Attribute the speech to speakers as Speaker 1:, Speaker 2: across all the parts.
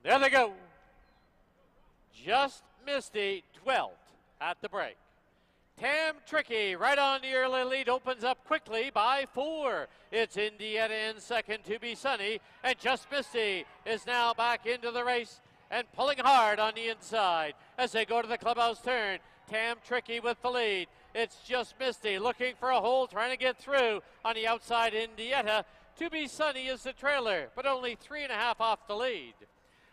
Speaker 1: There they go. Just Misty 12th at the break. Tam Tricky right on the early lead, opens up quickly by 4. It's Indiana in second, To Be Sunny, and Just Misty is now back into the race and pulling hard on the inside as they go to the clubhouse turn. Tam Tricky with the lead. It's Just Misty looking for a hole, trying to get through on the outside. Indiana. To Be Sunny is the trailer, but only 3.5 off the lead.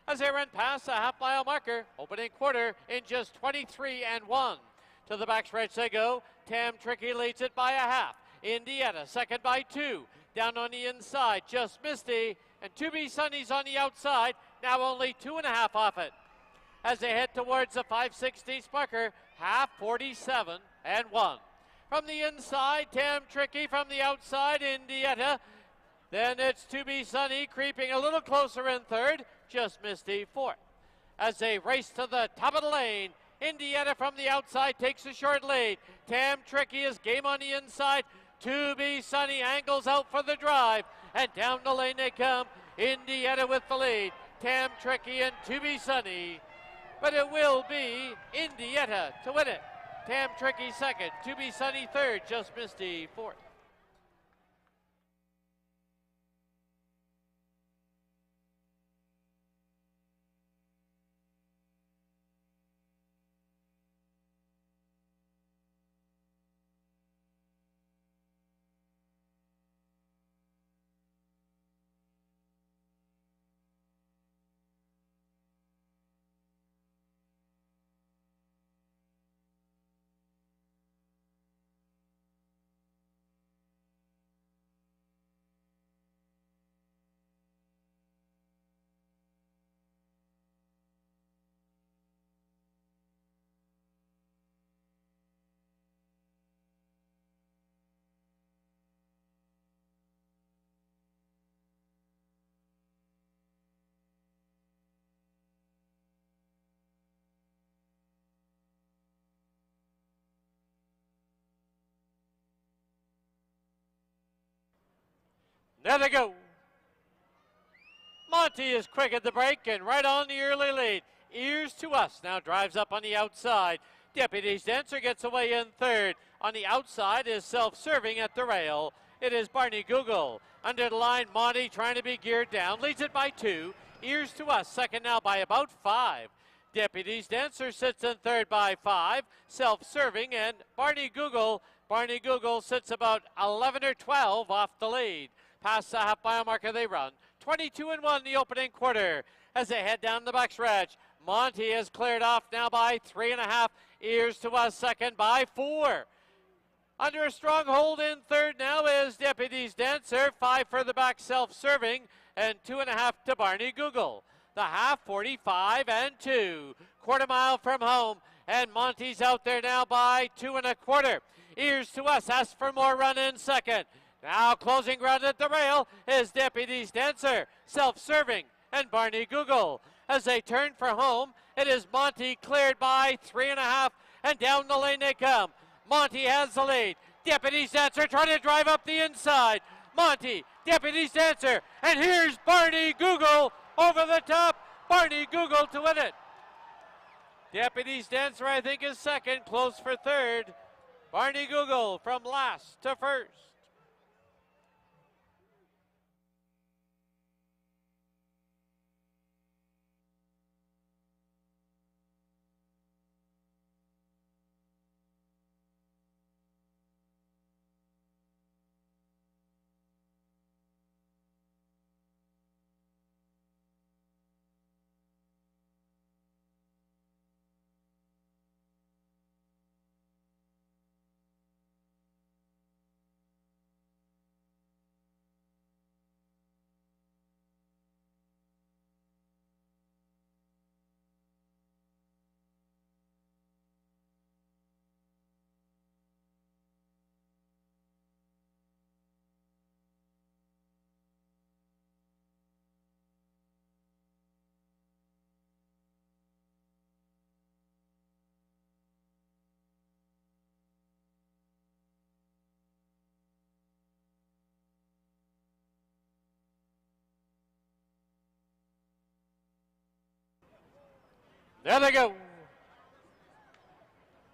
Speaker 1: As they run past the half-mile marker, opening quarter in just 23 and 1. To the backstretch they go. Tam Tricky leads it by a half. Indiana second by 2. Down on the inside, Just Misty, and To Be Sunny's on the outside, now only 2.5 off it. As they head towards the 5/16 marker, half 47 and 1. From the inside, Tam Tricky, from the outside, Indiana. Then it's To Be Sunny creeping a little closer in third, Just Misty fourth. As they race to the top of the lane, Indiana from the outside takes a short lead. Tam Tricky is game on the inside. To Be Sunny angles out for the drive, and down the lane they come. Indiana with the lead. Tam Tricky and To Be Sunny, but it will be Indiana to win it. Tam Tricky second, To Be Sunny third, Just Misty fourth. There they go. Monty is quick at the break and right on the early lead. Ears to Us now drives up on the outside. Deputy's Dancer gets away in third. On the outside is Self-Serving at the rail. It is Barney Google. Under the line, Monty trying to be geared down. Leads it by 2. Ears to Us second now by about 5. Deputy's Dancer sits in third by 5. Self-Serving and Barney Google. Barney Google sits about 11 or 12 off the lead. Past the half-mile marker they run. 22 and 1 the opening quarter. As they head down the backstretch, Monty is cleared off now by 3.5. Ears to Us second by 4. Under a strong hold in third now is Deputy's Dancer. 5 further back, Self-Serving, and 2.5 to Barney Google. The half 45 and 2. Quarter mile from home, and Monty's out there now by 2 1/4. Ears to Us asks for more run in second. Now closing ground at the rail is Deputy's Dancer, Self-Serving, and Barney Google. As they turn for home, it is Monty cleared by 3.5, and down the lane they come. Monty has the lead. Deputy's Dancer trying to drive up the inside. Monty, Deputy's Dancer, and here's Barney Google over the top. Barney Google to win it. Deputy's Dancer, I think, is second, close for third. Barney Google from last to first. There they go.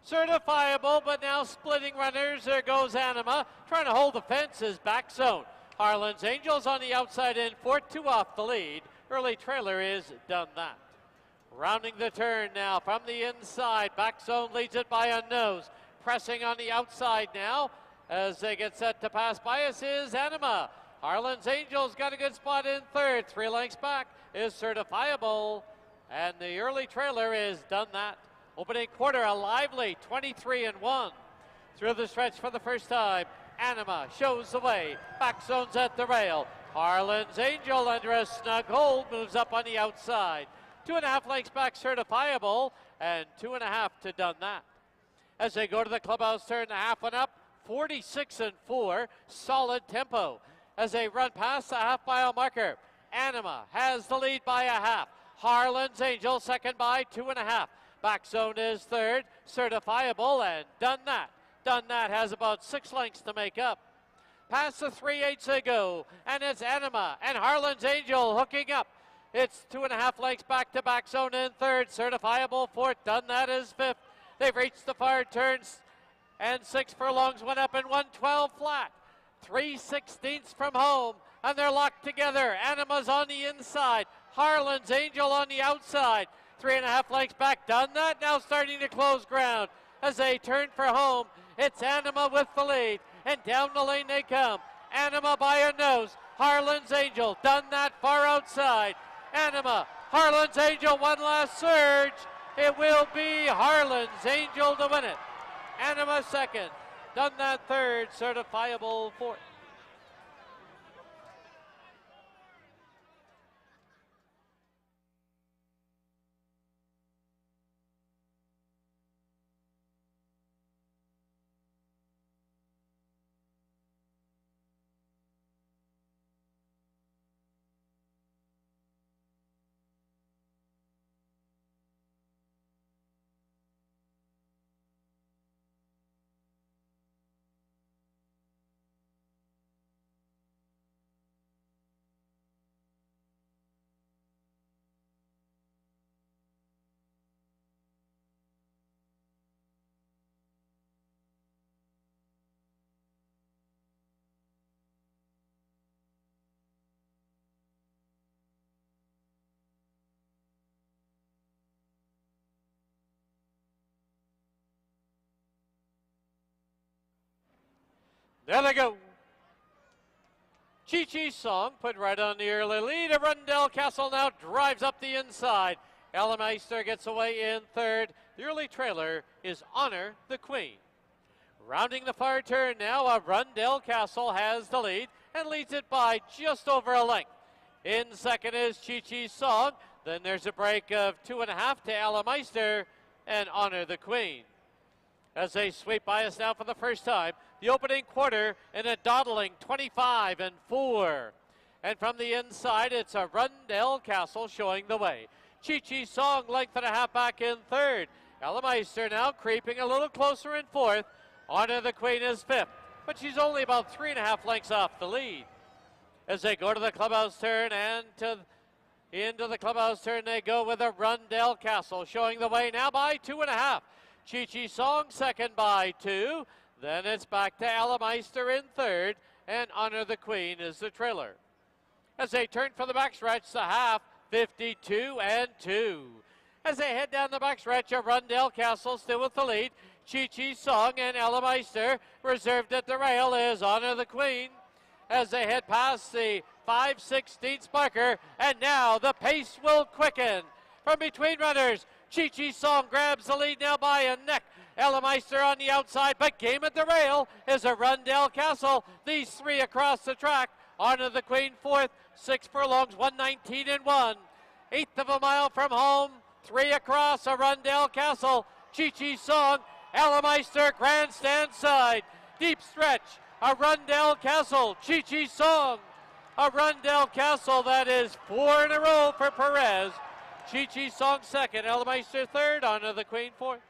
Speaker 1: Certifiable, but now splitting runners. There goes Anima. Trying to hold the fence is back zone. Harlan's Angels on the outside in, 4-2 off the lead. Early trailer is done that. Rounding the turn now from the inside. Back zone leads it by a nose. Pressing on the outside now as they get set to pass by us is Anima. Harlan's Angels got a good spot in third. 3 lengths back is Certifiable. And the early trailer is done that. Opening quarter, a lively 23-1. Through the stretch for the first time, Anima shows the way. Back zones at the rail. Harlan's Angel under a snug hold moves up on the outside. 2.5 lengths back, Certifiable, and 2.5 to done that. As they go to the clubhouse turn, the half one up, 46-4, solid tempo. As they run past the half-mile marker, Anima has the lead by a half. Harlan's Angel second by 2.5. Back zone is third, Certifiable, and done that. Done that has about 6 lengths to make up. Past the 3/8 they go, and it's Anima and Harlan's Angel hooking up. It's 2.5 lengths back to back zone in third, Certifiable fourth, done that is fifth. They've reached the far turns, and 6 furlongs went up and 112 flat. 3/16 from home, and they're locked together. Anima's on the inside, Harlan's Angel on the outside. 3.5 lengths back, done that, now starting to close ground. As they turn for home, it's Anima with the lead, and down the lane they come. Anima by a nose, Harlan's Angel, done that far outside. Anima, Harlan's Angel, one last surge. It will be Harlan's Angel to win it. Anima second, done that third, Certifiable fourth. There they go. Chi-Chi's Song put right on the early lead. Arundel Castle now drives up the inside. Ellemeister gets away in third. The early trailer is Honor the Queen. Rounding the far turn now, Arundel Castle has the lead and leads it by just over a length. In second is Chi-Chi's Song. Then there's a break of 2.5 to Ellemeister and Honor the Queen. As they sweep by us now for the first time, the opening quarter in a dawdling 25-4. And from the inside, it's Arundel Castle showing the way. Chi-Chi's Song, length and a half back in third. Ellemeister now creeping a little closer in fourth. Honor the Queen is fifth, but she's only about 3.5 lengths off the lead. As they go to the clubhouse turn and into the clubhouse turn they go with Arundel Castle showing the way now by 2.5. Chi-Chi's Song second by 2. Then it's back to Ellemeister in third, and Honor the Queen is the trailer. As they turn for the backstretch, the half, 52-2. As they head down the backstretch, Arundel Castle still with the lead. Chi-Chi's Song and Ellemeister. Reserved at the rail is Honor the Queen. As they head past the 5/16 marker, and now the pace will quicken. From between runners, Chi-Chi's Song grabs the lead now by a neck. Ellemeister on the outside, but game at the rail is Arundel Castle. These three across the track. Honor the Queen fourth, 6 furlongs, 119-1. 1/8 of a mile from home, 3 across Arundel Castle. Chi-Chi's Song, Ellemeister grandstand side. Deep stretch, Arundel Castle, Chi-Chi's Song. Arundel Castle, that is 4 in a row for Perez. Chi-Chi's Song second, Ellemeister third, Honor the Queen fourth.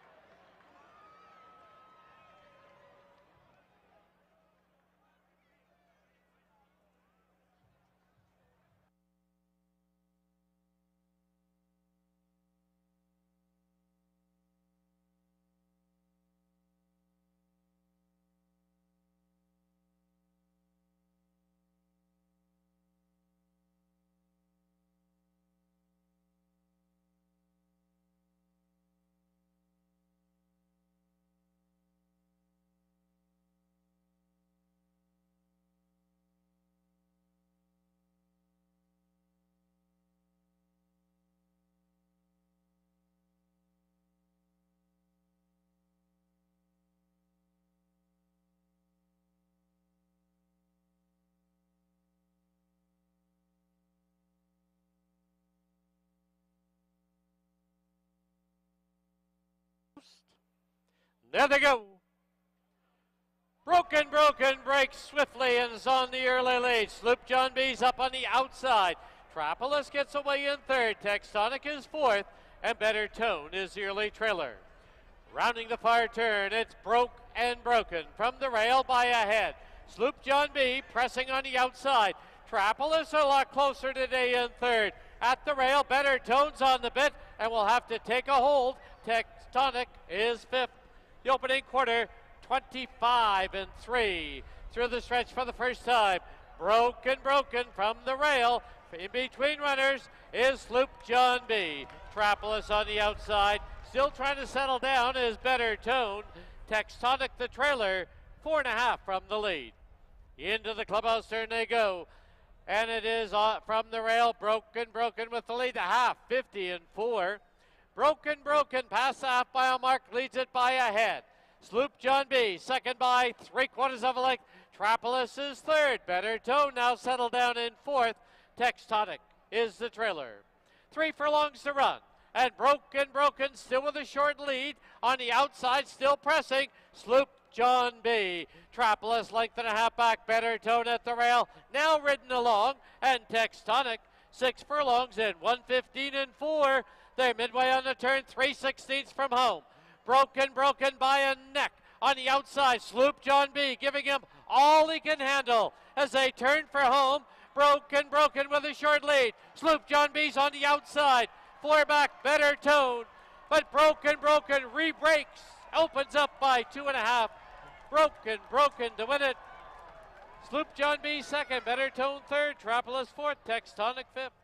Speaker 1: There they go. Broken breaks swiftly and is on the early lead. Sloop John B's up on the outside. Trapolis gets away in third. Textonic is fourth. And Better Tone is the early trailer. Rounding the far turn, it's broken from the rail by a head. Sloop John B pressing on the outside. Trapolis a lot closer today in third. At the rail, Better Tone's on the bit and will have to take a hold. Tectonic is fifth. The opening quarter, 25-3. Through the stretch for the first time. Broken from the rail. In between runners is Sloop John B. Trapolis on the outside. Still trying to settle down is Better Tone. Textonic the trailer, 4.5 from the lead. Into the clubhouse turn they go. And it is from the rail, broken with the lead to half, 50-4. Broken, past the half mile mark, leads it by a head. Sloop John B, second by 3/4 of a length. Trapolis is third. Better Tone now settled down in fourth. Textonic is the trailer. 3 furlongs to run. And broken, still with a short lead. On the outside, still pressing, Sloop John B. Trapolis length and a half back. Better Tone at the rail, now ridden along. And Textonic, 6 furlongs in 1:15-4. They're midway on the turn, 3/16 from home. Broken by a neck. On the outside, Sloop John B giving him all he can handle as they turn for home. Broken with a short lead. Sloop John B's on the outside. 4 back, Better Tone. But broken, re-breaks. Opens up by 2.5. Broken to win it. Sloop John B second, Better Tone third, Trapolis fourth, Textonic fifth.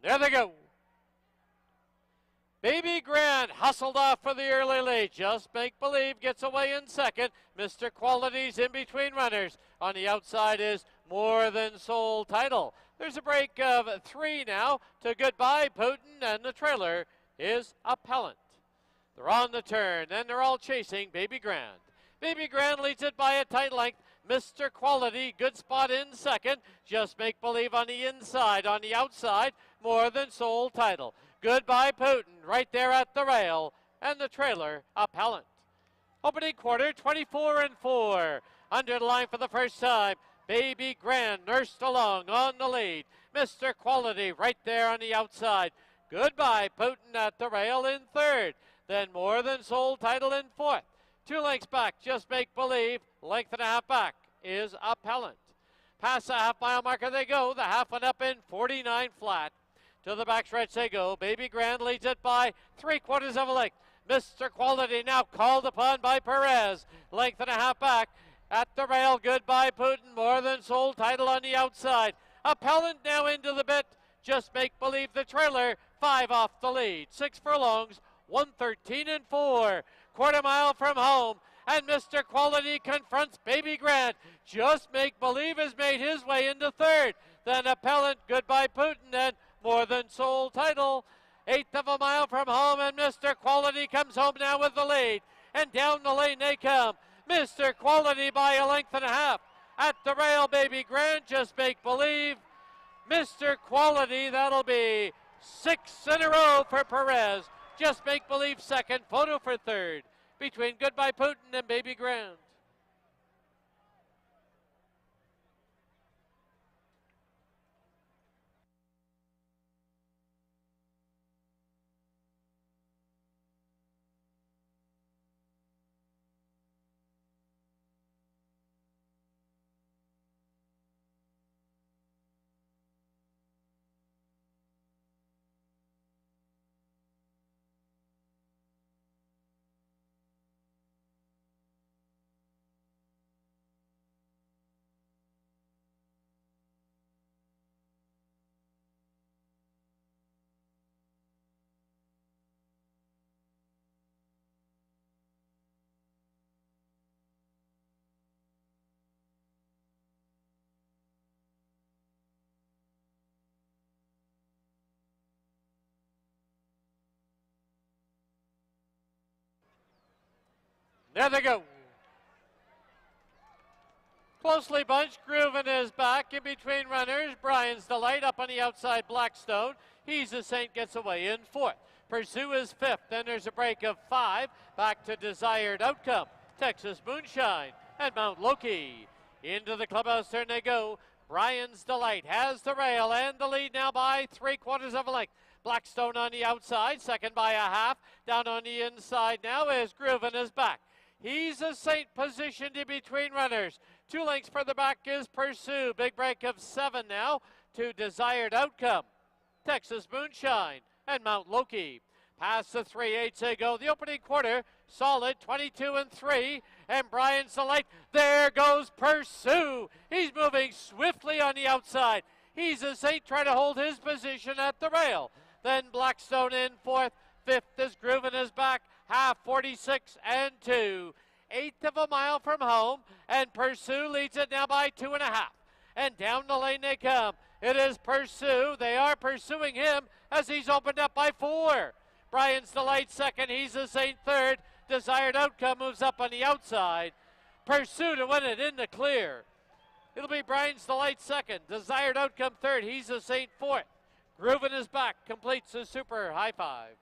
Speaker 1: There they go. Baby Grand hustled off for the early lead. Just Make Believe gets away in second. Mr. Quality's in between runners. On the outside is More Than Soul Title. There's a break of 3 now to Goodbye Putin, and the trailer is Appellant. They're on the turn, and they're all chasing Baby Grand. Baby Grand leads it by a tight length. Mr. Quality, good spot in second. Just Make Believe on the inside. On the outside, More Than Soul Title. Goodbye Putin right there at the rail, and the trailer Appellant. Opening quarter, 24-4. Under the line for the first time, Baby Grand nursed along on the lead. Mr. Quality right there on the outside. Goodbye Putin at the rail in third. Then More Than Soul Title in fourth. 2 lengths back, Just Make Believe. Length and a half back is Appellant. Past the half-mile marker they go. The half went up in 49 flat. To the backstretch they go. Baby Grand leads it by 3/4 of a length. Mr. Quality now called upon by Perez. Length and a half back. At the rail, Goodbye Putin. More Than Soul Title on the outside. Appellant now into the bit. Just Make Believe the trailer. 5 off the lead. 6 furlongs. 1:13-4. 1/4 mile from home. And Mr. Quality confronts Baby Grand. Just Make Believe has made his way into third. Then Appellant, Goodbye Putin, and More Than Soul Title. 1/8 of a mile from home, and Mr. Quality comes home now with the lead. And down the lane they come. Mr. Quality by a length and a half. At the rail, Baby Grand, Just Make Believe. Mr. Quality, that'll be 6 in a row for Perez. Just Make Believe second, Photo for third. Between Goodbye Putin and Baby Grand. There they go. Closely bunched, Grooven is back in between runners. Brian's Delight up on the outside, Blackstone. He's a Saint gets away in fourth. Pursue is fifth. Then there's a break of 5. Back to Desired Outcome. Texas Moonshine and Mount Loki. Into the clubhouse turn they go. Brian's Delight has the rail and the lead now by 3/4 of a length. Blackstone on the outside, second by a half. Down on the inside now is Grooven is back. He's a Saint positioned in between runners. 2 lengths further back is Pursue. Big break of 7 now to Desired Outcome. Texas Moonshine and Mount Loki. Past the 3/8 they go. The opening quarter, solid 22-3. And Brian's Delight. There goes Pursue. He's moving swiftly on the outside. He's a Saint trying to hold his position at the rail. Then Blackstone in fourth. Fifth is Grooven is back. Half 46-2. 1/8 of a mile from home, and Pursue leads it now by 2.5. And down the lane they come. It is Pursue. They are pursuing him as he's opened up by 4. Brian's Delight second. He's a Saint third. Desired Outcome moves up on the outside. Pursue to win it in the clear. It'll be Brian's Delight second. Desired Outcome third. He's a Saint fourth. Grooven is back. Completes the super high five.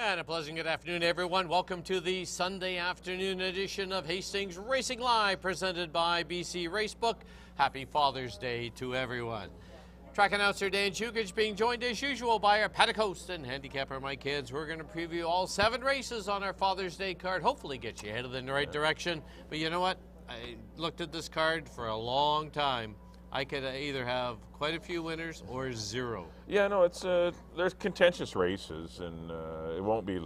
Speaker 1: And a pleasant good afternoon, everyone. Welcome to the Sunday afternoon edition of Hastings Racing Live, presented by BC Racebook. Happy Father's Day to everyone. Track announcer Dan Chukich being joined as usual by our paddock host and handicapper Mike Kids. We're going to preview all 7 races on our Father's Day card. Hopefully get you headed in the right direction. But you know what? I looked at this card for a long time. I could either have quite a few winners or 0.
Speaker 2: Yeah, no, it's there's contentious races, and it won't be.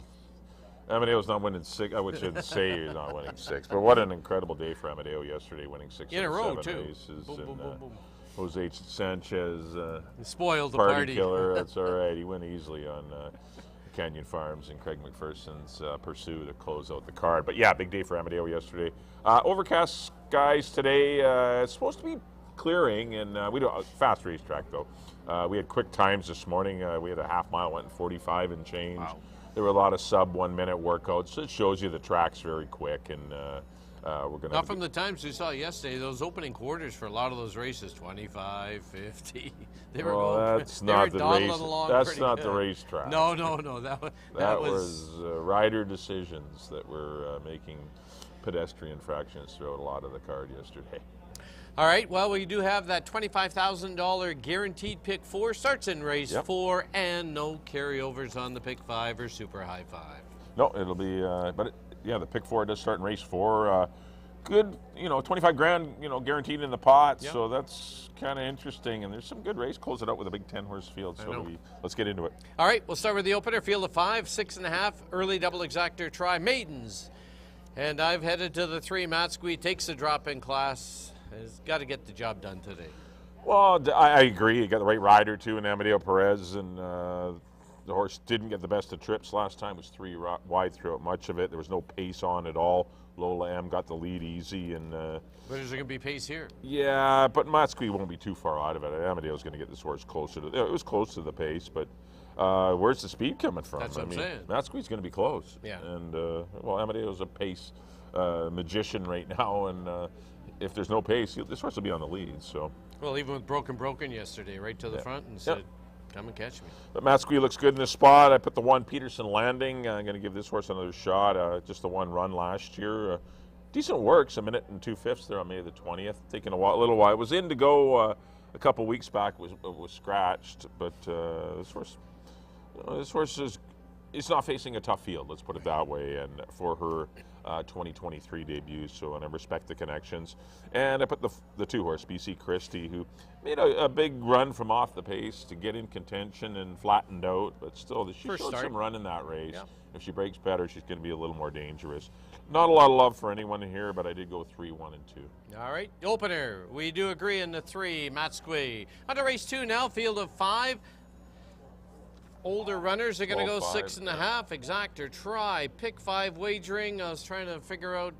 Speaker 2: Amadeo's not winning 6. I shouldn't say he's not winning 6, but what an incredible day for Amadeo yesterday, winning 6
Speaker 1: in a row,
Speaker 2: 7
Speaker 1: too.
Speaker 2: races.
Speaker 1: Boom, boom, boom, boom.
Speaker 2: Jose Sanchez,
Speaker 1: spoiled the
Speaker 2: party killer. That's all right. He went easily on Canyon Farms and Craig McPherson's pursuit to close out the card. But yeah, big day for Amadeo yesterday. Overcast skies today. It's supposed to be clearing, and we do a fast racetrack though. We had quick times this morning. We had a half mile, went in 45 and change. Wow. There were a lot of sub 1 minute workouts. So it shows you the track's very quick, and we're going to.
Speaker 1: Not from the times we saw yesterday. Those opening quarters for a lot of those races, 25, 50. They were going.
Speaker 2: That's not the race. That's not
Speaker 1: good.
Speaker 2: The racetrack.
Speaker 1: No. That
Speaker 2: was rider decisions that were making pedestrian fractions throughout a lot of the card yesterday.
Speaker 1: All right, well, we do have that $25,000 guaranteed pick 4. Starts in race 4, and no carryovers on the pick 5 or super high 5.
Speaker 2: No, it'll be, the pick 4 does start in race 4. Good, 25 grand, guaranteed in the pot, so that's kind of interesting. And there's some good race. Close it out with a big 10-horse field, so let's get into it. All
Speaker 1: right, we'll start with the opener, field of 5, 6.5, early double exactor try, maidens. And I've headed to the 3, Matt Squee takes a drop in class. Has got to get the job done today.
Speaker 2: Well, I agree. You got the right rider, too, in Amadeo Perez, and the horse didn't get the best of trips last time. It was 3 wide throughout much of it. There was no pace on at all. Lola M got the lead easy. And
Speaker 1: but is there going to be pace here?
Speaker 2: Yeah, but Matsky won't be too far out of it. Amadeo's going to get this horse closer to it was close to the pace, but where's the speed coming from?
Speaker 1: That's what I'm saying.
Speaker 2: Matsky's going to be close.
Speaker 1: Yeah.
Speaker 2: And, Amadeo's a pace magician right now, and if there's no pace, this horse will be on the lead. So.
Speaker 1: Well, even with broken yesterday, right to the front and said, come and catch me.
Speaker 2: But Matsky looks good in this spot. I put the 1 Peterson Landing. I'm going to give this horse another shot. Just the 1 run last year. Decent works, 1 minute and 2/5 there on May the 20th. Taking a little while. It was in to go a couple weeks back. Was scratched, but this horse is not facing a tough field. Let's put it that way. And for her 2023 debut, so and I respect the connections. And I put the 2-horse BC Christie, who made a big run from off the pace to get in contention and flattened out, but still she showed some run in that race. Yeah. If she breaks better, she's going to be a little more dangerous. Not a lot of love for anyone here, but I did go 3, 1, and 2.
Speaker 1: All right, opener. We do agree in the 3, Matt Squee. On to race 2 now, field of 5. Older runners are going to go 6.5, exactor try, pick 5 wagering. I was trying to figure out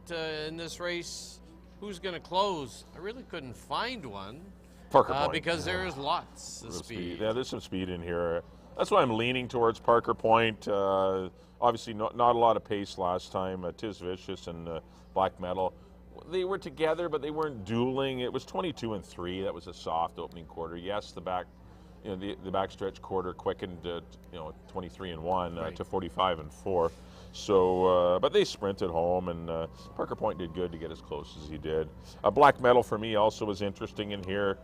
Speaker 1: in this race who's going to close. I really couldn't find one.
Speaker 2: Parker Point.
Speaker 1: Because there's lots of speed.
Speaker 2: Yeah, there's some speed in here. That's why I'm leaning towards Parker Point. Obviously, not a lot of pace last time. Tiz Vicious and Black Metal. They were together, but they weren't dueling. It was 22 and 3. That was a soft opening quarter. Yes, the backstretch quarter quickened to 23 and 1 to 45 and 4. So, but they sprinted home, and Parker Point did good to get as close as he did. Black Metal for me also was interesting in here.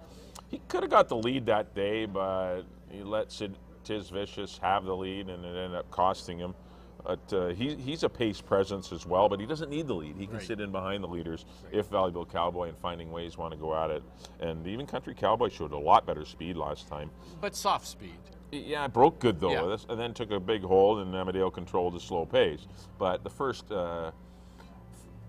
Speaker 2: He could have got the lead that day, but he let Tiz Vicious have the lead, and it ended up costing him. But he's a pace presence as well, but he doesn't need the lead. He can sit in behind the leaders if Valuable Cowboy and Finding Ways want to go at it. And even Country Cowboy showed a lot better speed last time.
Speaker 1: But soft speed.
Speaker 2: Yeah, it broke good though, and then took a big hold, and Amadeo controlled the slow pace. But the first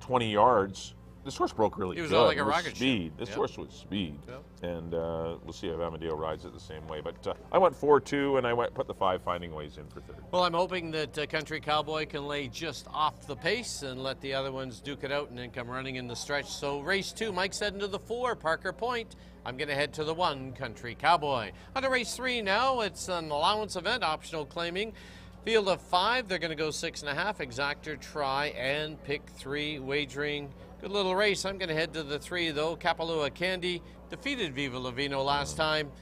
Speaker 2: 20 yards, this horse broke really good.
Speaker 1: It was all like a rocket
Speaker 2: speed. This horse was speed, and we'll see if Amadeo rides it the same way. But I went 4-2, and I put the 5 Finding Ways in for 3rd.
Speaker 1: Well, I'm hoping that Country Cowboy can lay just off the pace and let the other ones duke it out and then come running in the stretch. So race 2, Mike's heading to the 4, Parker Point. I'm going to head to the 1, Country Cowboy. On to race 3 now. It's an allowance event, optional claiming. Field of 5, they're going to go 6.5, exactor try, and pick 3 wagering. Good little race. I'm going to head to the 3, though. Kapalua Candy defeated Viva Lavino last time.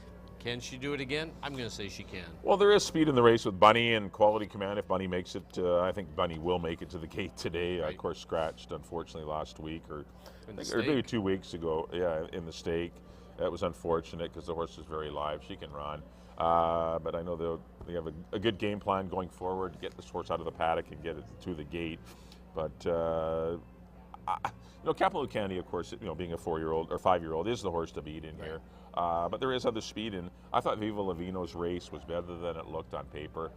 Speaker 1: Can she do it again? I'm going to say she can.
Speaker 2: Well, there is speed in the race with Bunny and Quality Command. If Bunny makes it, I think Bunny will make it to the gate today.
Speaker 1: Right.
Speaker 2: Of course, scratched, unfortunately, last week or
Speaker 1: Or
Speaker 2: maybe 2 weeks ago. Yeah, in the stake. That was unfortunate because the horse is very live. She can run. But I know they have a good game plan going forward to get this horse out of the paddock and get it to the gate. But Capelou Candy, of course, being a 4-year-old or 5-year-old, is the horse to beat in here. But there is other speed, and I thought Viva Lavino's race was better than it looked on paper.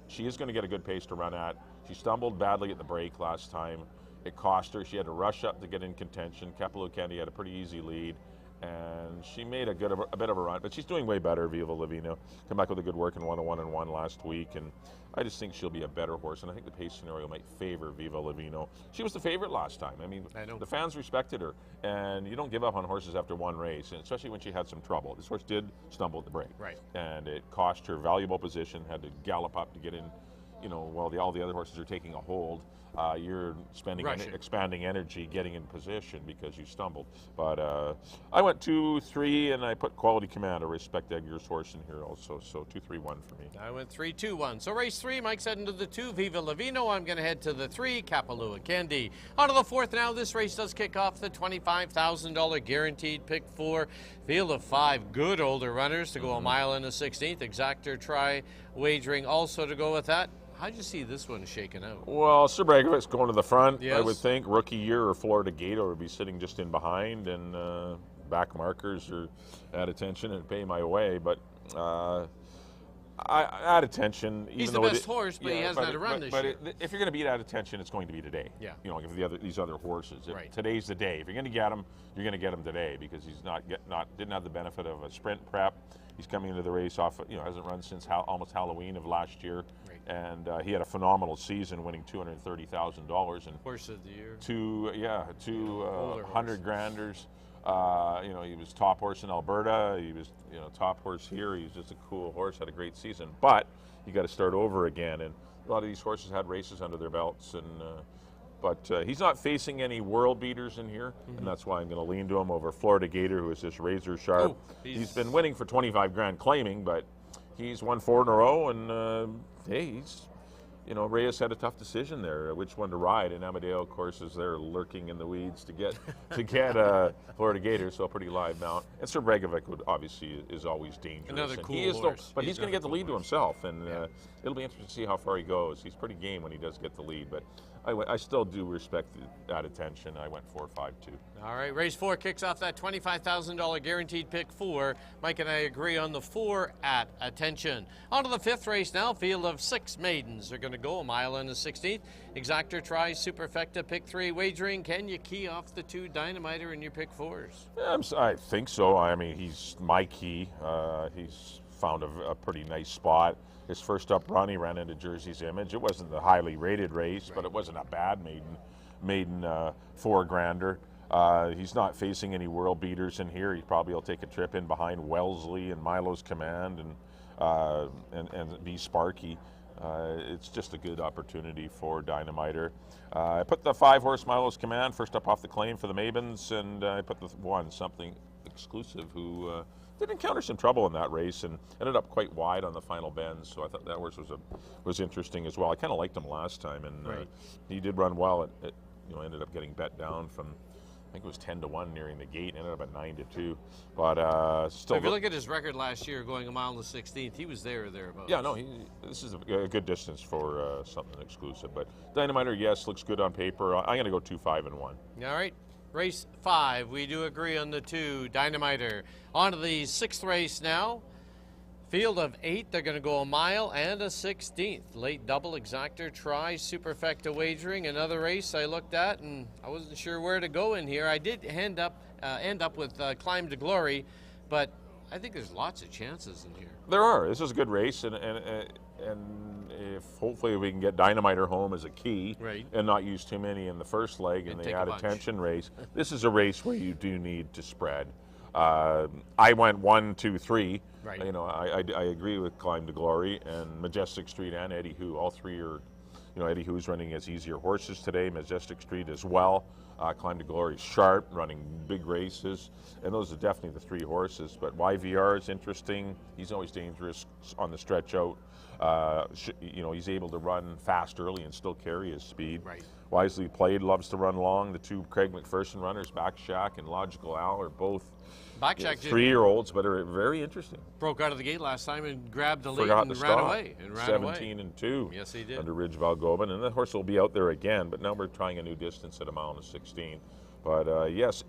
Speaker 2: She is going to get a good pace to run at. She stumbled badly at the break last time. It cost her. She had to rush up to get in contention. Capelou Candy had a pretty easy lead, and she made a bit of a run. But she's doing way better, Viva Lavino. Come back with a good work in 101 last week, and I just think she'll be a better horse, and I think the pace scenario might favor Viva Lavino. She was the favorite last time. I mean, the fans respected her, and you don't give up on horses after one race, and especially when she had some trouble. This horse did stumble at the break, and it cost her valuable position, had to gallop up to get in, while all the other horses are taking a hold. You're spending expanding energy getting in position because you stumbled. But I went 2-3, and I put Quality Command, a Respect Edgar's horse, in here also. So 2-3-1 for me.
Speaker 1: I went 3-2-1. So race 3, Mike's heading to the 2, Viva Lavino. I'm going to head to the 3, Capelou Candy. On to the 4th now. This race does kick off the $25,000 guaranteed pick 4. Field of 5 good older runners to go a mile and a 16th. Exactor try wagering also to go with that. How do you see this one shaking out?
Speaker 2: Well, Sir Bragovic's going to the front, I would think. Rookie year or Florida Gator would be sitting just in behind, and back markers are at attention and pay my way. But I at attention.
Speaker 1: He's the best horse, but he hasn't had a run this year.
Speaker 2: But if you're going to beat at attention, it's going to be today.
Speaker 1: Yeah.
Speaker 2: If these other horses. Today's the day. If you're going to get him, you're going to get him today because he's didn't have the benefit of a sprint prep. He's coming into the race off. Hasn't run since almost Halloween of last year. And he had a phenomenal season, winning $230,000 and
Speaker 1: horse of the year.
Speaker 2: Two 100-granders. He was top horse in Alberta. He was top horse here. He's just a cool horse. Had a great season, but you got to start over again. And a lot of these horses had races under their belts, but he's not facing any world beaters in here, and that's why I'm going to lean to him over Florida Gator, who is just razor sharp. He's been winning for 25 grand claiming, but he's won 4 in a row, and he's, Reyes had a tough decision there, which one to ride, and Amadeo, of course, is there lurking in the weeds to get Florida Gator, so a pretty live mount. And Sir Bragovic obviously is always dangerous.
Speaker 1: Another cool horse.
Speaker 2: But he's going to get the lead to himself, and it'll be interesting to see how far he goes. He's pretty game when he does get the lead, but I still do respect that attention. I went 4-5-2.
Speaker 1: All right, race 4 kicks off that $25,000 guaranteed pick 4. Mike and I agree on the 4 at attention. On to the 5th race now. Field of 6 maidens are going to go a mile and a 16th. Exactor tries Superfecta pick 3 wagering. Can you key off the 2 Dynamiter in your pick 4s?
Speaker 2: I think so. I mean, he's my key. He's found a pretty nice spot. His first up run, he ran into Jersey's Image. It wasn't the highly rated race, but it wasn't a bad maiden 4-grander. He's not facing any world beaters in here. He probably will take a trip in behind Wellesley and Milo's Command and be Sparky. It's just a good opportunity for Dynamiter. I put the 5-horse Milo's Command first up off the claim for the Mabens, and I put the 1 Something Exclusive, who did encounter some trouble in that race and ended up quite wide on the final bend. So I thought that horse was interesting as well. I kind of liked him last time, and he did run well. It ended up getting bet down from, I think it was 10-1 nearing the gate. Ended up at 9-2. But still,
Speaker 1: if you look at his record last year, going a mile and the 16th, he was there or thereabouts.
Speaker 2: Yeah, no, this is a good distance for Something Exclusive. But Dynamiter, yes, looks good on paper. I'm going to go 2-5-1.
Speaker 1: All right. Race 5, we do agree on the 2, Dynamiter. On to the 6th race now. Field of 8, they're going to go a mile and a 16th. Late double, Exactor try, Superfecta wagering. Another race I looked at, and I wasn't sure where to go in here. I did end up with Climb to Glory, but I think there's lots of chances in here.
Speaker 2: There are. This is a good race, and if hopefully we can get Dynamiter home as a key and not use too many in the first leg in the at-attention race. This is a race where you do need to spread. I went 1, 2, 3. I agree with Climb to Glory and Majestic Street and Eddie Who. All 3 are Eddie Hu's running his easier horses today. Majestic Street as well. Climb to Glory Sharp running big races, and those are definitely the 3 horses. But YVR is interesting. He's always dangerous on the stretch out. He's able to run fast early and still carry his speed.
Speaker 3: Right.
Speaker 2: Wisely Played loves to run long. The 2 Craig McPherson runners, Backshack and Logical Al, are both
Speaker 3: Backshack
Speaker 2: 3-year-olds, but are very interesting.
Speaker 3: broke out of the gate last time and grabbed the lead
Speaker 2: Forgot
Speaker 3: and
Speaker 2: to
Speaker 3: ran
Speaker 2: stop.
Speaker 3: away.
Speaker 2: 17-2.
Speaker 3: Yes, he did.
Speaker 2: Under Ridge Valgovan, and the horse will be out there again. But now we're trying a new distance at 1:16. But yes,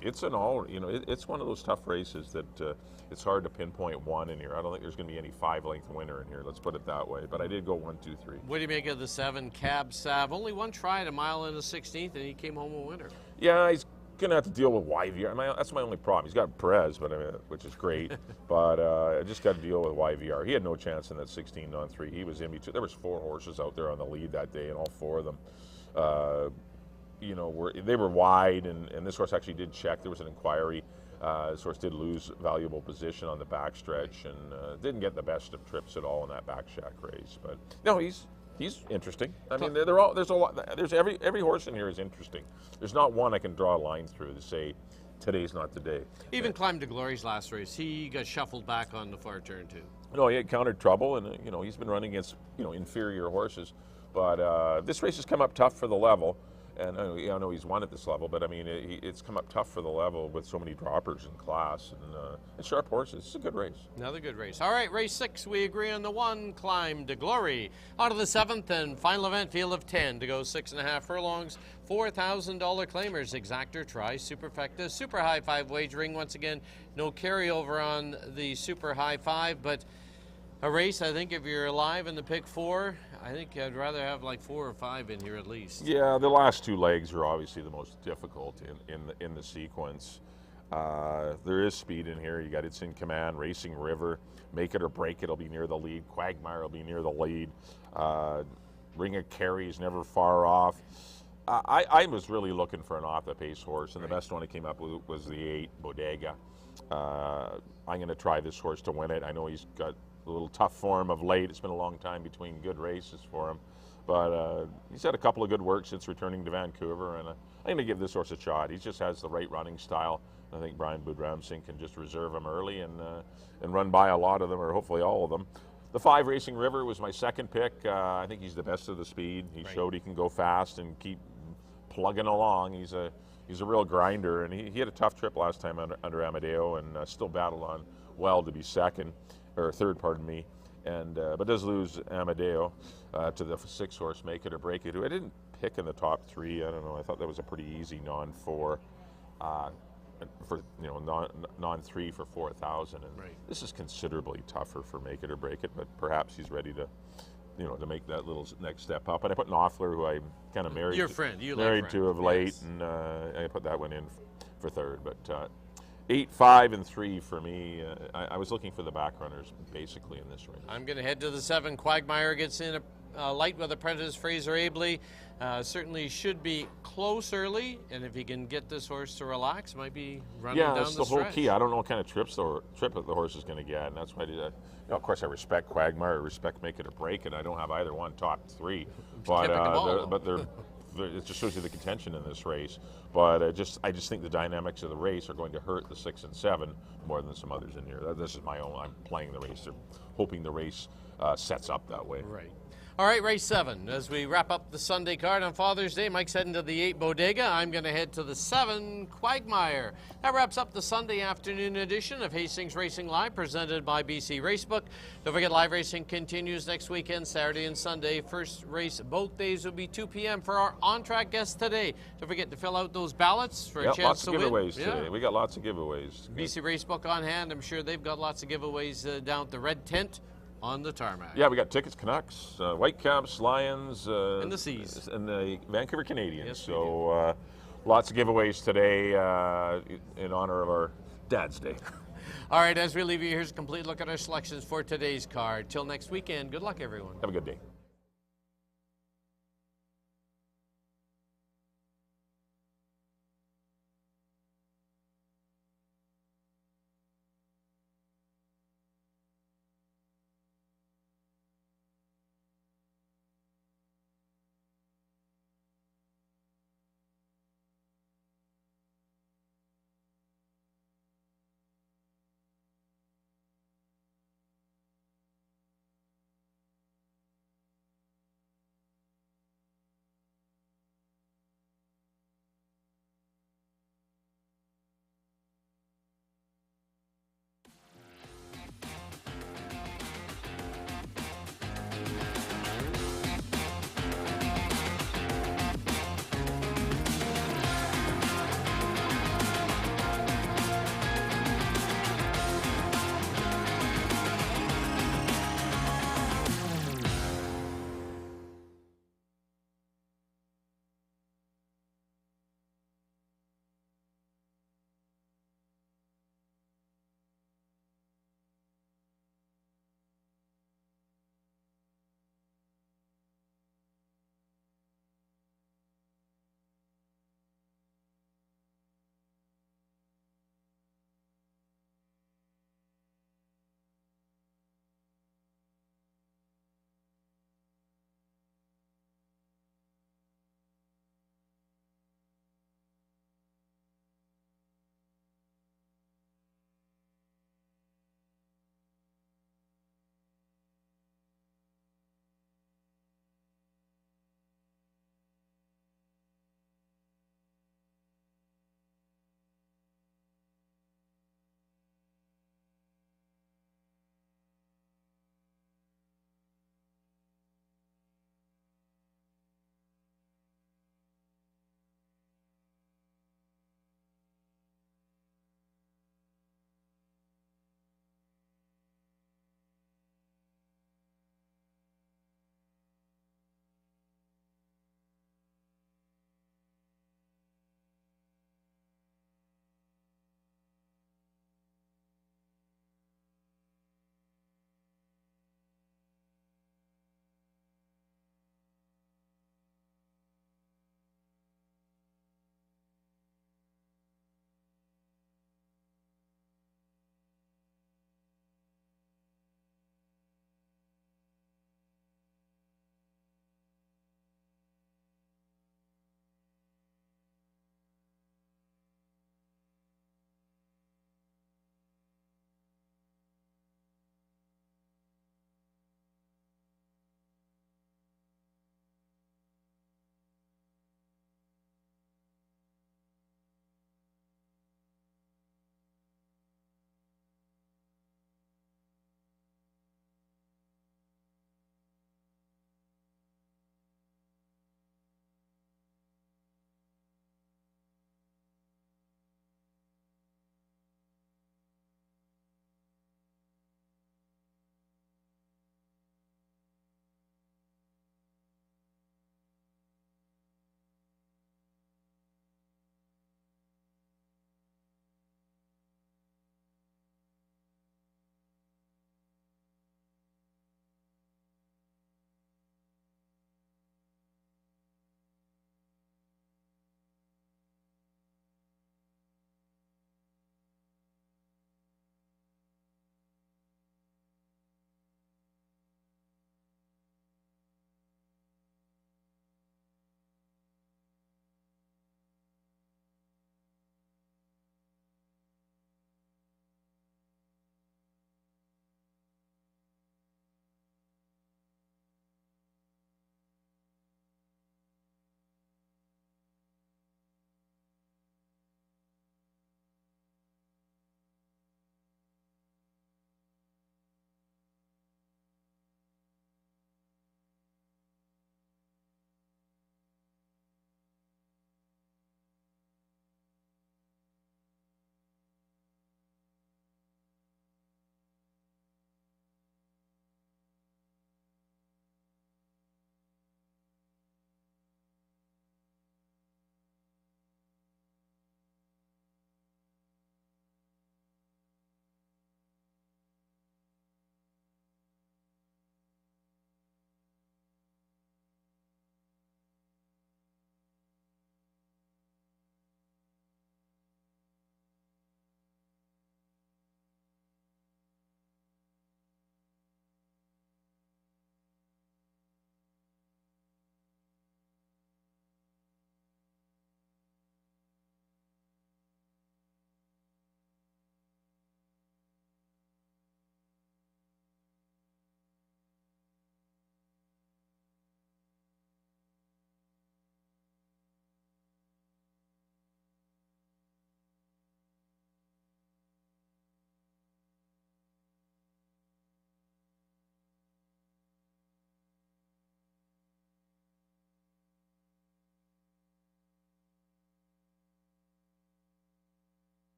Speaker 2: it's an all. It's one of those tough races that it's hard to pinpoint one in here. I don't think there's going to be any 5-length winner in here. Let's put it that way. But I did go 1, 2, 3.
Speaker 3: What do you make of the 7 Cab Sav? Only one try at 1 mile and a 16th, and he came home a winner.
Speaker 2: Yeah, he's going to have to deal with YVR. That's my only problem. He's got Perez, which is great, but I just got to deal with YVR. He had no chance in that 16 on 3. He was in between. There was 4 horses out there on the lead that day, and all 4 of them, they were wide, and this horse actually did check. There was an inquiry. This horse did lose valuable position on the backstretch and didn't get the best of trips at all in that Backshack race. But no, he's interesting. I mean, they're all. There's a lot. There's every horse in here is interesting. There's not one I can draw a line through to say today's not today.
Speaker 3: Even Climb to Glory's last race, he got shuffled back on the far turn too.
Speaker 2: No, he had countered trouble, and he's been running against inferior horses. But this race has come up tough for the level. And I know he's won at this level, but I mean, it's come up tough for the level with so many droppers in class and sharp horses. It's a good race.
Speaker 3: Another good race. All right, race 6, we agree on the 1, Climb to Glory. On to the 7th and final event, field of 10 to go 6.5 furlongs. $4,000 claimers, Exactor, Try, Superfecta, Super High 5 wagering. Once again, no carryover on the Super High 5, but a race, I think if you're alive in the pick 4, I think I'd rather have like 4 or 5 in here at least.
Speaker 2: Yeah, the last 2 legs are obviously the most difficult in the sequence. There is speed in here. You got It's in Command, Racing River, Make It or Break It will be near the lead. Quagmire will be near the lead. Ring of Kerry is never far off. I was really looking for an off-the-pace horse, and the best one I came up with was the 8, Bodega. I'm going to try this horse to win it. I know he's got a little tough form of late. It's been a long time between good races for him. But he's had a couple of good works since returning to Vancouver, and I'm going to give this horse a shot. He just has the right running style. I think Brian Budramsing can just reserve him early and run by a lot of them, or hopefully all of them. The 5, Racing River, was my second pick. I think he's the best of the speed. He showed he can go fast and keep plugging along. He's a real grinder, and he had a tough trip last time under Amadeo, and still battled on well to be third, pardon me, and but does lose Amadeo to the 6 horse Make It or Break It, who I didn't pick in the top 3. I don't know. I thought that was a pretty easy non-4 for non-3 for 4,000. And this is considerably tougher for Make It or Break It, but perhaps he's ready to to make that little next step up. And I put Knopfler, who I'm kind of married to of late, and I put that one in for third. But 8, 5, and 3 for me. I was looking for the back runners basically in this race.
Speaker 3: I'm going to head to the 7. Quagmire gets in a light with apprentice Fraser Abley. Certainly should be close early, and if he can get this horse to relax, might be running down the stretch. Yeah, that's the whole key.
Speaker 2: I don't know what kind of trip the horse is going to get, and that's why I did that. Of course, I respect Quagmire, I respect Make It or Break It. I don't have either one top 3, but it just shows you the contention in this race. But I just think the dynamics of the race are going to hurt the 6 and 7 more than some others in here. This is my own. I'm playing the race, hoping the race sets up that way.
Speaker 3: Right. All right, race 7. As we wrap up the Sunday card on Father's Day, Mike's heading to the 8 Bodega. I'm going to head to the 7 Quagmire. That wraps up the Sunday afternoon edition of Hastings Racing Live, presented by BC Racebook. Don't forget, live racing continues next weekend, Saturday and Sunday. First race both days will be 2 p.m. for our on-track guests today. Don't forget to fill out those ballots for a chance to win.
Speaker 2: Lots of giveaways today. We got lots of giveaways.
Speaker 3: BC Racebook on hand. I'm sure they've got lots of giveaways down at the Red Tent on the tarmac.
Speaker 2: Yeah, we got tickets, Canucks, Whitecaps, Lions,
Speaker 3: and the Seas,
Speaker 2: and the Vancouver Canadians.
Speaker 3: Yes,
Speaker 2: so lots of giveaways today in honor of our Dad's Day.
Speaker 3: All right, as we leave you, here's a complete look at our selections for today's card. Till next weekend, good luck, everyone.
Speaker 2: Have a good day.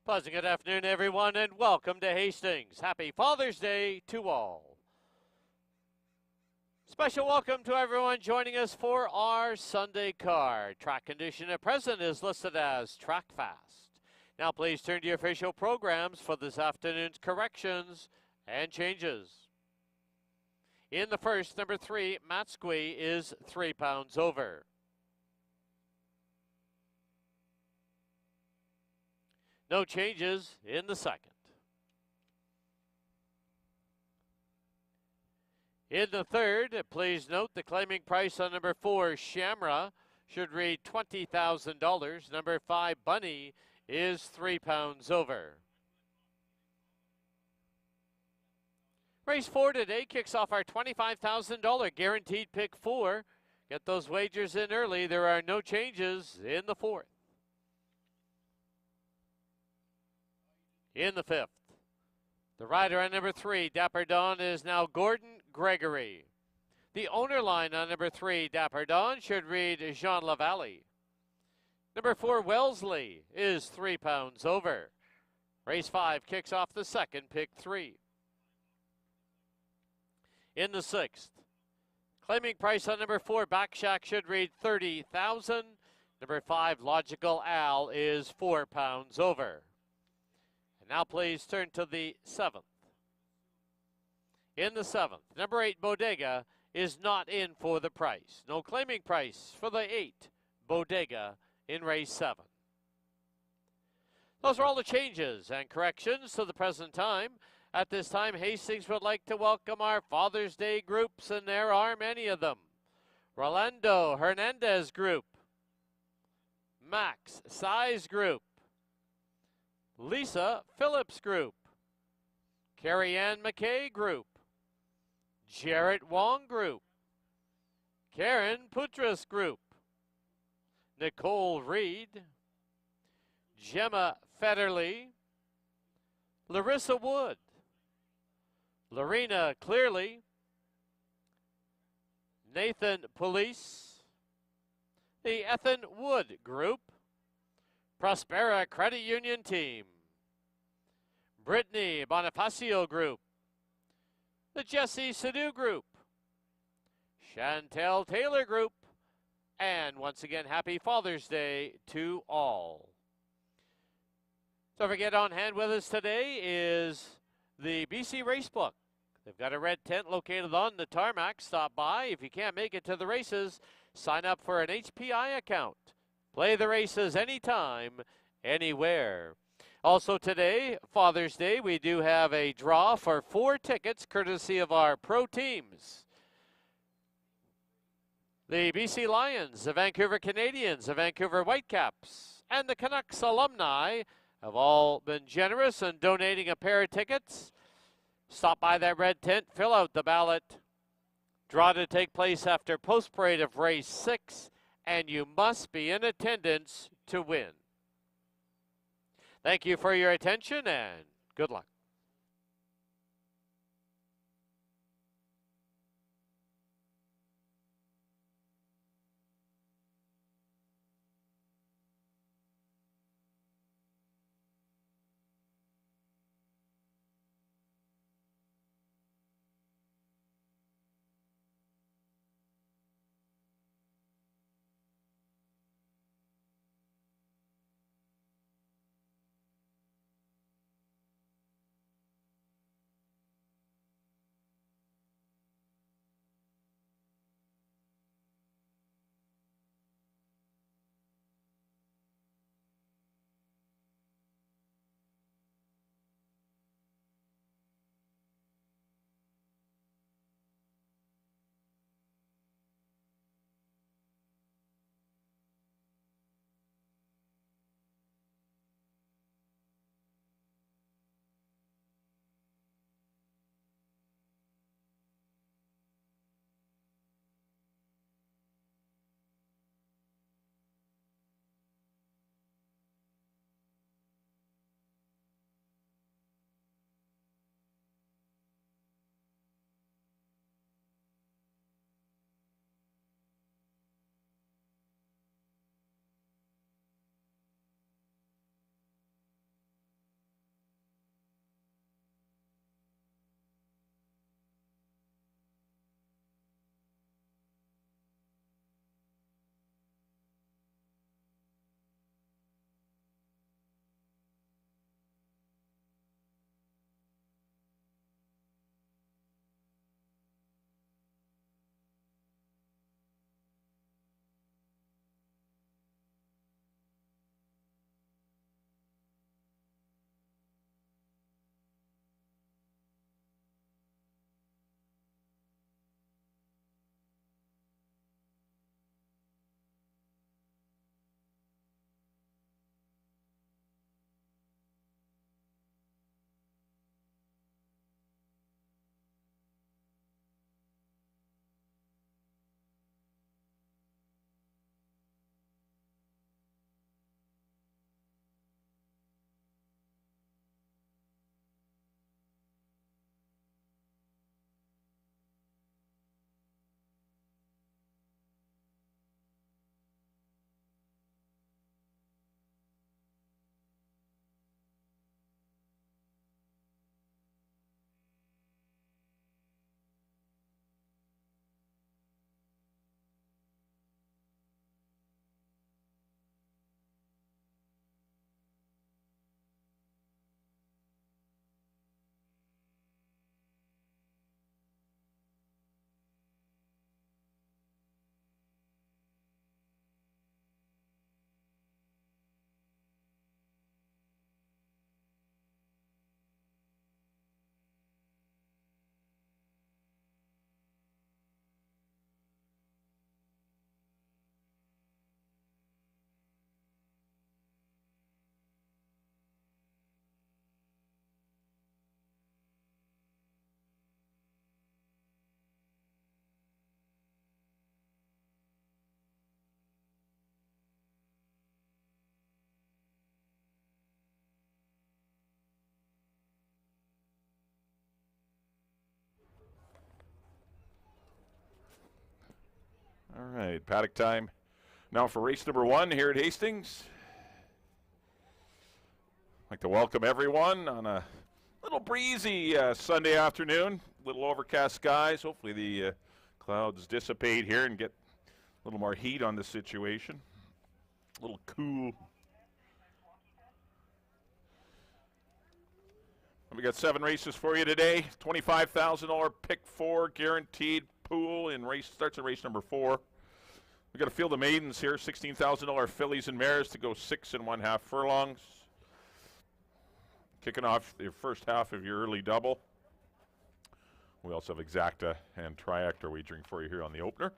Speaker 1: Pleasant good afternoon, everyone, and welcome to Hastings. Happy Father's Day to all. Special welcome to everyone joining us for our Sunday card. Track condition at present is listed as track fast. Now please turn to your official programs for this afternoon's corrections and changes. In the first, number 3, Matt Squee is 3 pounds over. No changes in the second. In the third, please note the claiming price on number 4, Shamra, should read $20,000. Number 5, Bunny, is 3 pounds over. Race 4 today kicks off our $25,000 guaranteed pick 4. Get those wagers in early. There are no changes in the fourth. In the fifth, the rider on number 3, Dapper Dawn, is now Gordon Gregory. The owner line on number 3, Dapper Dawn, should read Jean Lavallee. Number 4, Wellesley, is 3 pounds over. Race 5 kicks off the second, pick 3. In the sixth, claiming price on number 4, Backshack, should read $30,000. Number 5, Logical Al, is 4 pounds over. Now please turn to the seventh. In the seventh, number 8, Bodega, is not in for the price. No claiming price for the 8, Bodega, in race 7. Those are all the changes and corrections to the present time. At this time, Hastings would like to welcome our Father's Day groups, and there are many of them. Rolando Hernandez Group, Max Size Group, Lisa Phillips Group, Carrie Ann McKay Group, Jarrett Wong Group, Karen Putras Group, Nicole Reed, Gemma Federley, Larissa Wood, Lorena Clearly, Nathan Police, the Ethan Wood Group, Prospera Credit Union Team, Brittany Bonifacio Group, the Jesse Sadu Group, Chantel Taylor Group, and once again, happy Father's Day to all. Don't forget, on hand with us today is the BC Racebook. They've got a red tent located on the tarmac. Stop by. If you can't make it to the races, sign up for an HPI account. Play the races anytime, anywhere. Also today, Father's Day, we do have a draw for 4 tickets courtesy of our pro teams. The BC Lions, the Vancouver Canadians, the Vancouver Whitecaps, and the Canucks alumni have all been generous in donating a pair of tickets. Stop by that red tent, fill out the ballot. Draw to take place after post-parade of race 6. And you must be in attendance to win. Thank you for your attention and good luck.
Speaker 2: All right, paddock time now for race number 1 here at Hastings. I'd like to welcome everyone on a little breezy Sunday afternoon. Little overcast skies. Hopefully the clouds dissipate here and get a little more heat on the situation. A little cool. We got 7 races for you today. $25,000 pick 4 guaranteed pool starts in race number 4. We got a field of maidens here, $16,000 fillies and mares to go 6 1/2 furlongs. Kicking off the first half of your early double. We also have exacta and triactor wagering for you here on the opener.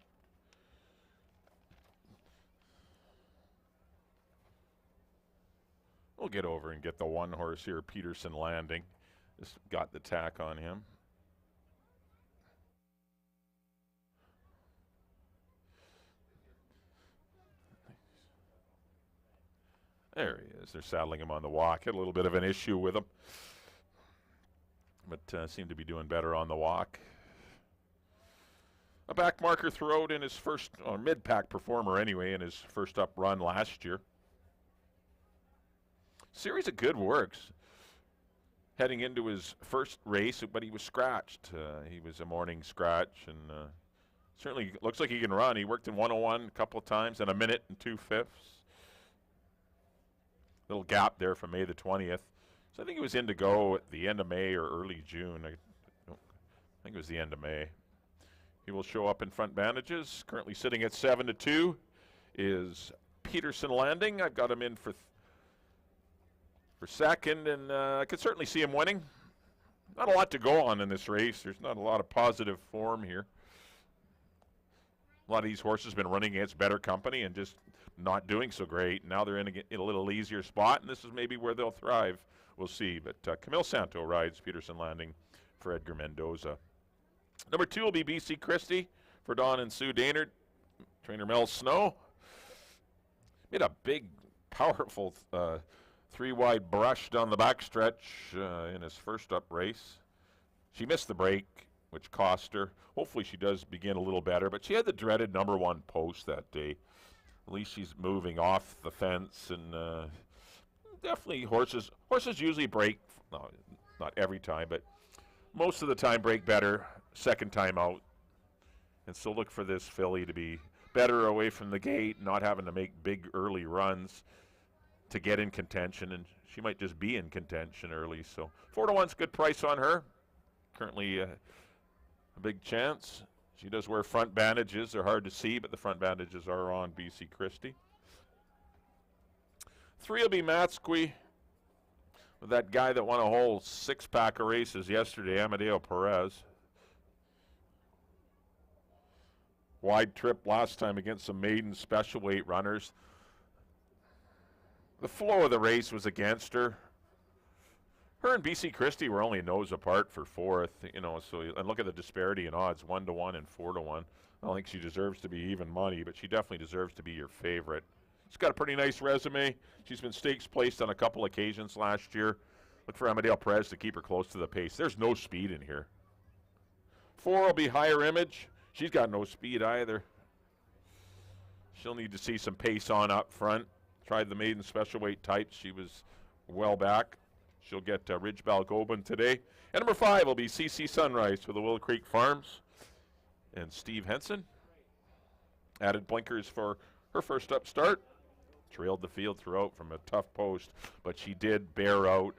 Speaker 2: We'll get over and get the 1 horse here, Peterson Landing. Just got the tack on him. There he is. They're saddling him on the walk. Had a little bit of an issue with him, but seemed to be doing better on the walk. A back marker throughout in his first, or mid-pack performer anyway, in his first up run last year. Series of good works. Heading into his first race, but he was scratched. He was a morning scratch, and certainly looks like he can run. He worked in 101 a couple of times, and a minute and 2/5. Little gap there from May the 20th. So I think he was in to go at the end of May or early June. I think it was the end of May. He will show up in front bandages. Currently sitting at 7-2 is Peterson Landing. I've got him in for second, and I could certainly see him winning. Not a lot to go on in this race. There's not a lot of positive form here. A lot of these horses have been running against better company and just not doing so great. Now they're in a little easier spot, and this is maybe where they'll thrive. We'll see. But Camille Santo rides Peterson Landing for Edgar Mendoza. Number 2 will be BC Christie for Don and Sue Daynard. Trainer Mel Snow made a big, powerful 3-wide brush down the backstretch in his first up race. She missed the break, which cost her. Hopefully she does begin a little better, but she had the dreaded number 1 post that day. At least she's moving off the fence, and definitely horses usually break, no, not every time, but most of the time break better second time out. And so look for this filly to be better away from the gate, not having to make big early runs to get in contention, and she might just be in contention early. So 4-1's a good price on her. Currently a big chance. She does wear front bandages. They're hard to see, but the front bandages are on BC Christie. 3 will be Matsqui with that guy that won a whole 6-pack of races yesterday, Amadeo Perez. Wide trip last time against some maiden special weight runners. The flow of the race was against her. Her and BC Christie were only a nose apart for 4th, so and look at the disparity in odds, 1-1 and 4-1. I don't think she deserves to be even money, but she definitely deserves to be your favorite. She's got a pretty nice resume. She's been stakes placed on a couple occasions last year. Look for Amadeo Perez to keep her close to the pace. There's no speed in here. 4 will be Higher Image. She's got no speed either. She'll need to see some pace on up front. Tried the maiden special weight types. She was well back. She'll get Ridge Balgobin today. And number 5 will be CC Sunrise for the Willow Creek Farms. And Steve Henson added blinkers for her first up start. Trailed the field throughout from a tough post, but she did bear out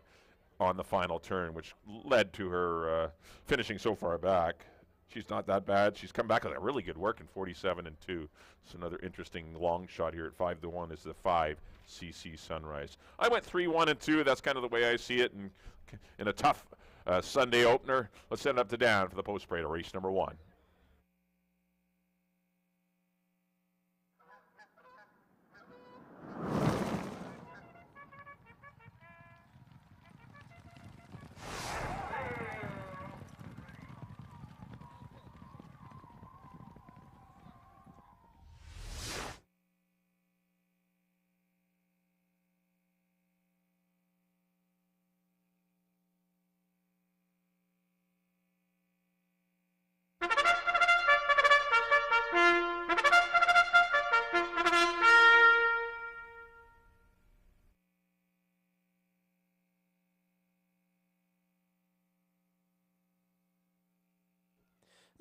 Speaker 2: on the final turn, which led to her finishing so far back. She's not that bad. She's come back with a really good work in 47-2. So another interesting long shot here at 5-1 is the 5 CC Sunrise. I went 3-1-2. That's kind of the way I see it in a tough Sunday opener. Let's send it up to Dan for the post parade of race number 1.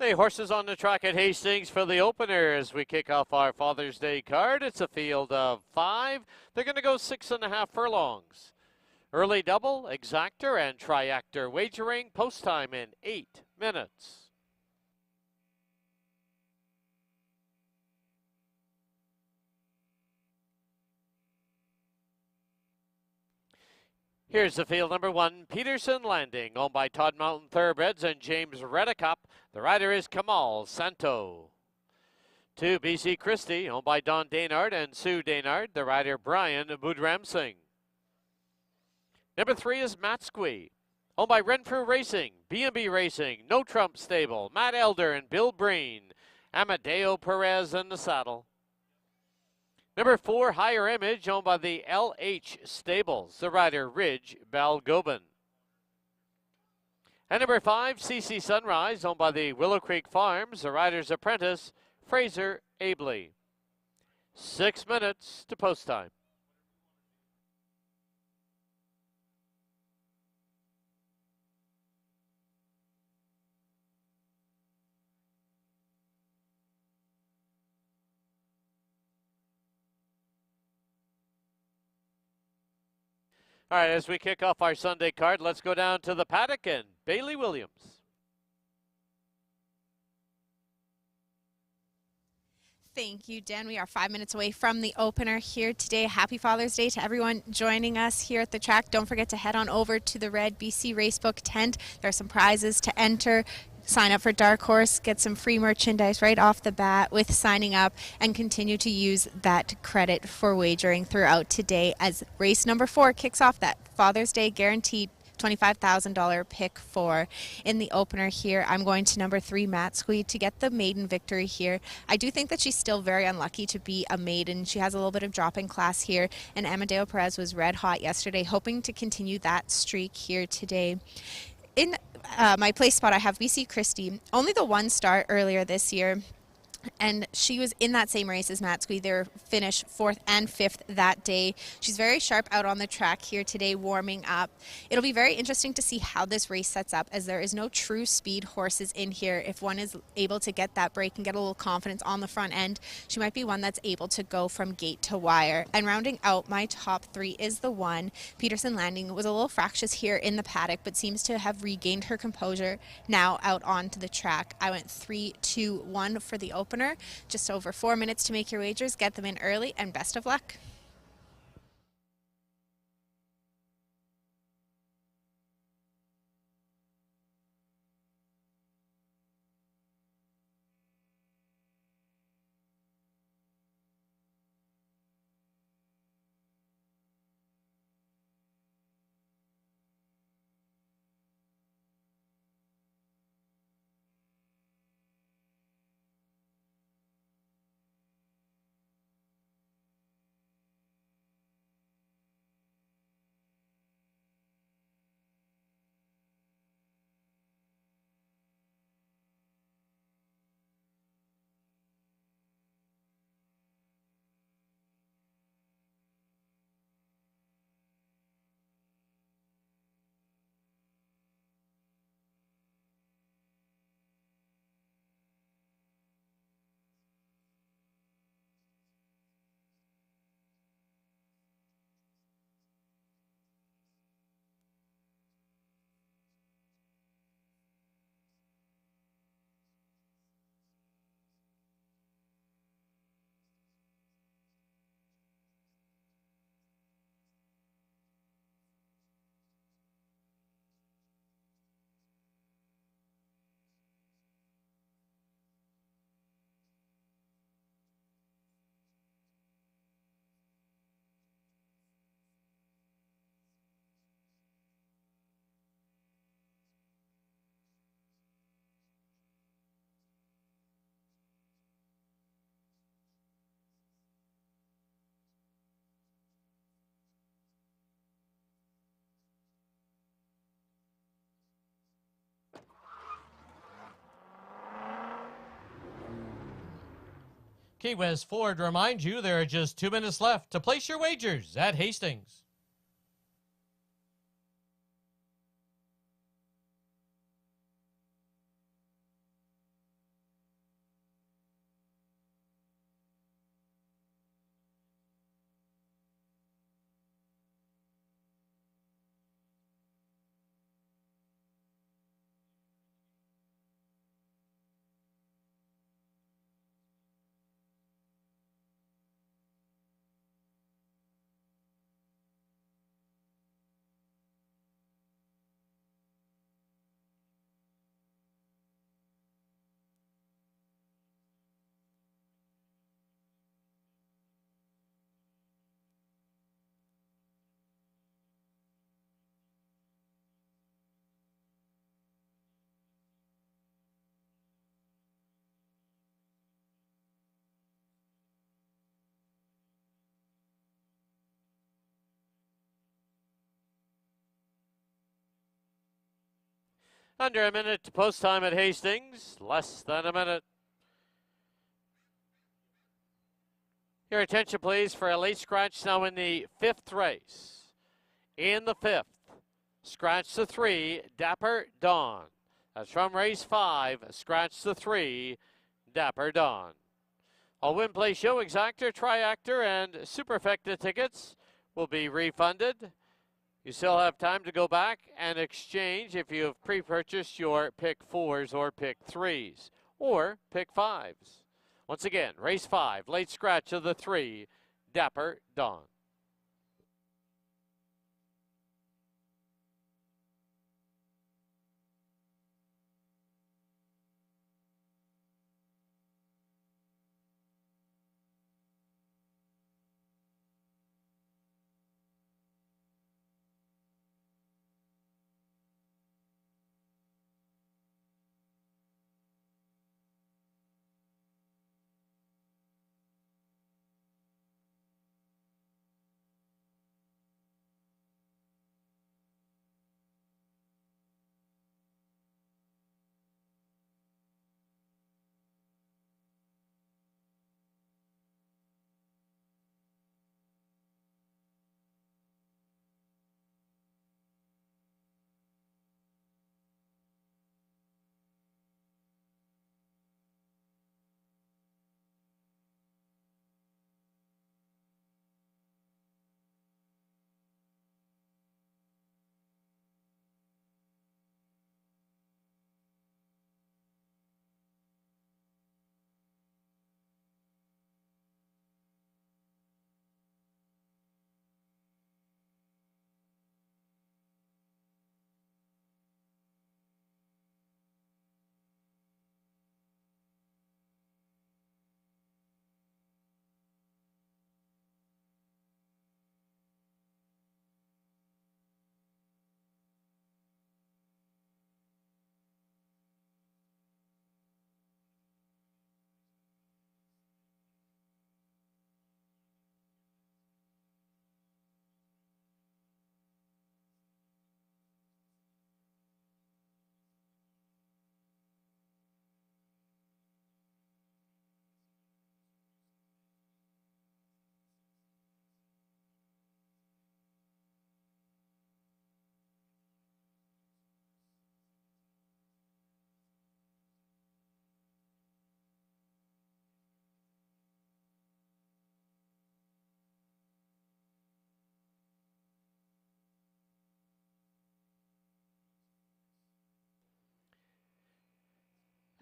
Speaker 1: The horses on the track at Hastings for the opener as we kick off our Father's Day card. It's a field of 5. They're going to go 6.5 furlongs. Early double, exactor, and triactor wagering. Post time in 8 minutes. Here's the field number 1, Peterson Landing, owned by Todd Mountain Thoroughbreds and James Redicop. The rider is Kamal Santo. 2, BC Christie, owned by Don Daynard and Sue Daynard. The rider Brian Budram Singh. Number 3 is Matsqui, owned by Renfrew Racing, B&B Racing, No Trump Stable, Matt Elder and Bill Breen. Amadeo Perez in the saddle. Number 4, Higher Image, owned by the LH Stables. The rider, Ridge Balgobin. And number 5, CC Sunrise, owned by the Willow Creek Farms. The rider's apprentice, Fraser Abley. 6 minutes to post time. All right, as we kick off our Sunday card, let's go down to the paddock and Bailey Williams.
Speaker 4: Thank you, Dan. We are 5 minutes away from the opener here today. Happy Father's Day to everyone joining us here at the track. Don't forget to head on over to the Red BC Racebook tent. There are some prizes to enter. Sign up for Dark Horse, get some free merchandise right off the bat with signing up, and continue to use that credit for wagering throughout today as race number 4 kicks off that Father's Day guaranteed $25,000 pick 4 in the opener here. I'm going to number 3, Matsqui, to get the maiden victory here. I do think that she's still very unlucky to be a maiden. She has a little bit of drop in class here, and Amadeo Perez was red hot yesterday, hoping to continue that streak here today. In my place spot, I have BC Christie, only the 1 start earlier this year. And she was in that same race as Matsqui. They finished 4th and 5th that day. She's very sharp out on the track here today, warming up. It'll be very interesting to see how this race sets up, as there is no true speed horses in here. If one is able to get that break and get a little confidence on the front end, she might be one that's able to go from gate to wire. And rounding out my top 3 is the 1, Peterson Landing. Was a little fractious here in the paddock, but seems to have regained her composure now out onto the track. I went 3, 2, 1 for the opener. Just over 4 minutes to make your wagers. Get them in early, and best of luck.
Speaker 3: Key West Ford reminds you there are just 2 minutes left to place your wagers at Hastings.
Speaker 1: Under a minute to post time at Hastings, less than a minute. Your attention, please, for a late scratch now in the 5th race. In the 5th, scratch the 3, Dapper Dawn. That's from race 5, scratch the 3, Dapper Dawn. All win, play, show, exactor, triactor, and superfecta tickets will be refunded. You still have time to go back and exchange if you have pre-purchased your pick 4s or pick 3s or pick 5s. Once again, race 5, late scratch of the 3, Dapper Dawn.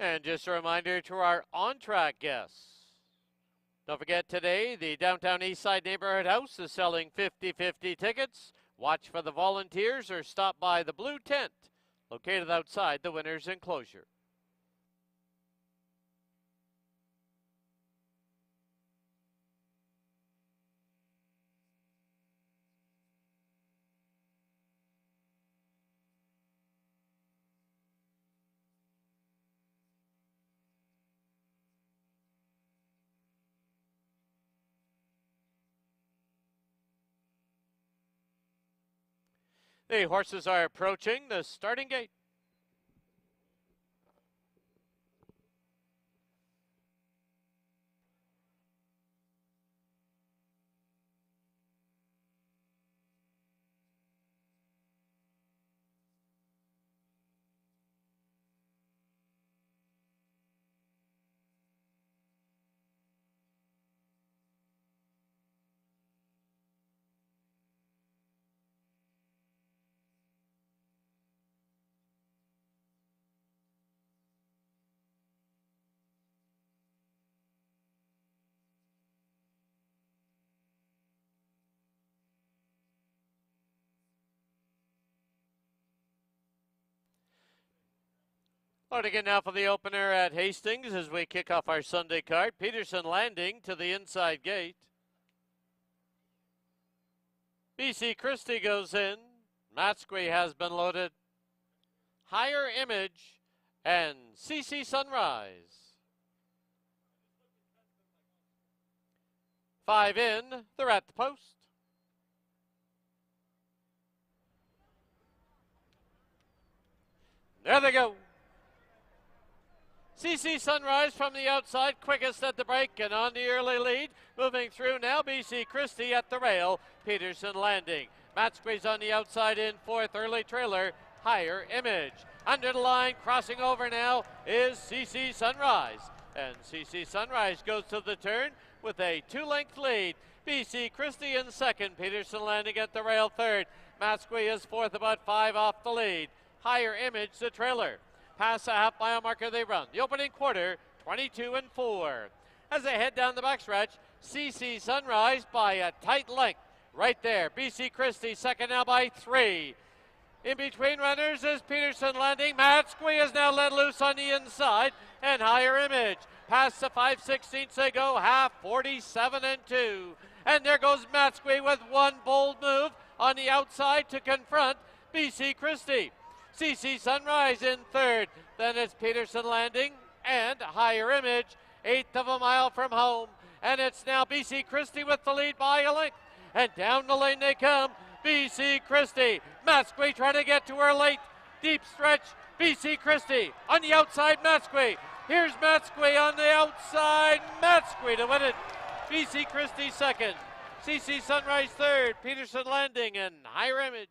Speaker 1: And just a reminder to our on-track guests. Don't forget today, the Downtown Eastside Neighborhood House is selling 50/50 tickets. Watch for the volunteers or stop by the Blue Tent, located outside the winner's enclosure. The horses are approaching the starting gate. Loading in now for the opener at Hastings as we kick off our Sunday card. Peterson Landing to the inside gate. BC Christie goes in. Matsqui has been loaded. Higher Image and CC Sunrise. 5 in, they're at the post. There they go. CC Sunrise from the outside, quickest at the break and on the early lead. Moving through now, BC Christie at the rail. Peterson Landing. Matt Squeeze on the outside in fourth. Early trailer, Higher Image. Under the line, crossing over now is CC Sunrise. And CC Sunrise goes to the turn with a 2-length lead. BC Christie in second. Peterson Landing at the rail third. Matt Squeeze is fourth, about 5 off the lead. Higher Image, the trailer. Past a half mile marker they run. The opening quarter, 22-4. As they head down the backstretch, CC Sunrise by a tight length. Right there, BC Christie second now by 3. In between runners is Peterson Landing. Matt Squee is now let loose on the inside, and Higher Image. Past the 5/16 they go, half 47-2. And there goes Matt Squee with one bold move on the outside to confront BC Christie. CC Sunrise in third. Then it's Peterson Landing and Higher Image, 1/8 of a mile from home. And it's now BC Christie with the lead by a length. And down the lane they come. BC Christie. Matt Squee trying to get to her late. Deep stretch. BC Christie on the outside. Matt Squee. Here's Matt Squee on the outside. Matt Squee to win it. BC Christie second. CC Sunrise third. Peterson Landing and Higher Image.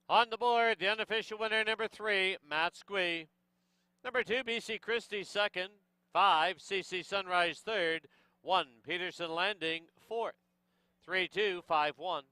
Speaker 1: On the board, the unofficial winner, number 3, Matt Squee. Number 2, BC Christie second. 5, CC Sunrise third. 1, Peterson Landing fourth. 3-2-5-1.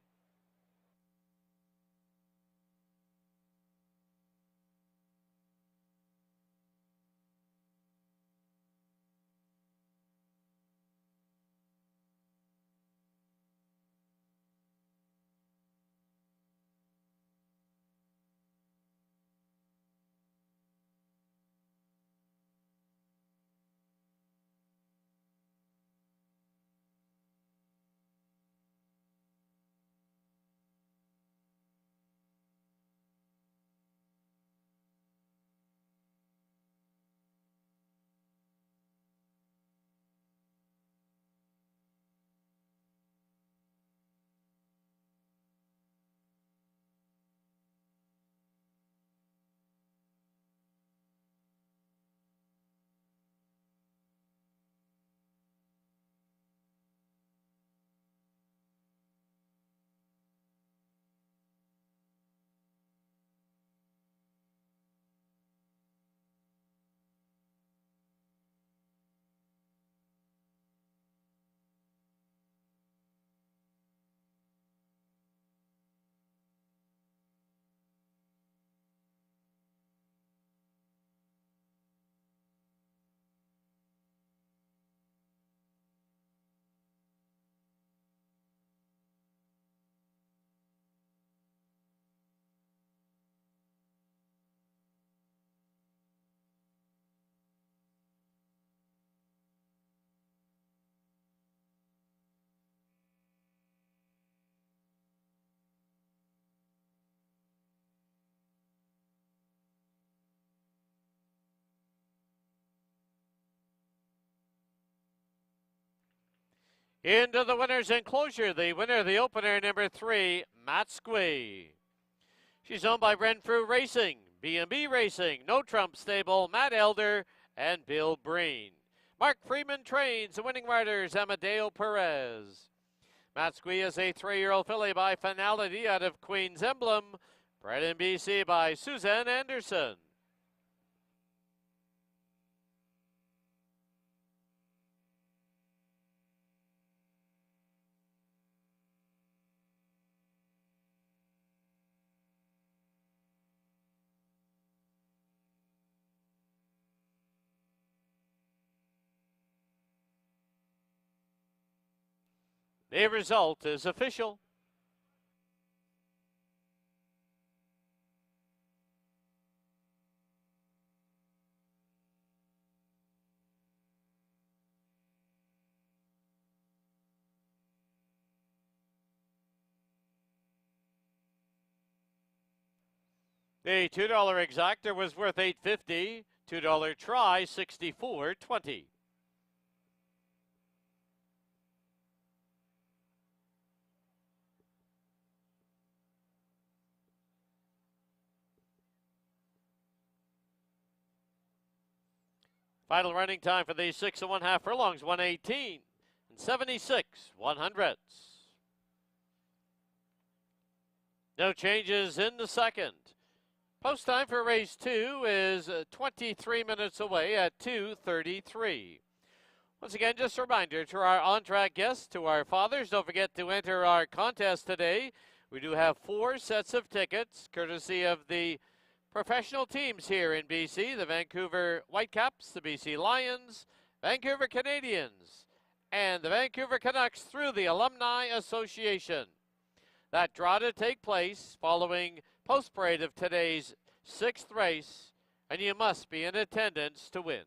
Speaker 1: Into the winner's enclosure, the winner of the opener, number 3, Matt Squee. She's owned by Renfrew Racing, B&B Racing, No Trump Stable, Matt Elder, and Bill Breen. Mark Freeman trains the winning riders, Amadeo Perez. Matt Squee is a 3-year-old filly by Finality out of Queen's Emblem, bred in BC by Suzanne Anderson. The result is official. The $2 exactor was worth $8.50. $2 try, $64.20. Final running time for the 6 1/2 furlongs, 1:18 and 76/100. No changes in the second. Post time for race 2 is 23 minutes away at 2:33. Once again, just a reminder to our on-track guests, to our fathers, don't forget to enter our contest today. We do have 4 sets of tickets, courtesy of the professional teams here in BC, the Vancouver Whitecaps, the BC Lions, Vancouver Canadians, and the Vancouver Canucks through the Alumni Association. That draw to take place following post-parade of today's 6th race, and you must be in attendance to win.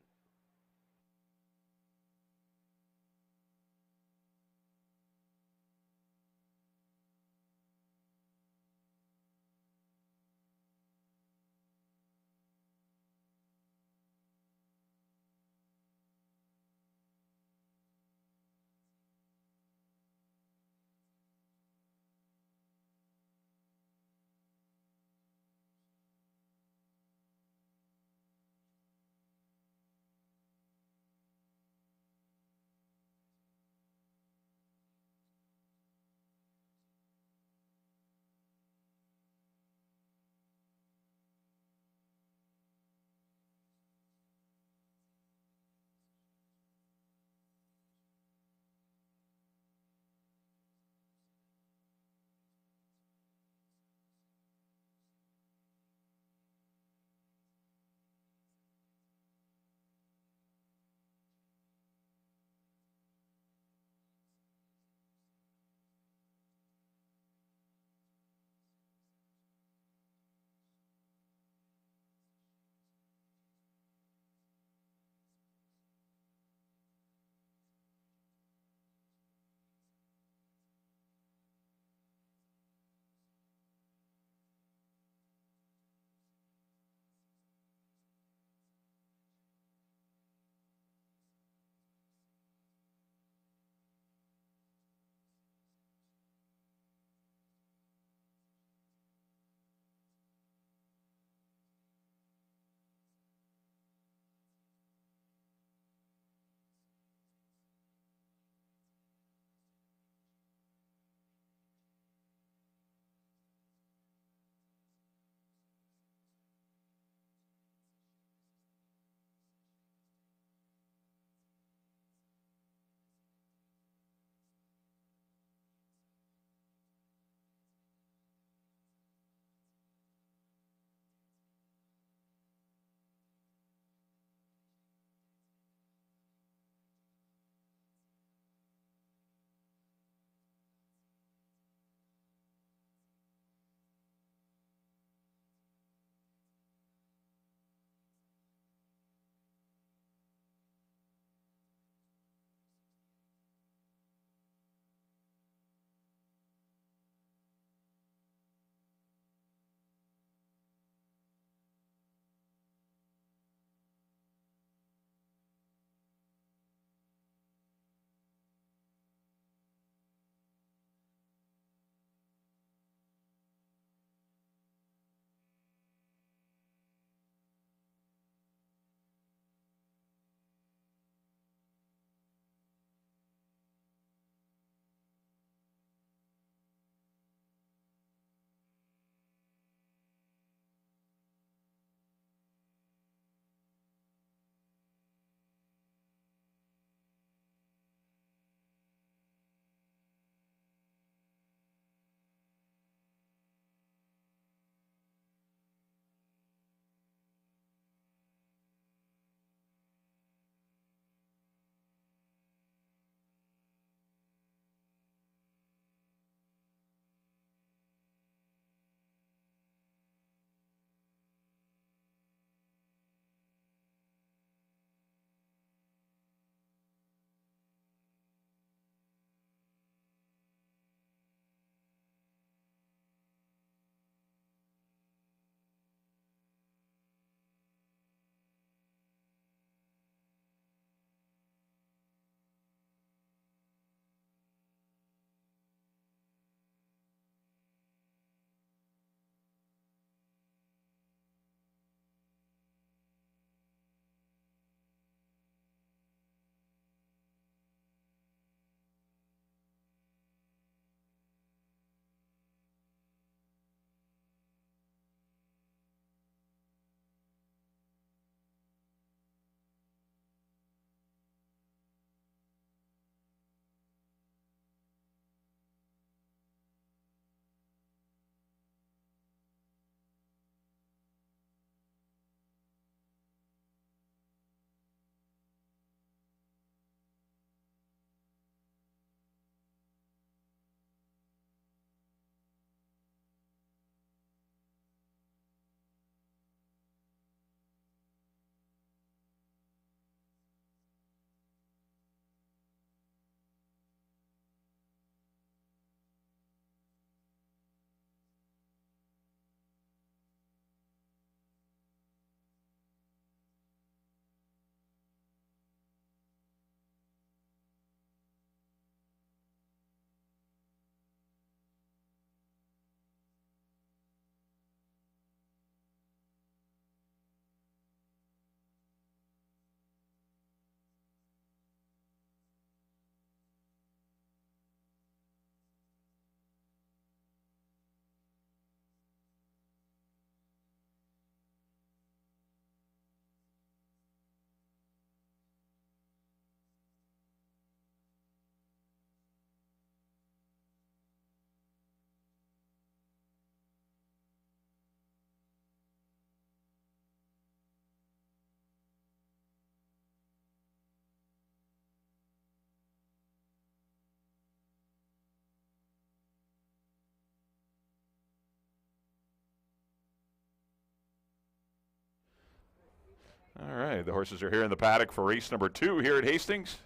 Speaker 2: All right, the horses are here in the paddock for race number 2 here at Hastings.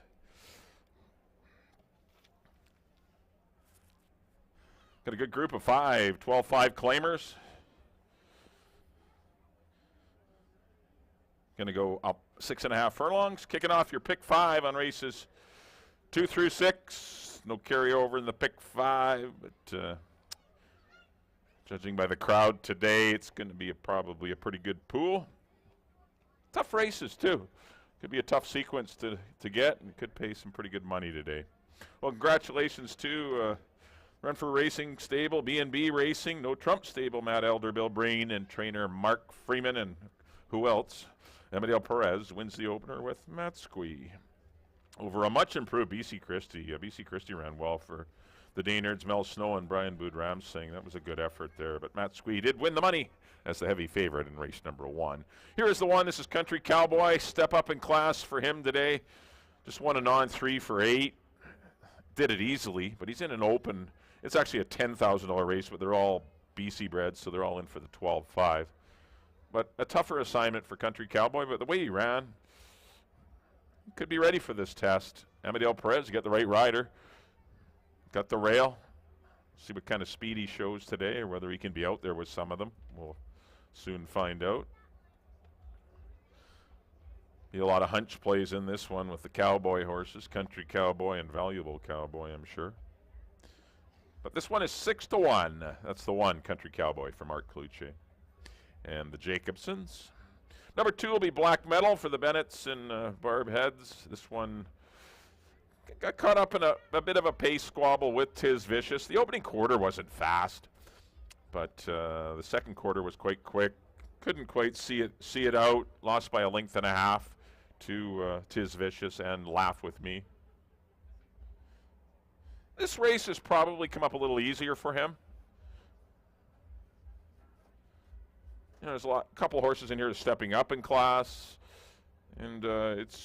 Speaker 2: Got a good group of 5, 12-5 claimers. Going to go up 6.5 furlongs. Kicking off your pick 5 on races 2 through 6. No carryover in the pick 5, but judging by the crowd today, it's going to be probably a pretty good pool. Tough races, too. Could be a tough sequence to get, and could pay some pretty good money today. Well, congratulations to Renfrew Racing Stable, B&B Racing, No Trump Stable, Matt Elder, Bill Breen, and trainer Mark Freeman, and who else? Amadeo Perez wins the opener with Matt Squee. Over a much improved BC Christie. BC Christie ran well for the Daynards, Mel Snow, and Brian Boudram-Singh. That was a good effort there, but Matt Squee did win the money as the heavy favorite in race number 1. Here is the one. This is Country Cowboy. Step up in class for him today. Just won a non-3 for 8. Did it easily, but he's in an open. It's actually a $10,000 race, but they're all BC bred, so they're all in for the 12-5. But a tougher assignment for Country Cowboy, but the way he ran, could be ready for this test. Amadeo Perez got the right rider, got the rail. See what kind of speed he shows today, or whether he can be out there with some of them. We'll soon find out. Be a lot of hunch plays in this one with the Cowboy horses, Country Cowboy and Valuable Cowboy, I'm sure. But this one is 6-1. That's the one, Country Cowboy for Mark Cluche. And the Jacobsons. Number 2 will be Black Metal for the Bennetts and Barb Heads. This one got caught up in a bit of a pace squabble with Tiz Vicious. The opening quarter wasn't fast, but the second quarter was quite quick. Couldn't quite see it out. Lost by a length and a half to Tiz Vicious and Laugh With Me. This race has probably come up a little easier for him. You know, there's a couple horses in here stepping up in class, and it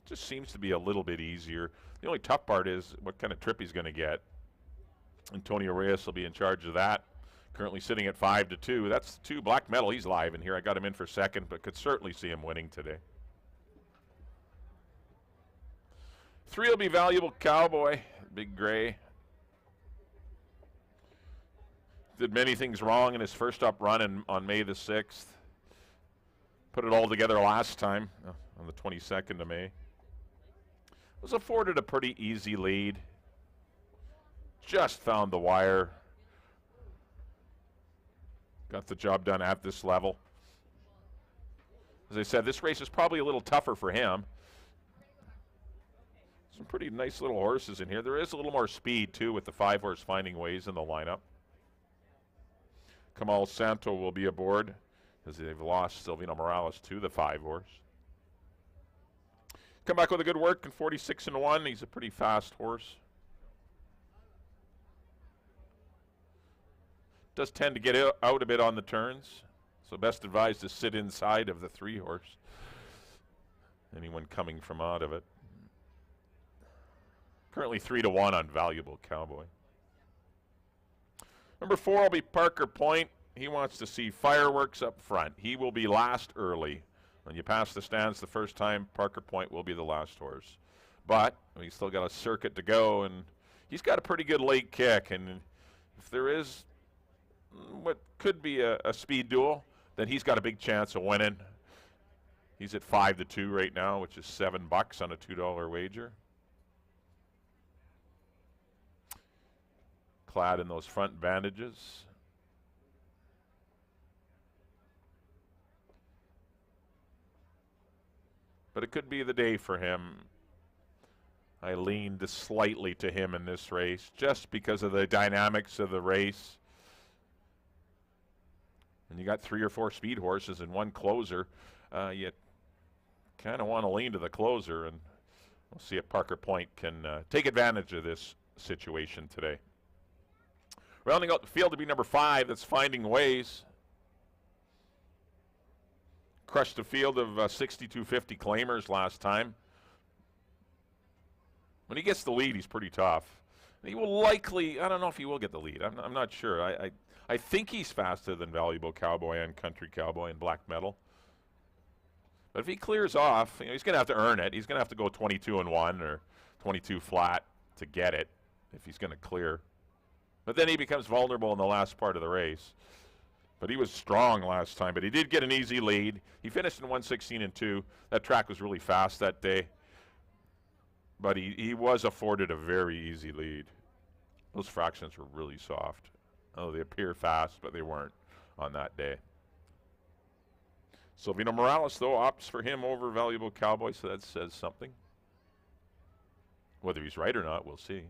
Speaker 2: just seems to be a little bit easier. The only tough part is what kind of trip he's going to get. Antonio Reyes will be in charge of that. Currently sitting at 5-2. That's 2 Black Metal. He's live in here. I got him in for second, but could certainly see him winning today. 3 will be Valuable Cowboy, Big Gray. Did many things wrong in his first up run on May the 6th. Put it all together last time on the 22nd of May. Was afforded a pretty easy lead. Just found the wire. Got the job done at this level. As I said, this race is probably a little tougher for him. Some pretty nice little horses in here. There is a little more speed, too, with the 5-horse Finding Ways in the lineup. Kamal Santo will be aboard as they've lost Silvino Morales to the 5-horse. Come back with a good work in 46-1. He's a pretty fast horse. Does tend to get out a bit on the turns, so best advised to sit inside of the 3-horse. Anyone coming from out of it. Currently 3-1 on Valuable Cowboy. Number 4 will be Parker Point. He wants to see fireworks up front. He will be last early. When you pass the stands the first time, Parker Point will be the last horse. But he's still got a circuit to go, and he's got a pretty good late kick. And if there is what could be a speed duel, then he's got a big chance of winning. He's at 5-2 right now, which is $7 on a $2 wager. Clad in those front bandages. But it could be the day for him. I leaned slightly to him in this race just because of the dynamics of the race. And you got 3 or 4 speed horses and 1 closer. You kind of want to lean to the closer, and we'll see if Parker Point can take advantage of this situation today. Rounding out the field to be number 5, that's Finding Ways. Crushed a field of 6250 claimers last time. When he gets the lead, he's pretty tough. He will likely, I don't know if he will get the lead. I'm not sure. I think he's faster than Valuable Cowboy and Country Cowboy and Black Metal. But if he clears off, he's going to have to earn it. He's going to have to go 22-1 or 22 flat to get it if he's going to clear. But then he becomes vulnerable in the last part of the race. But he was strong last time, but he did get an easy lead. He finished in 1:16.2. That track was really fast that day. But he was afforded a very easy lead. Those fractions were really soft. Oh, they appear fast, but they weren't on that day. Silvino Morales, though, opts for him over Valuable Cowboy, so that says something. Whether he's right or not, we'll see.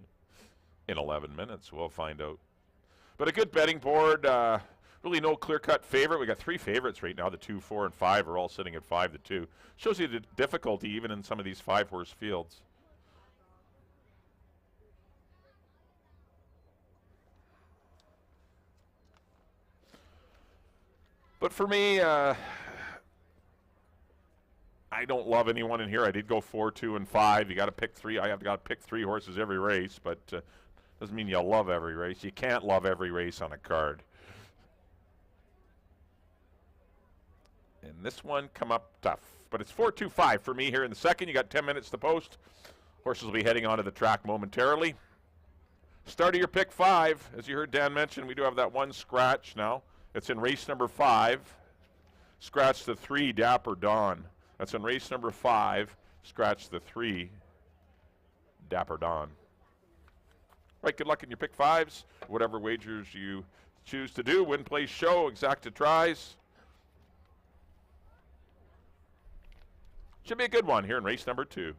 Speaker 2: In 11 minutes, we'll find out. But a good betting board. Really no clear-cut favorite. We got 3 favorites right now. The 2, 4, and 5 are all sitting at 5-2. Shows you the difficulty even in some of these 5-horse fields. But for me, I don't love anyone in here. I did go 4, 2, and 5. You got to pick 3. I have got to pick 3 horses every race, but doesn't mean you love every race. You can't love every race on a card. And this one come up tough, but it's 4, 2, 5 for me here in the second. You got 10 minutes to post. Horses will be heading onto the track momentarily. Start of your pick 5. As you heard Dan mention, we do have that one scratch now. It's in race number 5. Scratch the 3, Dapper Dawn. That's in race number 5. Scratch the 3, Dapper Dawn. Right, good luck in your pick 5s. Whatever wagers you choose to do. Win, play, show, exacta tries. Should be a good one here in race number 2.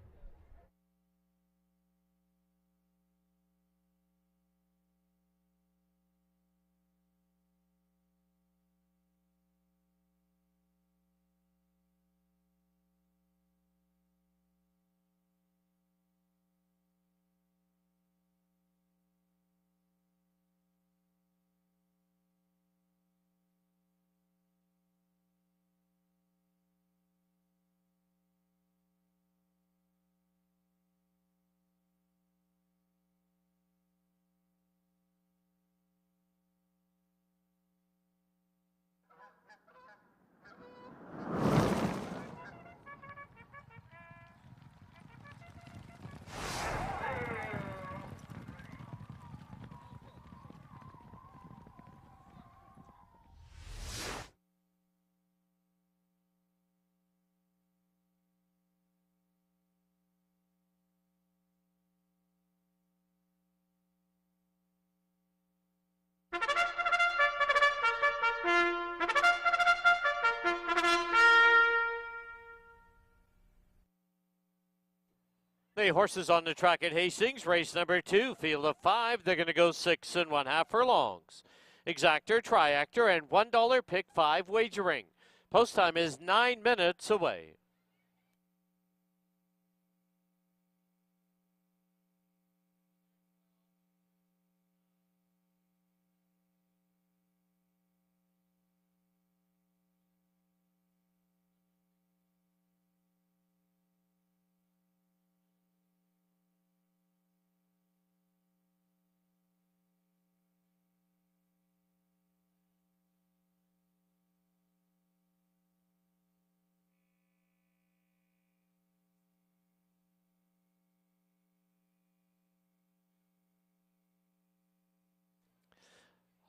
Speaker 1: The horses on the track at Hastings, race number 2, field of 5. They're going to go 6 1/2 furlongs. Exactor, Triactor, and $1 pick 5 wagering. Post time is 9 minutes away.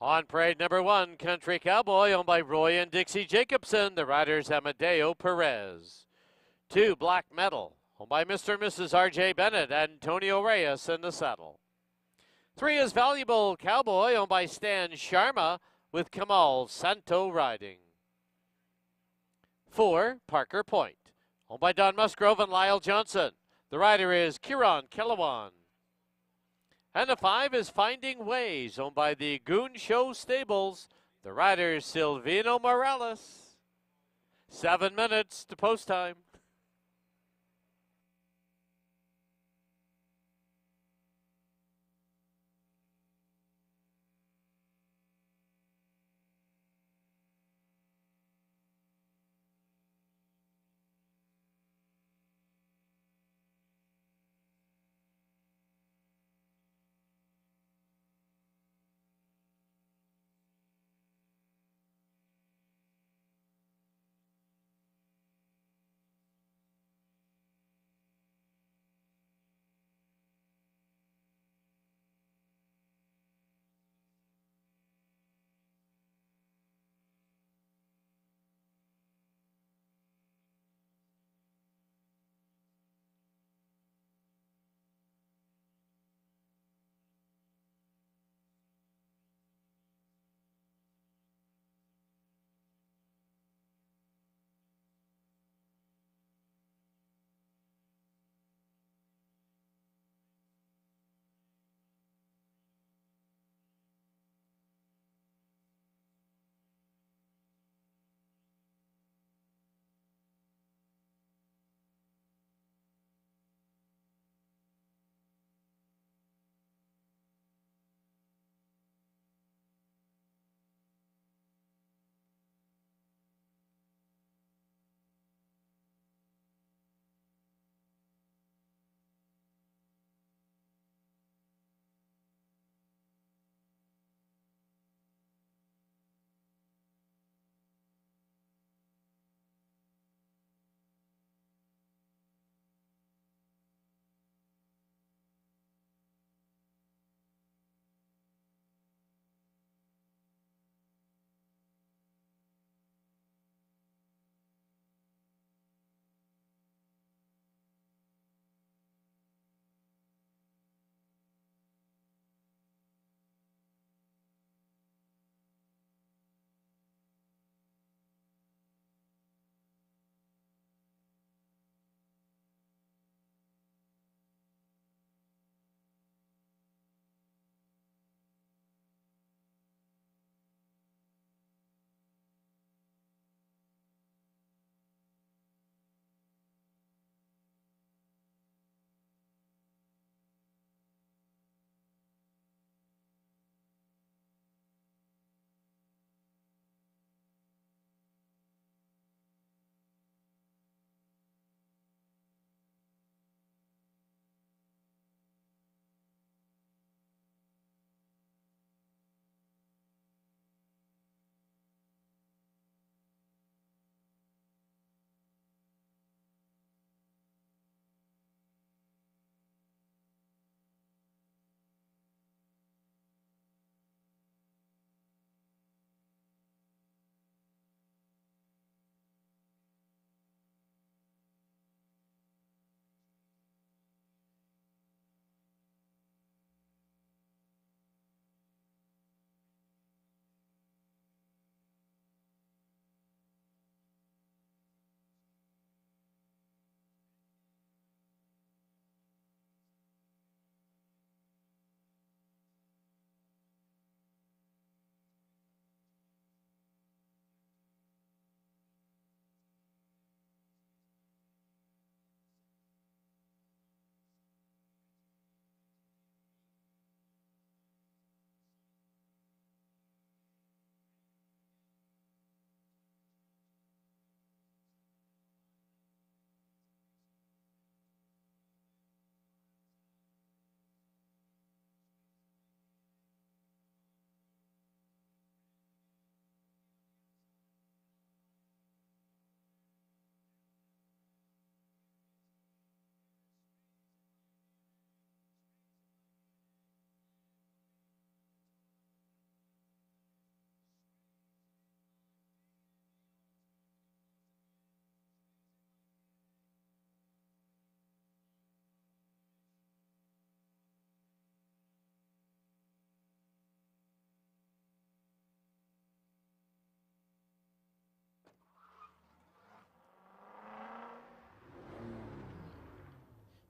Speaker 1: On parade number 1, Country Cowboy, owned by Roy and Dixie Jacobson. The riders Amadeo Perez. 2, Black Metal, owned by Mr. and Mrs. R.J. Bennett, Antonio Reyes in the saddle. 3 is Valuable Cowboy, owned by Stan Sharma, with Kamal Santo riding. 4, Parker Point, owned by Don Musgrove and Lyle Johnson. The rider is Kieran Kellawan. And the 5 is Finding Ways, owned by the Goon Show Stables. The rider is Silvino Morales. 7 minutes to post time.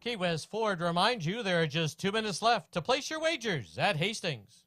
Speaker 3: Key West Ford reminds you there are just 2 minutes left to place your wagers at Hastings.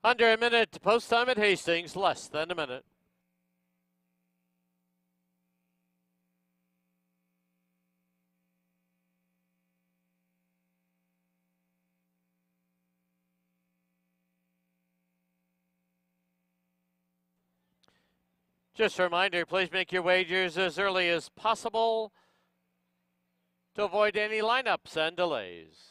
Speaker 1: Under a minute to post time at Hastings, less than a minute. Just a reminder, please make your wagers as early as possible to avoid any lineups and delays.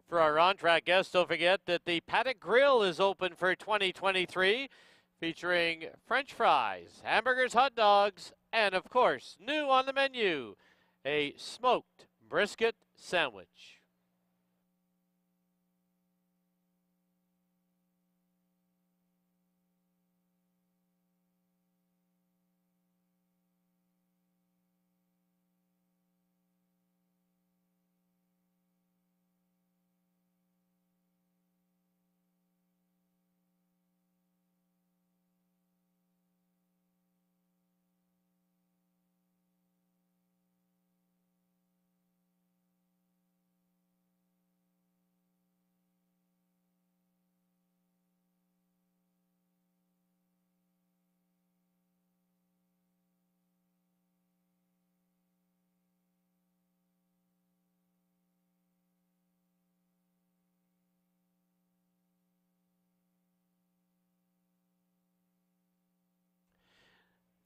Speaker 1: For our on-track guests, don't forget that the Paddock Grill is open for 2023, featuring French fries, hamburgers, hot dogs, and of course, new on the menu, a smoked brisket sandwich.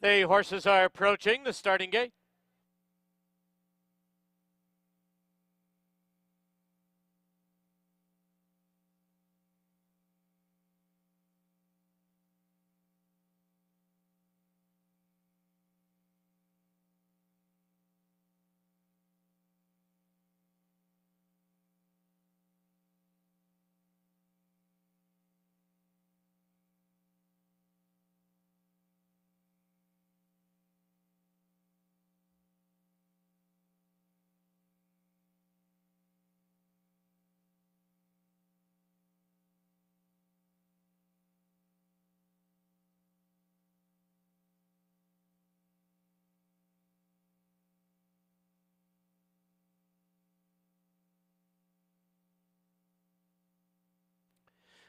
Speaker 1: The horses are approaching the starting gate.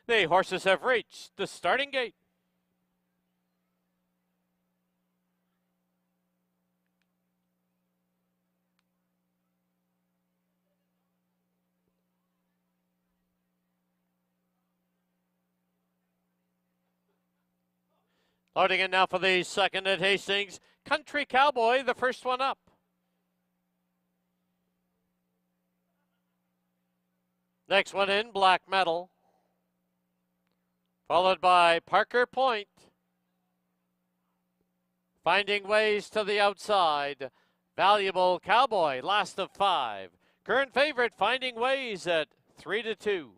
Speaker 1: The horses have reached the starting gate. Loading in now for the second at Hastings. Country Cowboy, the first one up. Next one in, Black Metal. Followed by Parker Point. Finding Ways to the outside. Valuable Cowboy, last of 5. Current favorite, Finding Ways at 3-2.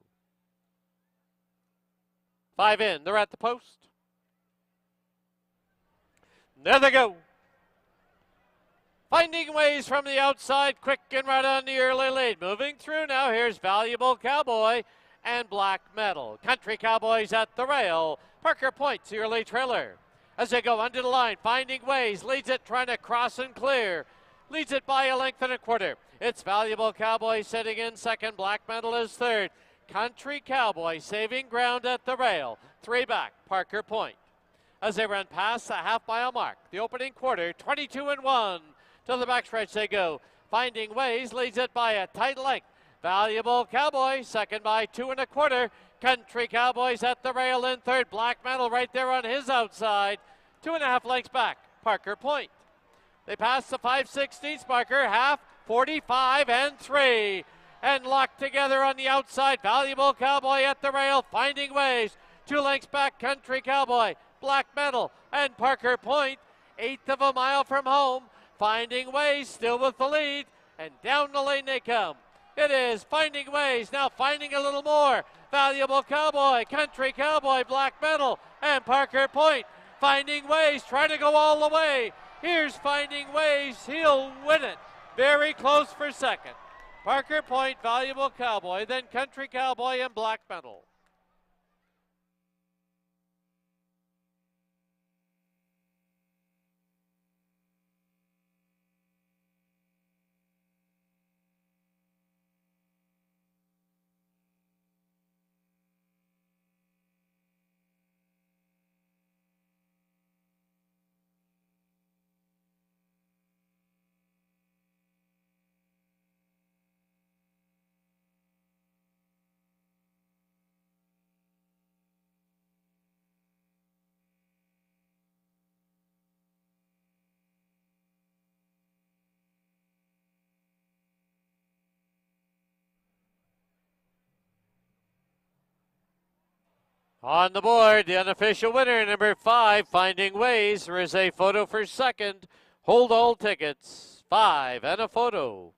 Speaker 1: 5 in, they're at the post. There they go. Finding Ways from the outside, quick and right on the early lead. Moving through now, here's Valuable Cowboy and Black Metal. Country Cowboys at the rail. Parker Point's the early trailer. As they go under the line, Finding Ways leads it, trying to cross and clear. Leads it by a length and a quarter. It's Valuable Cowboy sitting in second. Black Metal is third. Country Cowboy saving ground at the rail. 3 back, Parker Point. As they run past the half-mile mark, the opening quarter, 22-1. To the backstretch they go. Finding Ways leads it by a tight length. Valuable Cowboy, second by 2 1/4. Country Cowboys at the rail in third. Black Metal right there on his outside. 2.5 lengths back, Parker Point. They pass the 5/16 marker, half, 45 and 3. And locked together on the outside. Valuable Cowboy at the rail, Finding Ways. 2 lengths back, Country Cowboy, Black Metal, and Parker Point. 1/8 of a mile from home. Finding Ways still with the lead, and down the lane they come. It is Finding Ways, now finding a little more. Valuable Cowboy, Country Cowboy, Black Metal, and Parker Point. Finding Ways, trying to go all the way. Here's Finding Ways, he'll win it. Very close for second. Parker Point, Valuable Cowboy, then Country Cowboy and Black Metal. On the board, the unofficial winner, number 5, Finding Ways. There is a photo for second. Hold all tickets. 5 and a photo.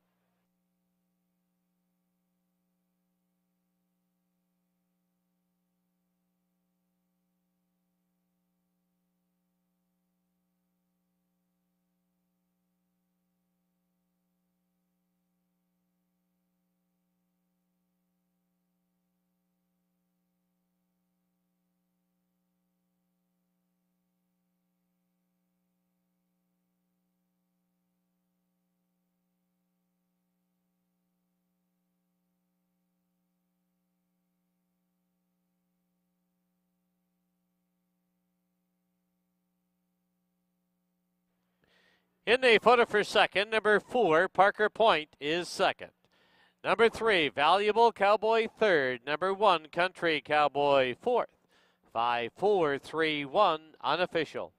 Speaker 1: In the photo for second, number 4, Parker Point is second. Number 3, Valuable Cowboy third. Number 1, Country Cowboy fourth. 5, 4, 3, 1, unofficial.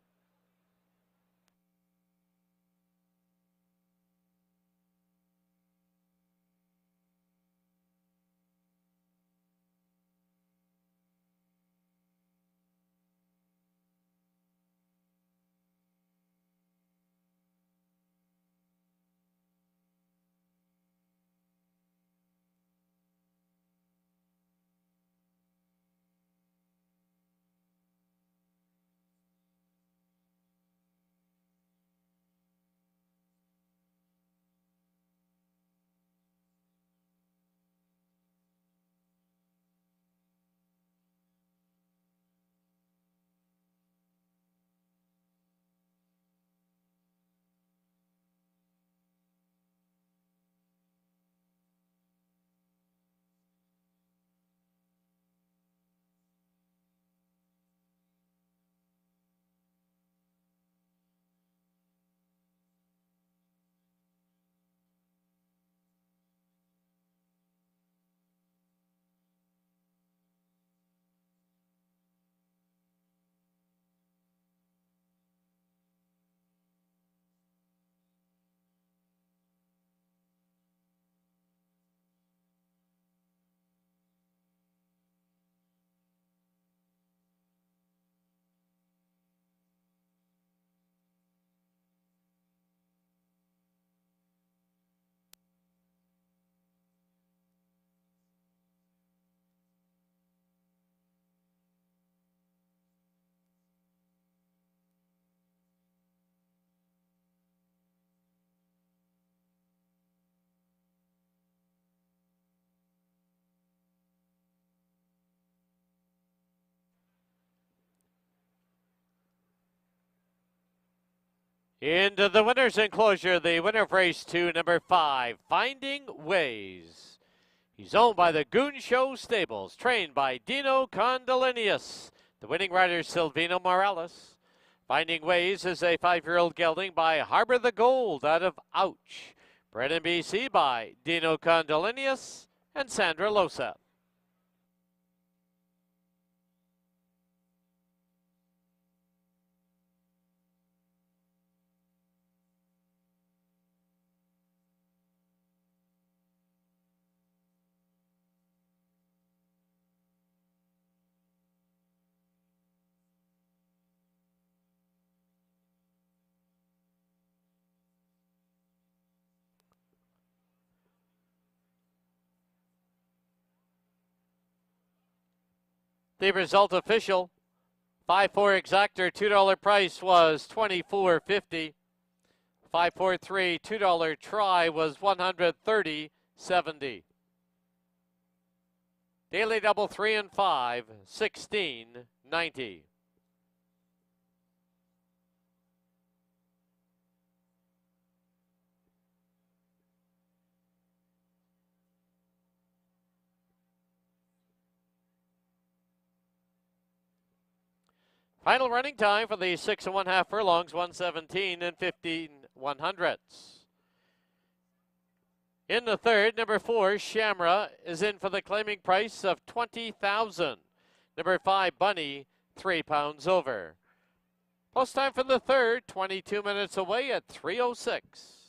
Speaker 1: Into the winner's enclosure, the winner of race 2, number 5, Finding Ways. He's owned by the Goon Show Stables, trained by Dino Condolinius. The winning rider is Silvino Morales. Finding Ways is a 5-year-old gelding by Harbor the Gold out of Ouch. Bred in BC by Dino Condolinius and Sandra Losa. The result official, 5-4 exactor, $2 price was $24.50. 5-4-3, $2 try was $130.70. Daily double 3 and 5, $16.90. Final running time for the 6 1/2 furlongs, 1:17 and 15/100. In the third, number 4, Shamra, is in for the claiming price of $20,000. Number 5, Bunny, 3 pounds over. Post time for the third, 22 minutes away at 3:06.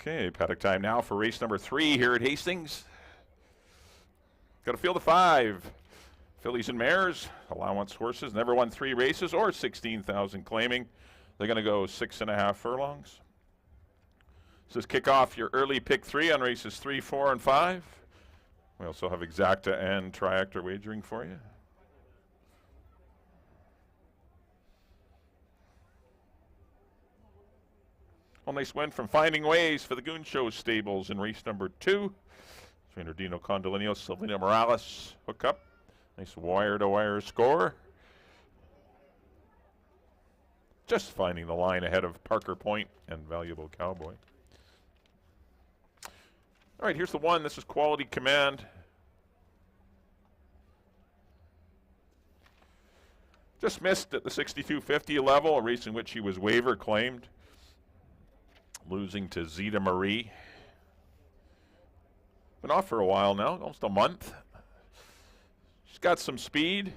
Speaker 5: Okay, paddock time now for race number 3 here at Hastings. Got a field of 5. Fillies and mares, allowance horses, never won 3 races or 16,000 claiming. They're going to go 6.5 furlongs. This is kick off your early pick 3 on races 3, 4, and 5. We also have exacta and triactor wagering for you. Well, nice win from Finding Ways for the Goon Show stables in race number 2. Trainer Dino Condolino, Silvina Morales hook up. Nice wire-to-wire score. Just finding the line ahead of Parker Point and Valuable Cowboy. All right, here's the one. This is Quality Command. Just missed at the 62.50 level, a race in which he was waiver claimed, losing to Zeta Marie. Been off for a while now, almost a month. She's got some speed,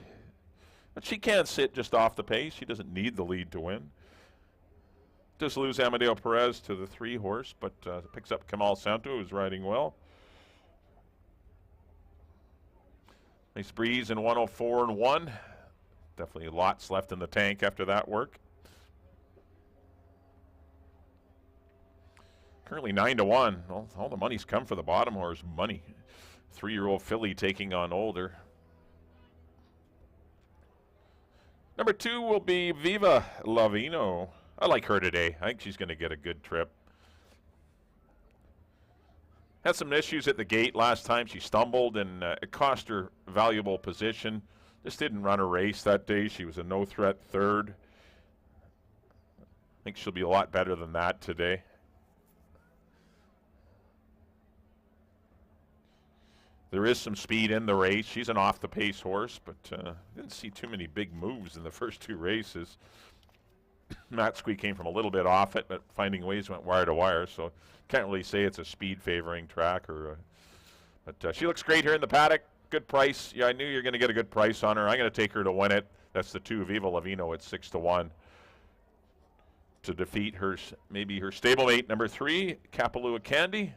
Speaker 5: but she can't sit just off the pace. She doesn't need the lead to win. Does lose Amadeo Perez to the 3 horse, but picks up Kamal Santo, who's riding well. Nice breeze in 104-1. Definitely lots left in the tank after that work. Currently 9-1. Well, all the money's come for the bottom horse money. 3-year-old filly taking on older. Number 2 will be Viva Lavino. I like her today. I think she's going to get a good trip. Had some issues at the gate last time. She stumbled and it cost her valuable position. Just didn't run a race that day. She was a no-threat 3rd. I think she'll be a lot better than that today. There is some speed in the race. She's an off-the-pace horse, but didn't see too many big moves in the first 2 races. Matt Squee came from a little bit off it, but Finding Ways went wire to wire, so can't really say it's a speed-favoring track. But she looks great here in the paddock. Good price. Yeah, I knew you were going to get a good price on her. I'm going to take her to win it. That's the 2 Viva Lavino at 6-1 to defeat her, maybe her stablemate number 3, Kapalua Candy.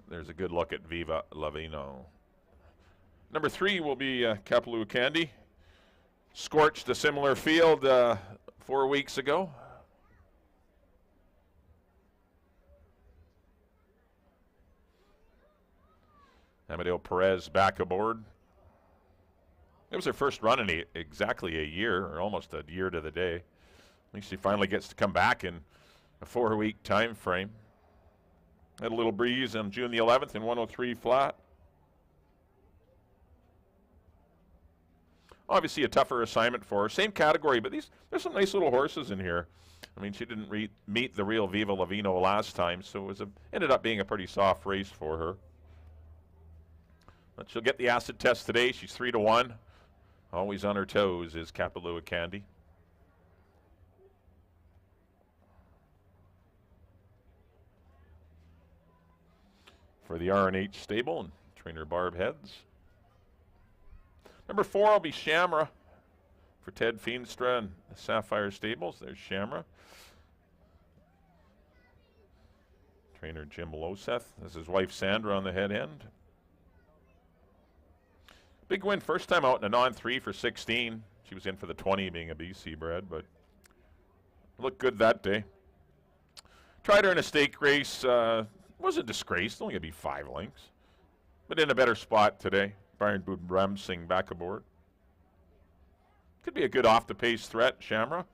Speaker 5: There's a good look at Viva Lavino. Number 3 will be Kapalua Candy. Scorched a similar field 4 weeks ago. Amadeo Perez back aboard. It was her first run in exactly a year, or almost a year to the day. At least she finally gets to come back in a 4-week time frame. Had a little breeze on June the 11th in 103 flat. Obviously a tougher assignment for her. Same category, but there's some nice little horses in here. I mean, she didn't meet the real Viva Lavino last time, so it ended up being a pretty soft race for her. But she'll get the acid test today. She's 3-1. Always on her toes is Kapalua Candy. For the R&H stable and trainer Barb Heads. Number 4 will be Shamra for Ted Feenstra and the Sapphire Stables. There's Shamra. Trainer Jim Loseth. This is his wife Sandra on the head end. Big win first time out in a non-3 for 16. She was in for the 20 being a BC bred, but looked good that day. Tried her in a stake race. Wasn't disgraced, only going to be 5 lengths. But in a better spot today. Byron Bremsing back aboard. Could be a good off-the-pace threat, Shamra.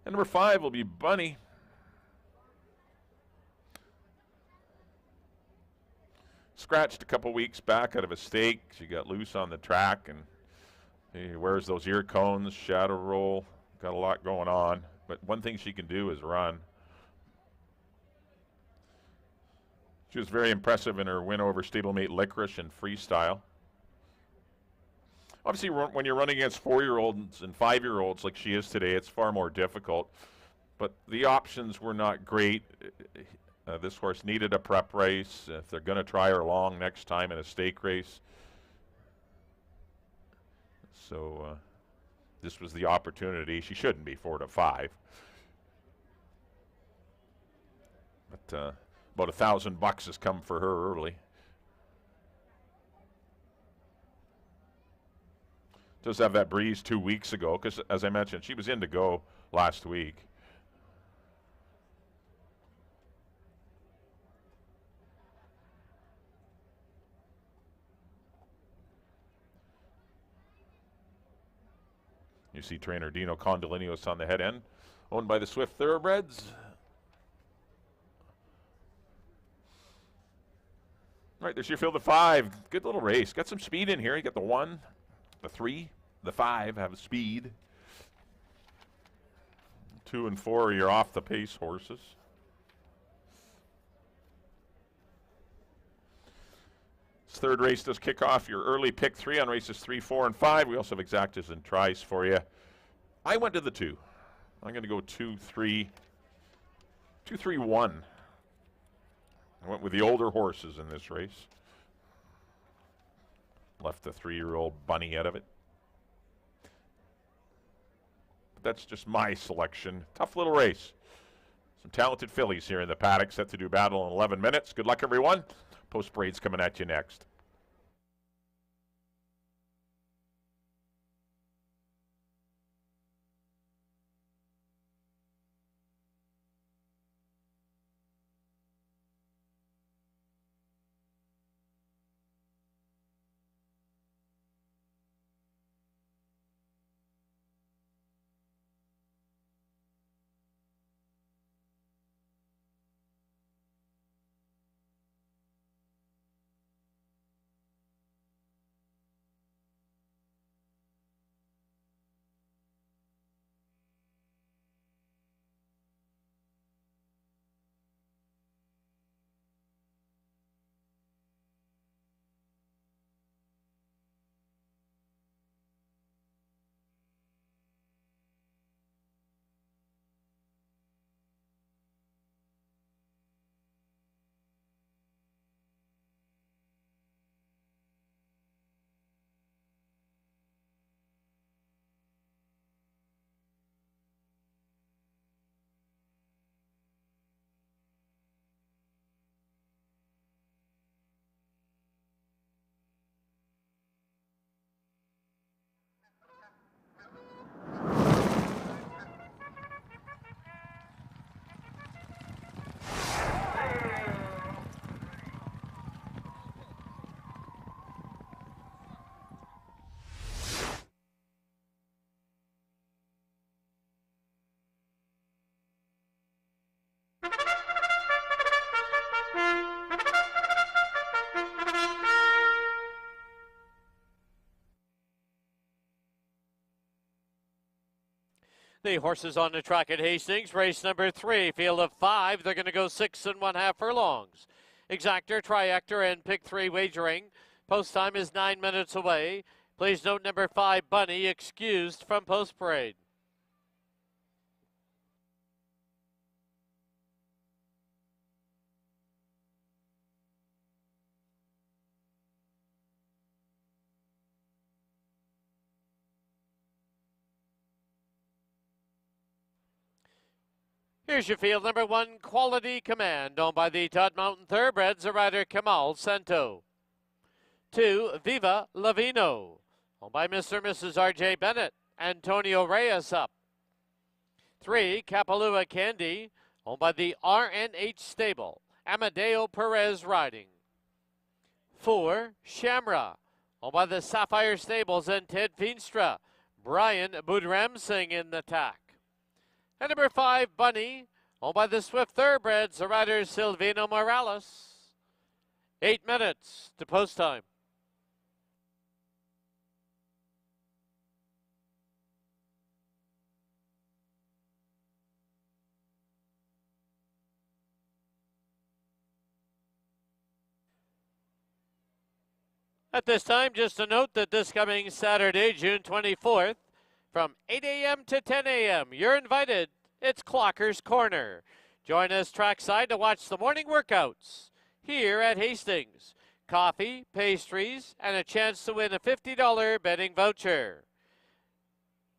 Speaker 5: And number 5 will be Bunny. Scratched a couple weeks back out of a stake. She got loose on the track and he wears those ear cones, shadow roll, got a lot going on. But one thing she can do is run. She was very impressive in her win over stablemate Licorice and Freestyle. Obviously, when you're running against 4-year-olds and 5-year-olds like she is today, it's far more difficult. But the options were not great. This horse needed a prep race if they're going to try her long next time in a stake race. So this was the opportunity. She shouldn't be 4-5. But about $1,000 has come for her early. Does have that breeze 2 weeks ago, because as I mentioned, she was in to go last week. You see trainer Dino Condolinios on the head end, owned by the Swift Thoroughbreds. All right, there's your field of 5. Good little race. Got some speed in here. You got the 1, the 3, the 5 have speed. 2 and 4 are your off the pace horses. This third race does kick off your early pick 3 on races 3, 4, and 5. We also have exactas and tries for you. I went to the 2. I'm going to go 2, 3, 2, 3, 1. I went with the older horses in this race. Left the 3-year-old bunny out of it. But that's just my selection. Tough little race. Some talented fillies here in the paddock set to do battle in 11 minutes. Good luck, everyone. Post Parade's coming at you next.
Speaker 1: The horses on the track at Hastings, race number 3, field of 5. They're going to go 6 1/2 furlongs. Exactor, Triactor, and Pick 3 wagering. Post time is 9 minutes away. Please note number 5, Bunny, excused from post parade. Here's your field. Number 1, Quality Command, owned by the Todd Mountain Thoroughbreds, the rider Kamal Santo. 2, Viva Lavino, owned by Mr. and Mrs. R.J. Bennett, Antonio Reyes up. 3, Kapalua Candy, owned by the RNH Stable, Amadeo Perez riding. 4, Shamra, owned by the Sapphire Stables and Ted Feenstra, Brian Budramsing in the tack. And number 5, Bunny, owned by the Swift Thoroughbreds, the rider Silvino Morales. 8 minutes to post time. At this time, just a note that this coming Saturday, June 24th, from 8 a.m. to 10 a.m., you're invited. It's Clocker's Corner. Join us trackside to watch the morning workouts here at Hastings. Coffee, pastries, and a chance to win a $50 betting voucher.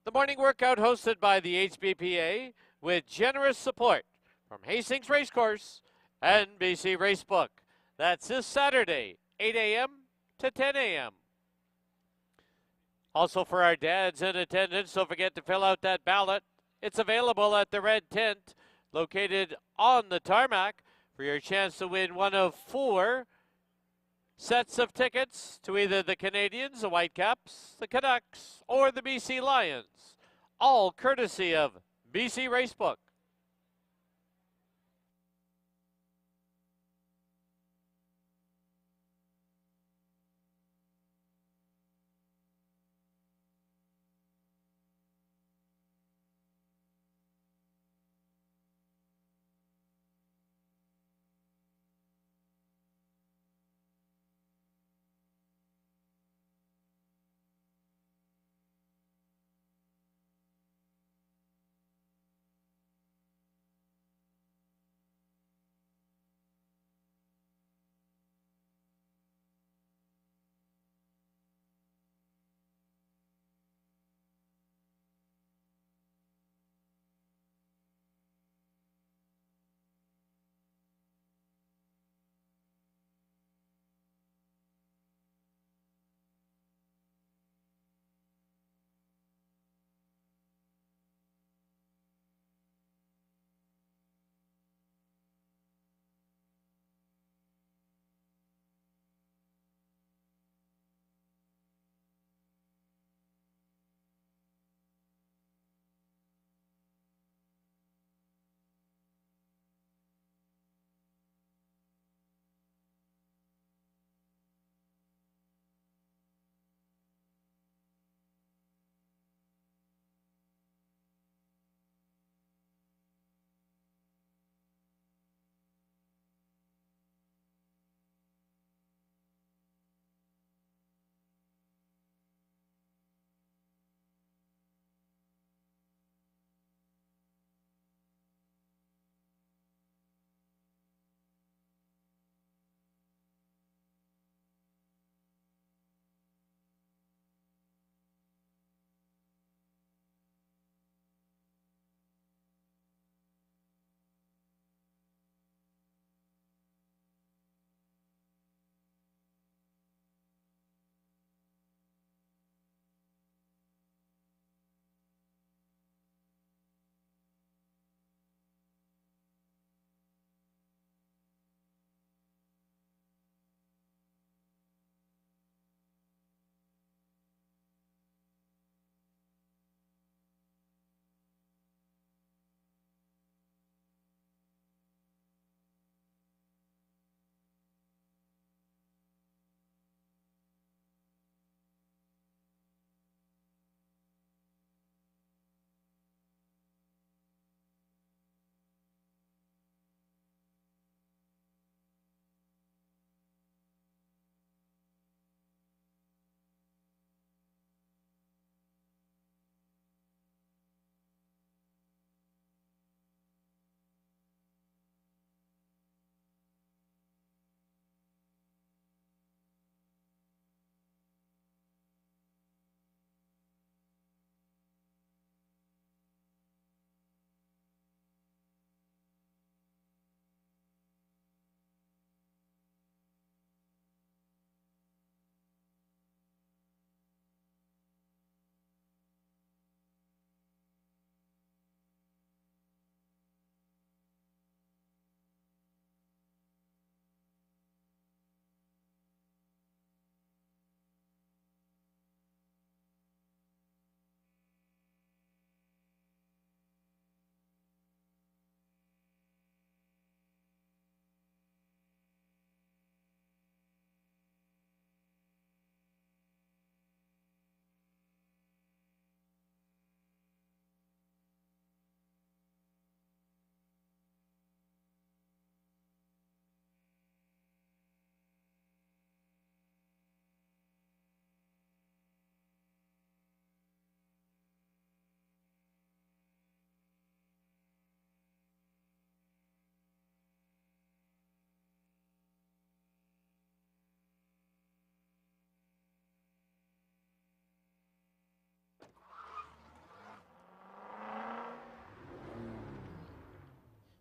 Speaker 1: The morning workout hosted by the HBPA with generous support from Hastings Racecourse and BC Racebook. That's this Saturday, 8 a.m. to 10 a.m. Also for our dads in attendance, don't forget to fill out that ballot. It's available at the Red Tent, located on the tarmac, for your chance to win one of 4 sets of tickets to either the Canadians, the Whitecaps, the Canucks, or the BC Lions, all courtesy of BC Racebook.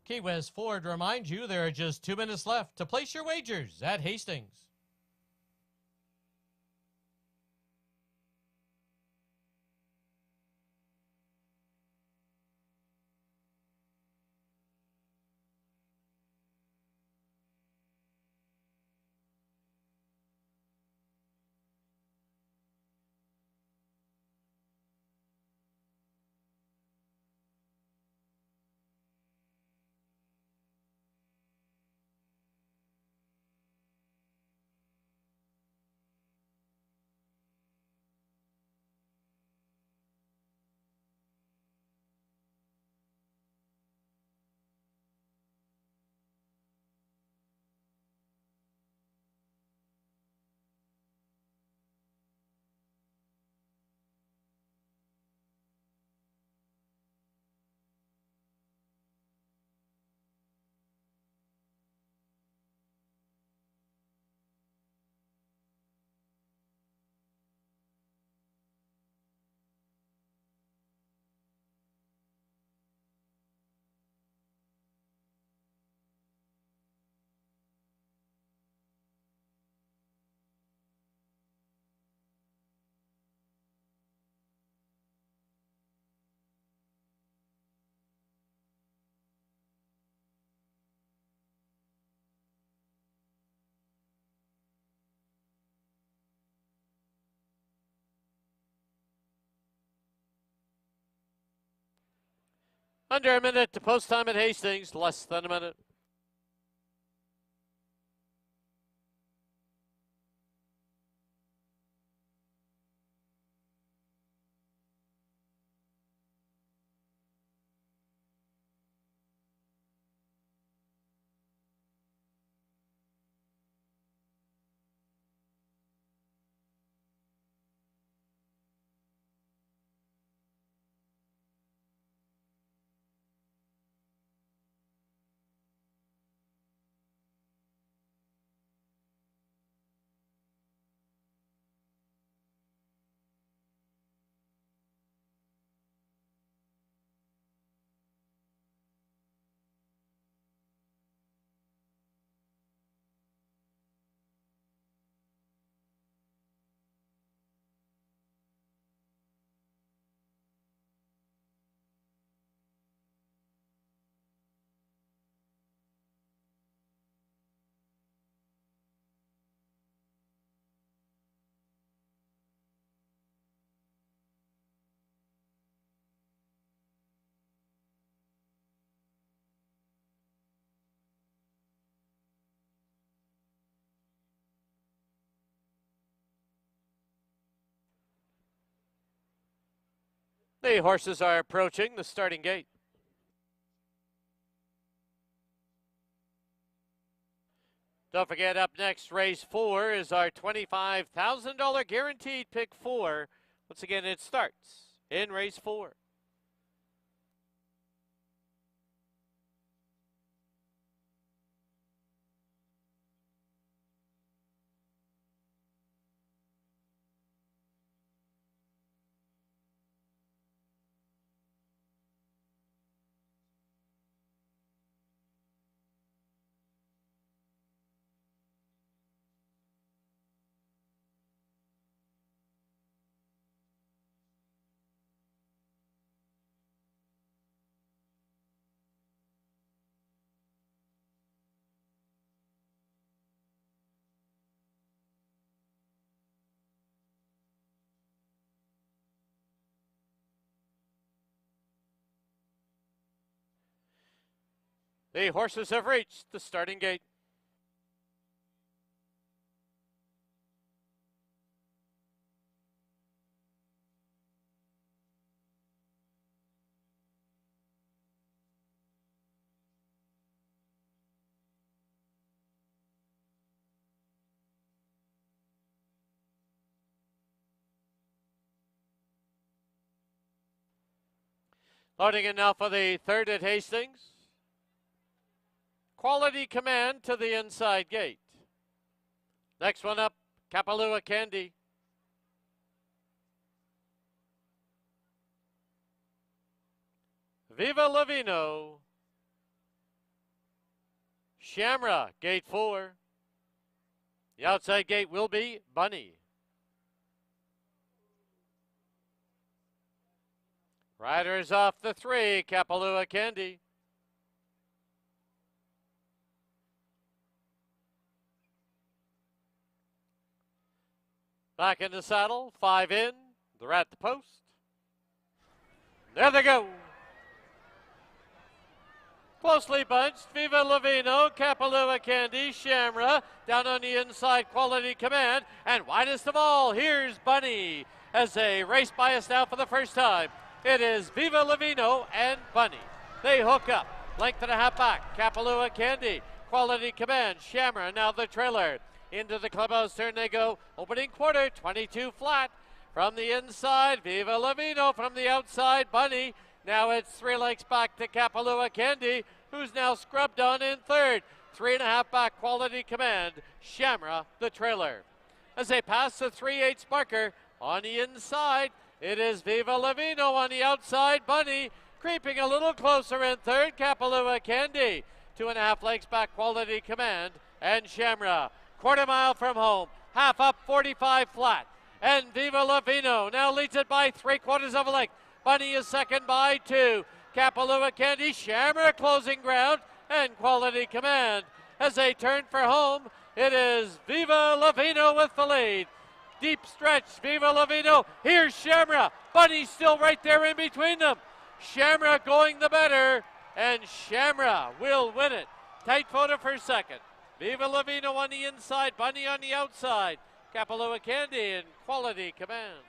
Speaker 3: Key West Ford reminds you there are just 2 minutes left to place your wagers at Hastings.
Speaker 1: Under a minute to post time at Hastings, less than a minute. The horses are approaching the starting gate. Don't forget, up next, race 4 is our $25,000 guaranteed pick 4. Once again, it starts in race 4. The horses have reached the starting gate. Loading in now for the third at Hastings. Quality Command to the inside gate. Next one up, Kapalua Candy. Viva Lavino. Shamra, gate 4. The outside gate will be Bunny. Riders off the 3, Kapalua Candy. Back in the saddle, 5 in. They're at the post. There they go. Closely bunched, Viva Lavino, Kapalua Candy, Shamra, down on the inside, Quality Command, and widest of all, here's Bunny, as they race by us now for the first time. It is Viva Lavino and Bunny. They hook up, length and a half back, Kapalua Candy, Quality Command, Shamra, now the trailer. Into the clubhouse turn they go, opening quarter, 22 flat. From the inside, Viva Lavino, from the outside, Bunny. Now it's 3 lengths back to Kapalua Candy, who's now scrubbed on in third. 3.5 back, Quality Command, Shamra, the trailer. As they pass the 3/8 marker on the inside, it is Viva Lavino on the outside, Bunny creeping a little closer in third, Kapalua Candy. 2.5 lengths back, Quality Command, and Shamra. Quarter mile from home, half up, 45 flat. And Viva Lavino now leads it by 3/4 of a length. Bunny is second by 2. Kapalua Candy, Shamra closing ground, and Quality Command. As they turn for home, it is Viva Lavino with the lead. Deep stretch, Viva Lavino. Here's Shamra. Bunny still right there in between them. Shamra going the better, and Shamra will win it. Tight photo for second. Viva Lavino on the inside, Bunny on the outside. Kapalua Candy and Quality Command.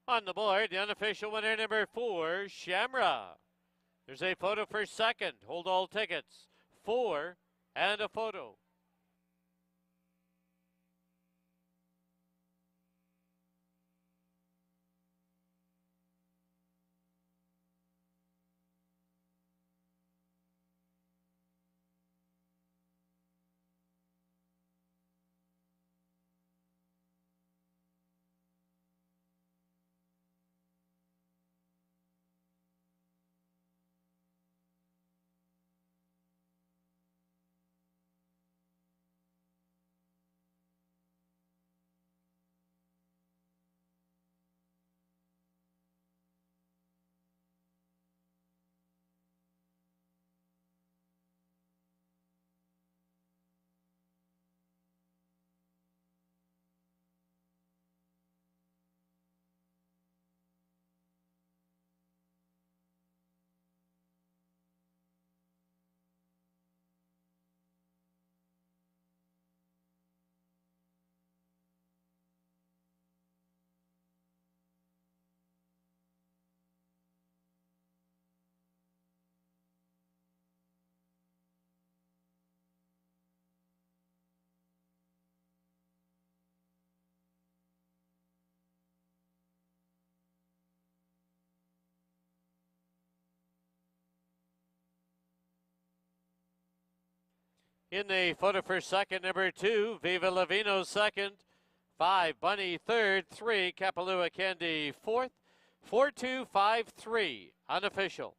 Speaker 1: On the board, the unofficial winner, number 4, Shamra. There's a photo for second. Hold all tickets. 4 and a photo. In the photo for second, number 2, Viva Lavino second. 5, Bunny third. 3, Kapalua Candy fourth. 4-2-5-3, unofficial.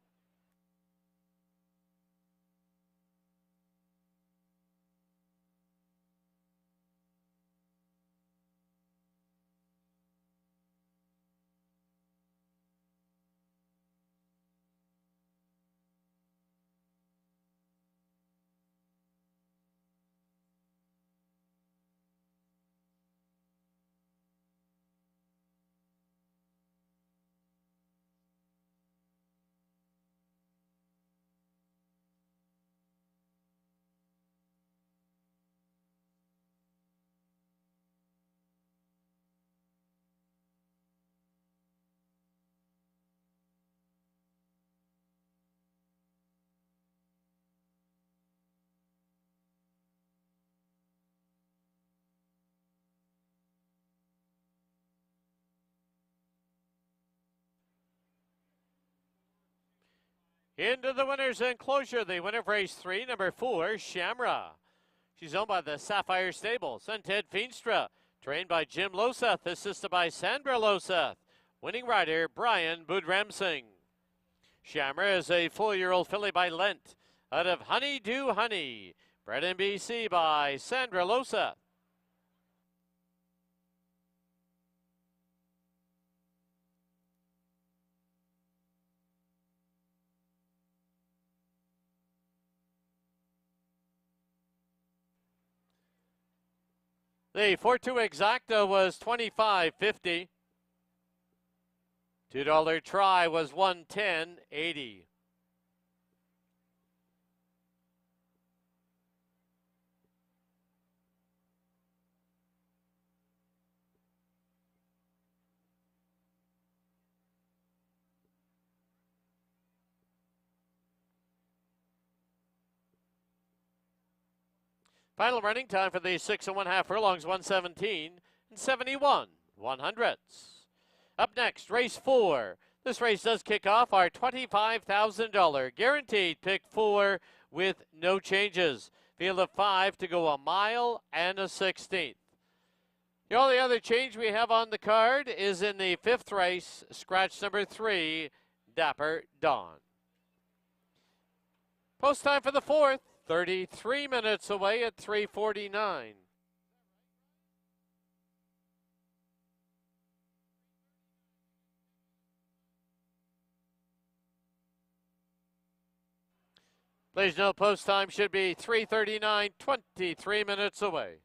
Speaker 1: Into the winner's enclosure, the winner of race 3, number 4, Shamra. She's owned by the Sapphire Stables and Ted Feenstra, trained by Jim Loseth, assisted by Sandra Loseth. Winning rider, Brian Budramsing. Shamra is a 4-year-old filly by Lent, out of Honeydew Honey, bred in BC by Sandra Loseth. The 4-2 exacta was $25.50. $2 try was $110.80. Final running time for the 6 1/2 furlongs, 1:17 and 71/100. Up next, race 4. This race does kick off our $25,000 guaranteed pick 4 with no changes. Field of 5 to go a mile and a 16th. The only other change we have on the card is in the 5th race, scratch number 3, Dapper Dawn. Post time for the 4th, 33 minutes away at 3:49. Please note post time should be 3:39, 23 minutes away.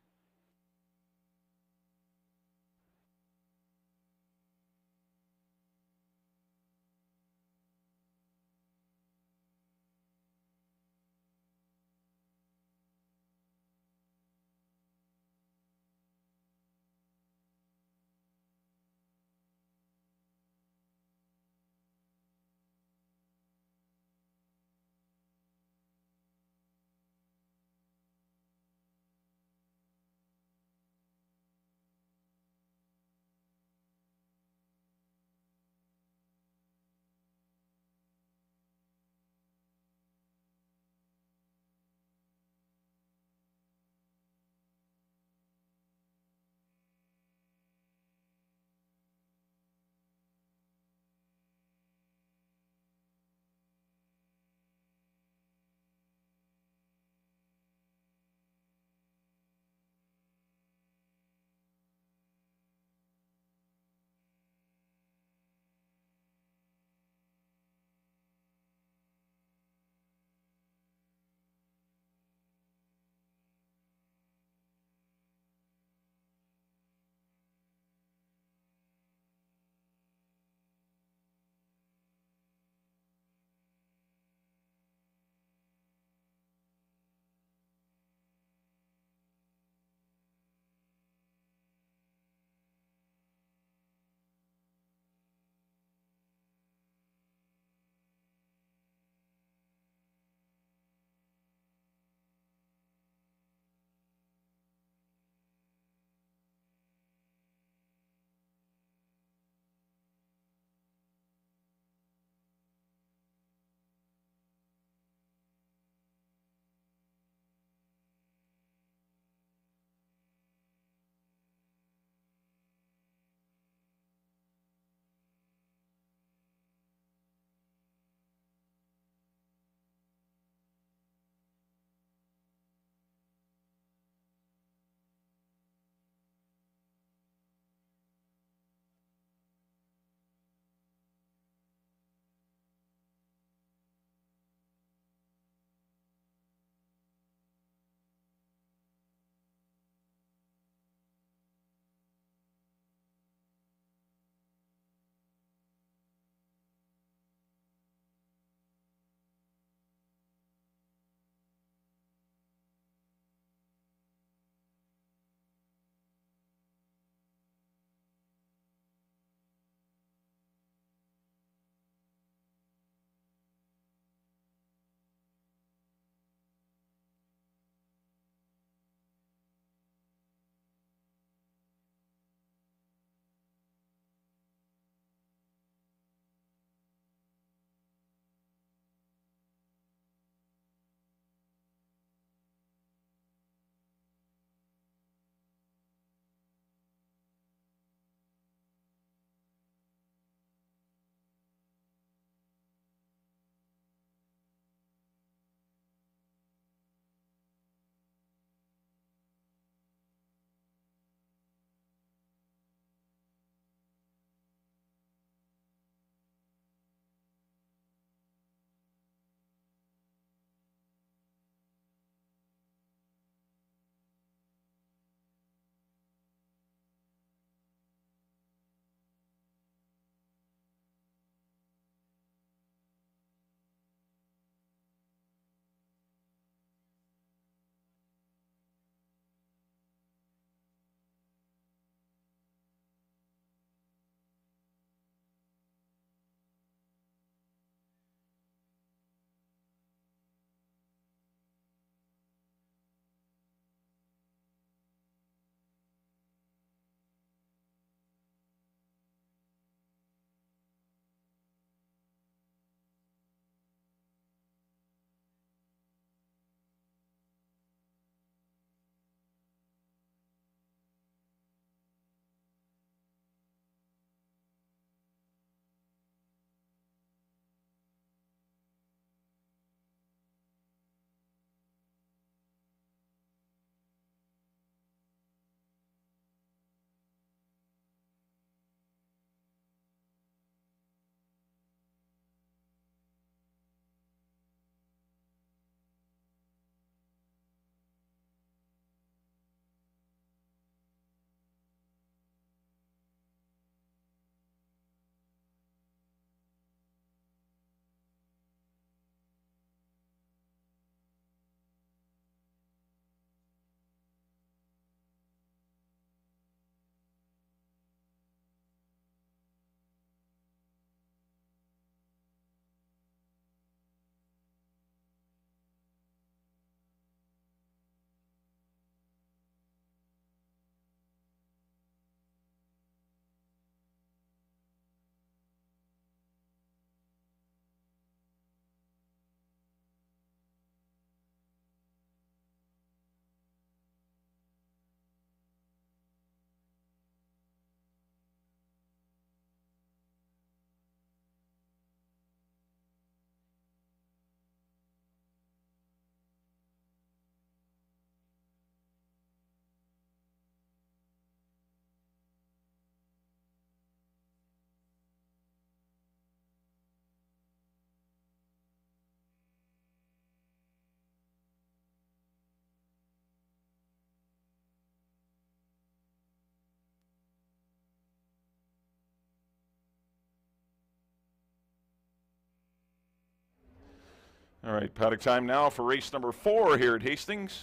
Speaker 5: All right, paddock time now for race number 4 here at Hastings.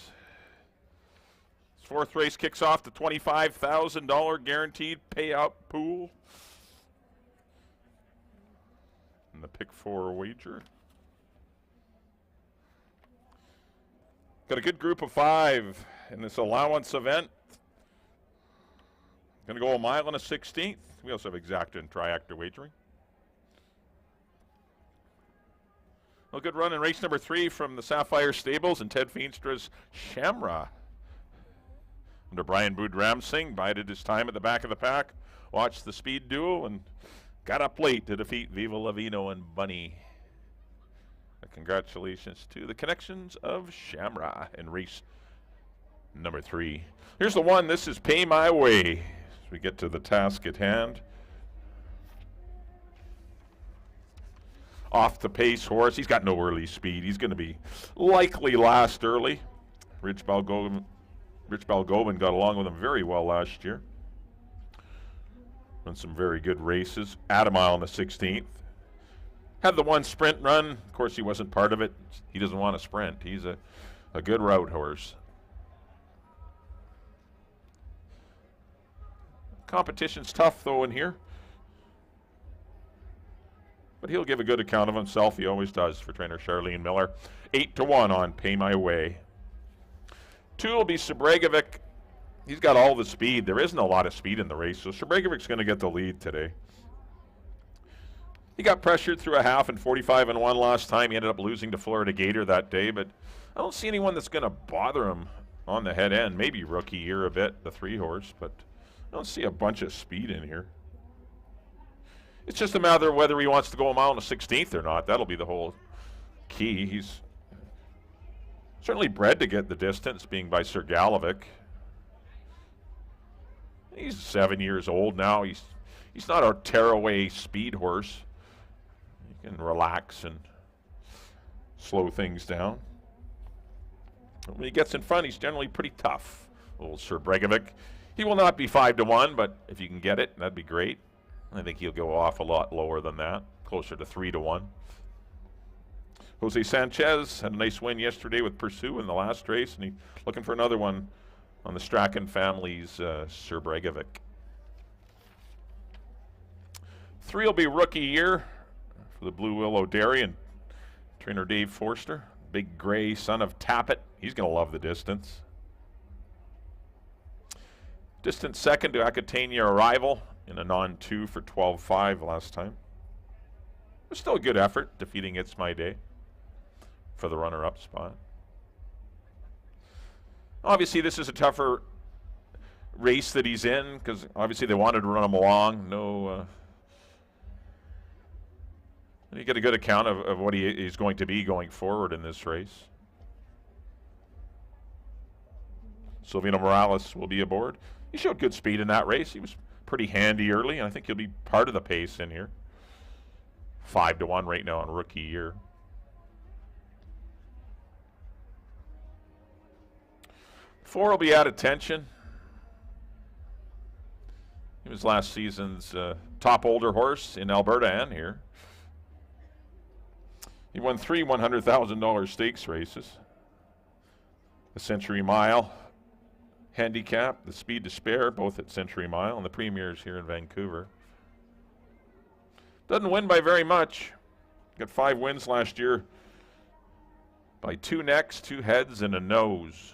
Speaker 5: This 4th race kicks off the $25,000 guaranteed payout pool. And the pick 4 wager. Got a good group of 5 in this allowance event. Going to go a mile and a 16th. We also have exacta and triactor wagering. A good run in race number 3 from the Sapphire Stables and Ted Feenstra's Shamra. Under Brian Boudramsing, bided his time at the back of the pack, watched the speed duel, and got up late to defeat Viva Lavino and Bunny. Congratulations to the connections of Shamra in race number 3. Here's the one. This is Pay My Way as we get to the task at hand. Off the pace horse. He's got no early speed. He's going to be likely last early. Rich Balgobin got along with him very well last year. Run some very good races. At a mile and the 16th. Had the one sprint run. Of course, he wasn't part of it. He doesn't want to sprint. He's a good route horse. Competition's tough, though, in here. But he'll give a good account of himself. He always does for trainer Charlene Miller. 8-1 on Pay My Way. 2 will be Sabregovic. He's got all the speed. There isn't a lot of speed in the race, so Sabregovic's going to get the lead today. He got pressured through a half and 45-1 last time. He ended up losing to Florida Gator that day, but I don't see anyone that's going to bother him on the head end. Maybe Rookie Year a bit, the 3-horse, but I don't see a bunch of speed in here. It's just a matter of whether he wants to go a mile and a 16th or not. That'll be the whole key. He's certainly bred to get the distance, being by Sir Galovic. He's 7 years old now. He's not a tearaway speed horse. He can relax and slow things down. When he gets in front, he's generally pretty tough. Old Sir Bregovic. He will not be 5-1, but if you can get it, that'd be great. I think he'll go off a lot lower than that, closer to 3-1. Jose Sanchez had a nice win yesterday with Pursue in the last race, and he's looking for another one on the Strachan family's Sir Bregovic. 3 will be Rookie Year for the Blue Willow Dairy and trainer Dave Forster. Big Gray, son of Tappet. He's going to love the distance. Distance second to Aquitania Arrival in a non-2 for 12.5 last time. It was still a good effort, defeating It's My Day for the runner-up spot. Obviously, this is a tougher race that he's in because obviously they wanted to run him along. You get a good account of what he is going to be going forward in this race. Silvino Morales will be aboard. He showed good speed in that race. He was pretty handy early, and I think he'll be part of the pace in here. 5-1 right now on Rookie Year. Four will be At Attention. He was last season's top older horse in Alberta and here. He won 3 $100,000 stakes races. The Century Mile Handicap, the Speed to Spare, both at Century Mile, and the Premiers here in Vancouver. Doesn't win by very much. Got 5 wins last year by 2 necks, 2 heads, and a nose.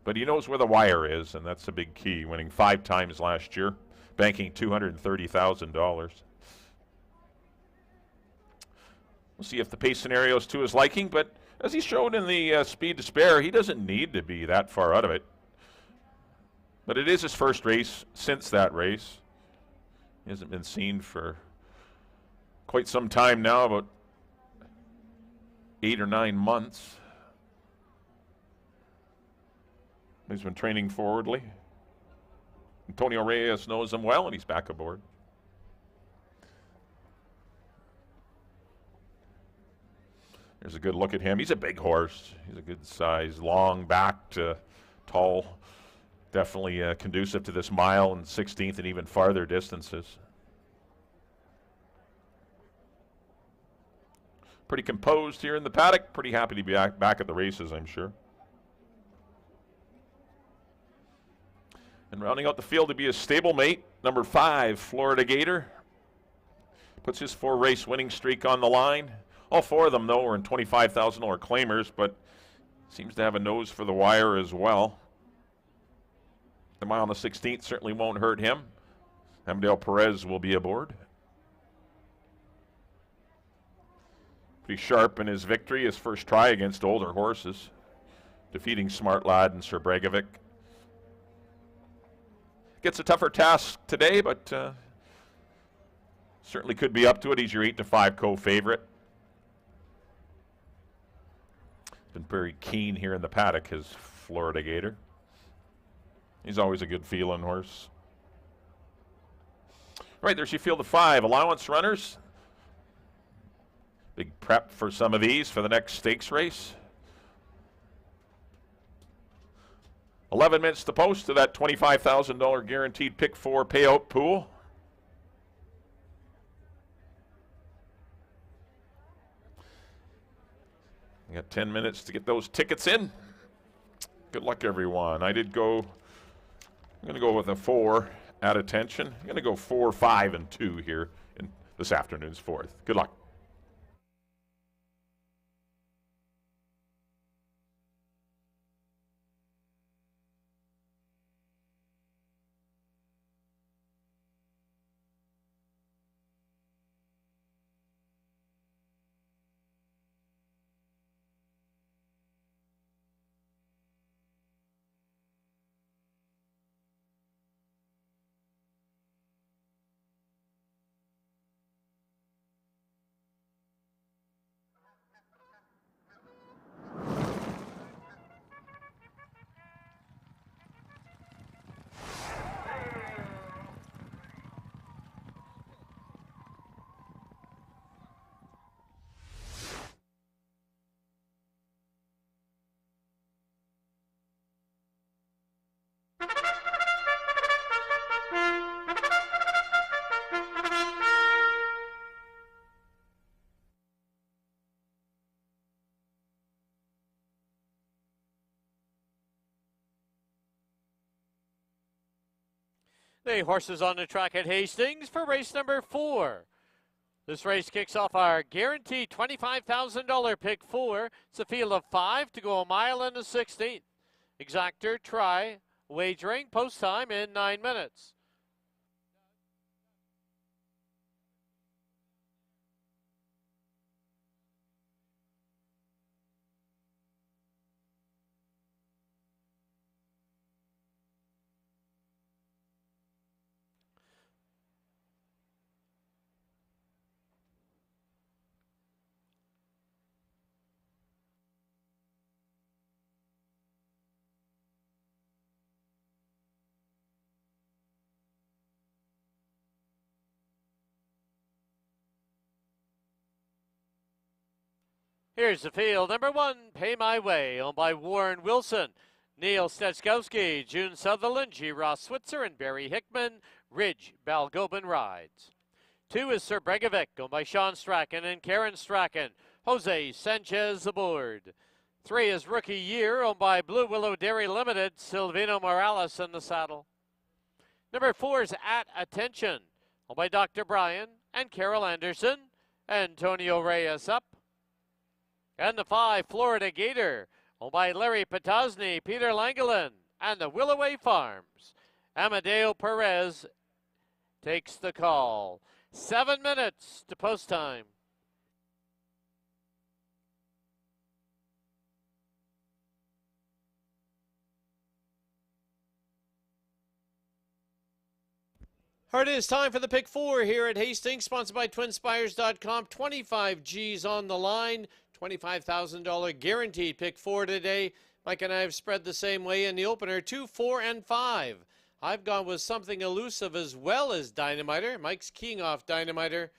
Speaker 5: But he knows where the wire is, and that's a big key, winning 5 times last year, banking $230,000. We'll see if the pace scenario is to his liking, but as he showed in the Speed to Spare, he doesn't need to be that far out of it. But it is his first race since that race. He hasn't been seen for quite some time now, about 8 or 9 months. He's been training forwardly. Antonio Reyes knows him well, and he's back aboard. There's a good look at him. He's a big horse. He's a good size, long backed, tall. Definitely conducive to this mile and 16th and even farther distances. pretty composed here in the paddock. Pretty happy to be back at the races, I'm sure. And rounding out the field to be a stablemate, number 5, Florida Gator. Puts his 4-race winning streak on the line. All 4 of them, though, are in $25,000 claimers, but seems to have a nose for the wire as well. The mile on the 16th certainly won't hurt him. Amadeo Perez will be aboard. Pretty sharp in his victory, his first try against older horses, defeating Smart Lad and Sir Bregovic. Gets a tougher task today, but certainly could be up to it. He's your 8-5 co-favorite. Been very keen here in the paddock, his Florida Gator. He's always a good feeling horse. All right, there's your field of 5 allowance runners. Big prep for some of these for the next stakes race. 11 minutes to post to that $25,000 guaranteed pick 4 payout pool. You got 10 minutes to get those tickets in. Good luck, everyone. I'm going to go with a 4 at attention. I'm going to go 4, 5, and 2 here in this afternoon's 4th. Good luck.
Speaker 1: The horses on the track at Hastings for race number 4. This race kicks off our guaranteed $25,000 pick 4. It's a field of 5 to go a mile and a 16th. Exactor, try, wagering, post time in 9 minutes. Here's the field. Number 1, Pay My Way, owned by Warren Wilson, Neil Steczkowski, June Sutherland, G. Ross Switzer, and Barry Hickman. Ridge Balgobin rides. 2 is Sir Bregovic, owned by Sean Strachan and Karen Strachan. Jose Sanchez aboard. 3 is Rookie Year, owned by Blue Willow Dairy Limited, Silvino Morales in the saddle. Number 4 is At Attention, owned by Dr. Brian and Carol Anderson. Antonio Reyes up. And the 5, Florida Gator, owned by Larry Potosny, Peter Langolin, and the Willoway Farms. Amadeo Perez takes the call. 7 minutes to post time.
Speaker 3: All right, it is time for the pick 4 here at Hastings, sponsored by TwinSpires.com. 25 G's on the line. $25,000 guaranteed pick 4 today. Mike and I have spread the same way in the opener, 2, 4, and 5. I've gone with something elusive as well as Dynamiter. Mike's keying off Dynamiter.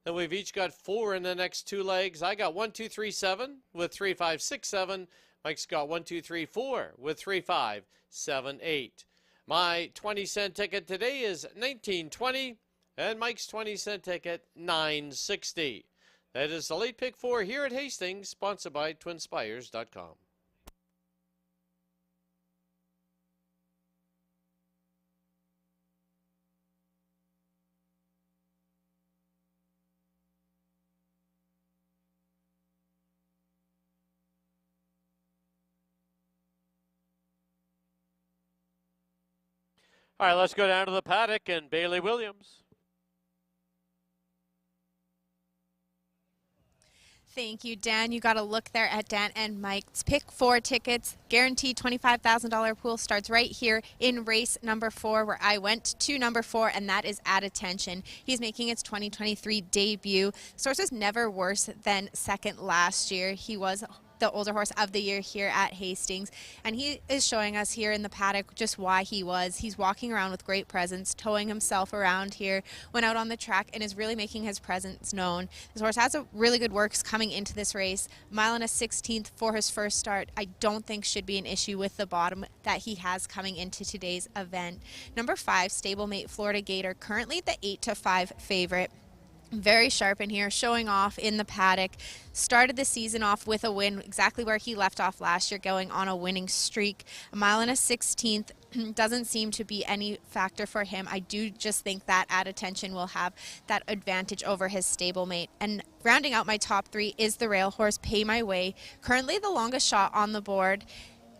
Speaker 3: Then we've each got 4 in the next 2 legs. I got 1, 2, 3, 7 with 3, 5, 6, 7. Mike's got 1, 2, 3, 4 with 3, 5, 7, 8. My 20-cent ticket today is $19.20, and Mike's 20-cent ticket $9.60. That is the late pick 4 here at Hastings, sponsored by twinspires.com.
Speaker 1: All right, let's go down to the paddock and Bailey Williams.
Speaker 4: Thank you, Dan. You got a look there at Dan and Mike's pick 4 tickets. Guaranteed $25,000 pool starts right here in race number 4, where I went to number 4, and that is At Attention. He's making its 2023 debut. This horse is never worse than second last year. He was the older horse of the year here at Hastings, and he is showing us here in the paddock just why he was. He's walking around with great presence, towing himself around here, went out on the track, and is really making his presence known. This horse has a really good works coming into this race. Mile and a 16th for his first start, I don't think should be an issue with the bottom that he has coming into today's event. Number 5, stablemate Florida Gator, currently the 8-5 favorite. Very sharp in here, showing off in the paddock. Started the season off with a win, exactly where he left off last year, going on a winning streak. A mile and a 16th doesn't seem to be any factor for him. I do just think that At Attention will have that advantage over his stablemate. And rounding out my top 3 is the rail horse, Pay My Way, currently the longest shot on the board.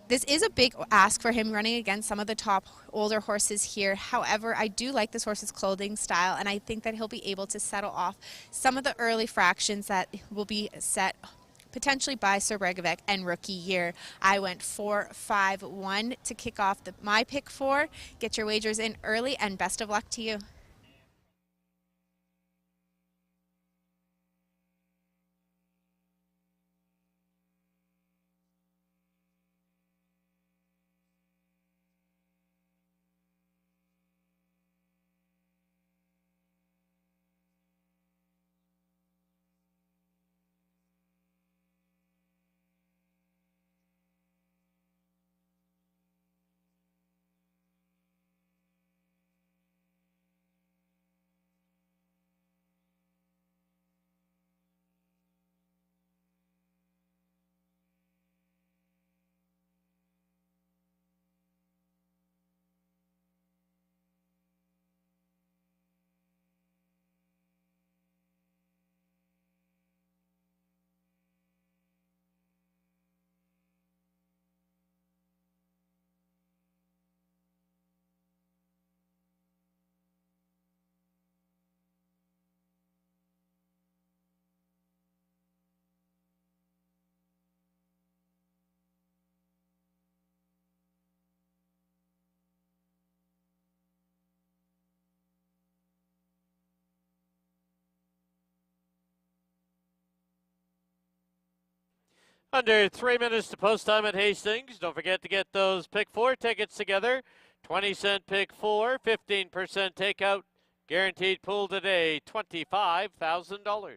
Speaker 4: This is a big ask for him, running against some of the top older horses here. However, I do like this horse's clothing style, and I think that he'll be able to settle off some of the early fractions that will be set potentially by Sir Bregovic and Rookie Year. I went 4-5-1 to kick off my pick 4. Get your wagers in early, and best of luck to you.
Speaker 1: Under 3 minutes to post time at Hastings. Don't forget to get those pick 4 tickets together. 20-cent pick 4, 15% takeout. Guaranteed pool today, $25,000.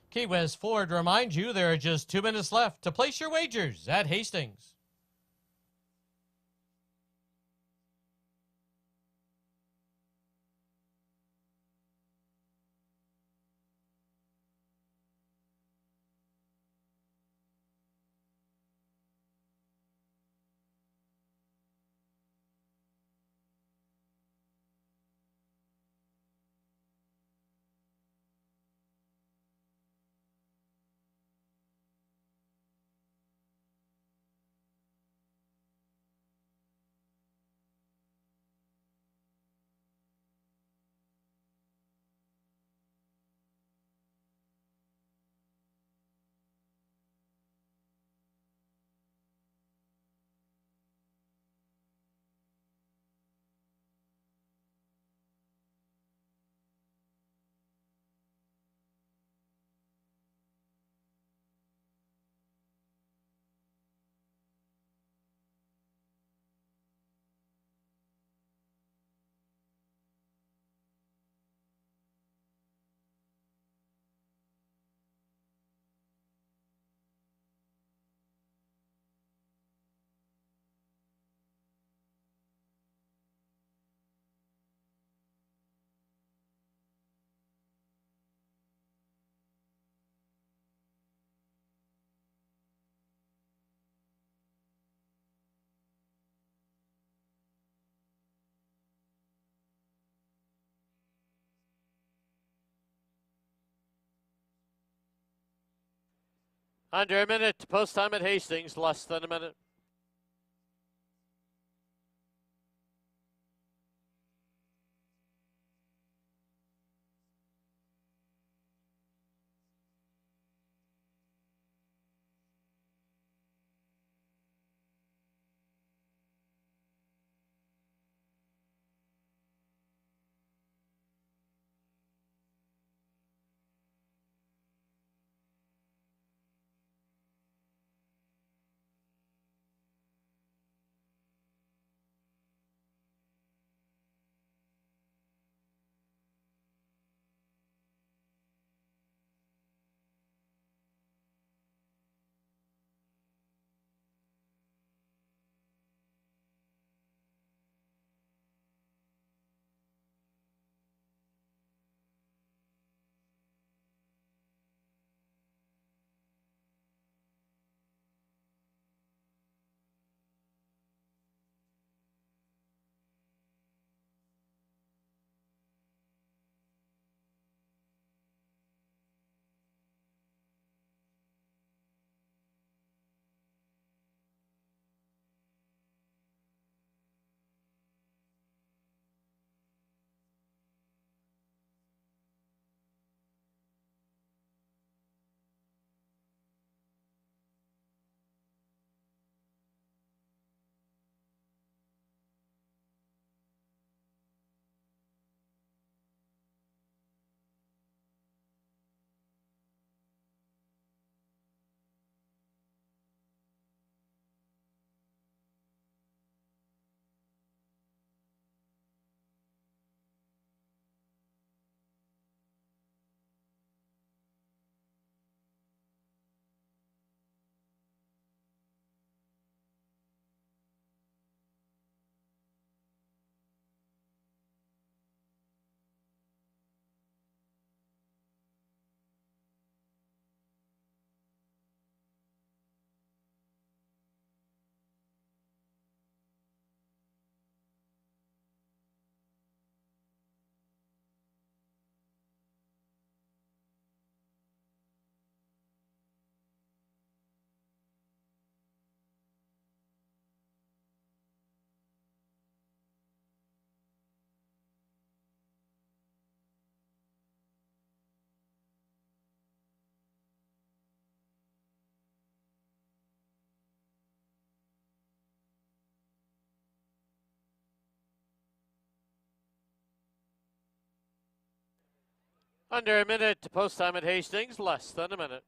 Speaker 3: Key West Ford reminds you there are just 2 minutes left to place your wagers at Hastings.
Speaker 1: Under a minute to post time at Hastings, less than a minute. Under a minute to post time at Hastings, less than a minute.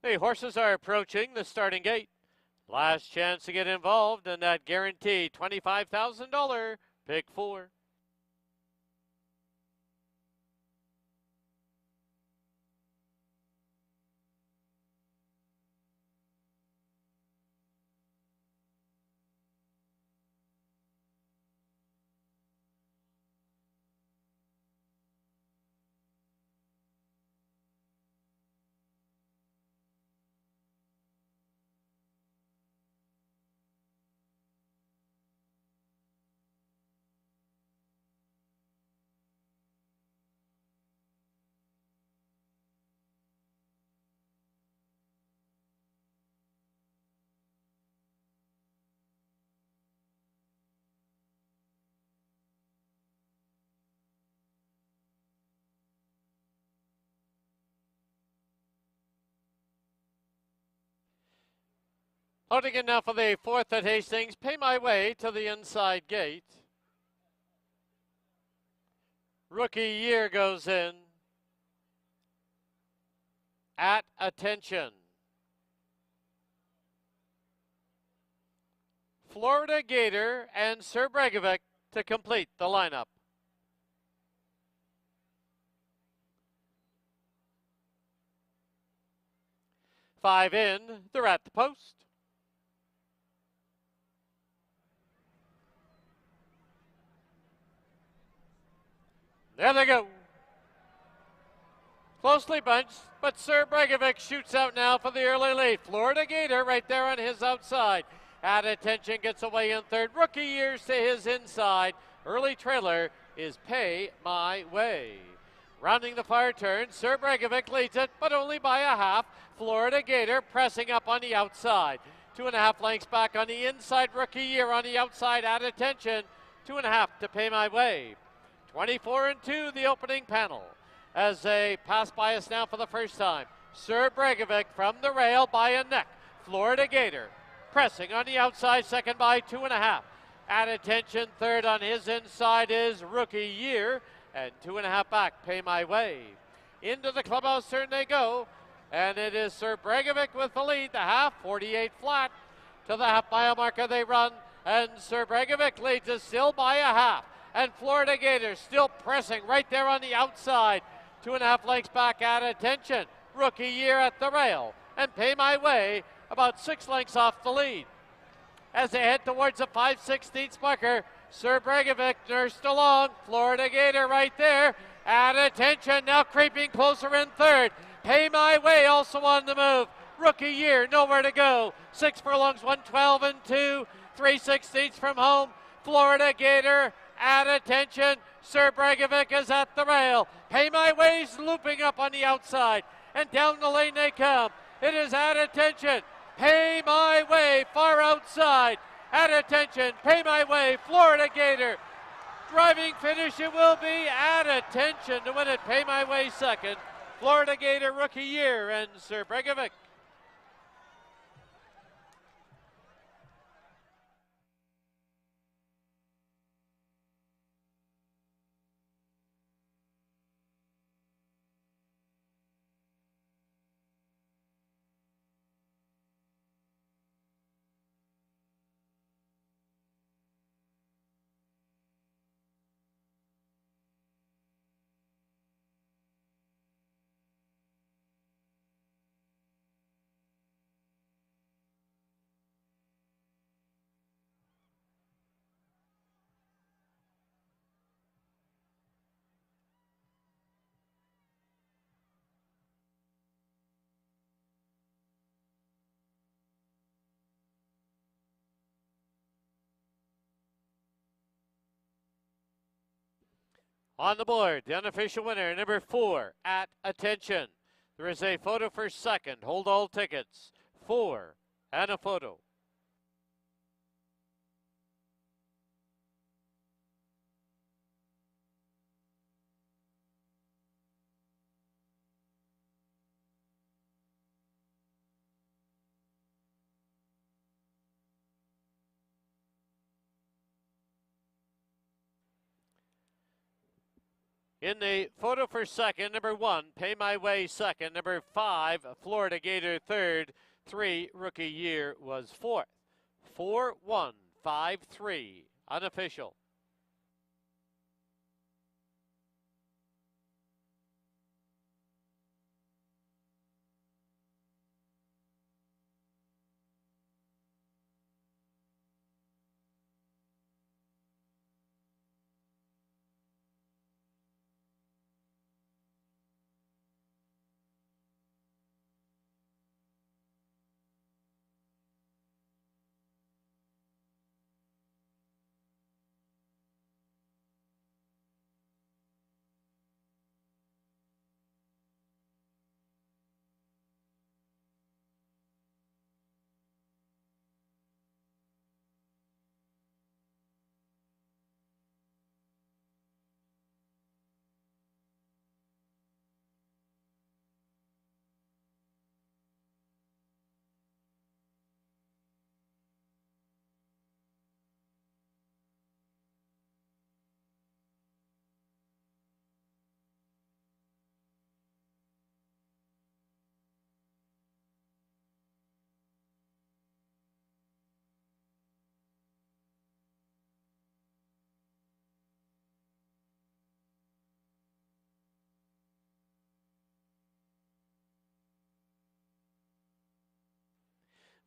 Speaker 1: The horses are approaching the starting gate. Last chance to get involved in that guaranteed $25,000 pick four. Loading in now for the fourth at Hastings. Pay my way to the inside gate. Rookie Year goes in. At Attention. Florida Gator and Sir Bregovic to complete the lineup. Five in, they're at the post. There they go. Closely bunched, but Sir Bregovic shoots out now for the early lead. Florida Gator right there on his outside. At Attention gets away in third. Rookie Years to his inside. Early trailer is Pay My Way. Rounding the far turn, Sir Bregovic leads it, but only by a half. Florida Gator pressing up on the outside. 2.5 lengths back on the inside. Rookie Year on the outside. At Attention. 2.5 to Pay My Way. 24-2 the opening panel. As they pass by us now for the first time. Sir Bregovic from the rail by a neck. Florida Gator pressing on the outside, second by 2.5. At Attention, third on his inside is Rookie Year, and 2.5 back, Pay My Way. Into the clubhouse turn they go, and it is Sir Bregovic with the lead, the half, 48 flat. To the half-mile marker they run, and Sir Bregovic leads us still by a half. And Florida Gator still pressing right there on the outside. 2.5 lengths back. At Attention. Rookie Year at the rail. And Pay My Way about 6 lengths off the lead. As they head towards the 5/16 marker, Sir Bregovic nursed along. Florida Gator right there. At Attention now creeping closer in third. Pay My Way also on the move. Rookie Year nowhere to go. 6 furlongs, 112-2. 3/16 from home. Florida Gator. At Attention, Sir Bregovic is at the rail. Pay My Way's looping up on the outside, and down the lane they come. It is At Attention, Pay My Way, far outside. At Attention, Pay My Way, Florida Gator. Driving finish it will be. At Attention to win it, Pay My Way second. Florida Gator, Rookie Year, and Sir Bregovic. On the board, the unofficial winner, number 4, At Attention. There is a photo for second. Hold all tickets. 4 and a photo. In the photo for second, number 1, Pay My Way second. Number 5, Florida Gator third. 3, Rookie Year was fourth. 4-1-5-3, unofficial.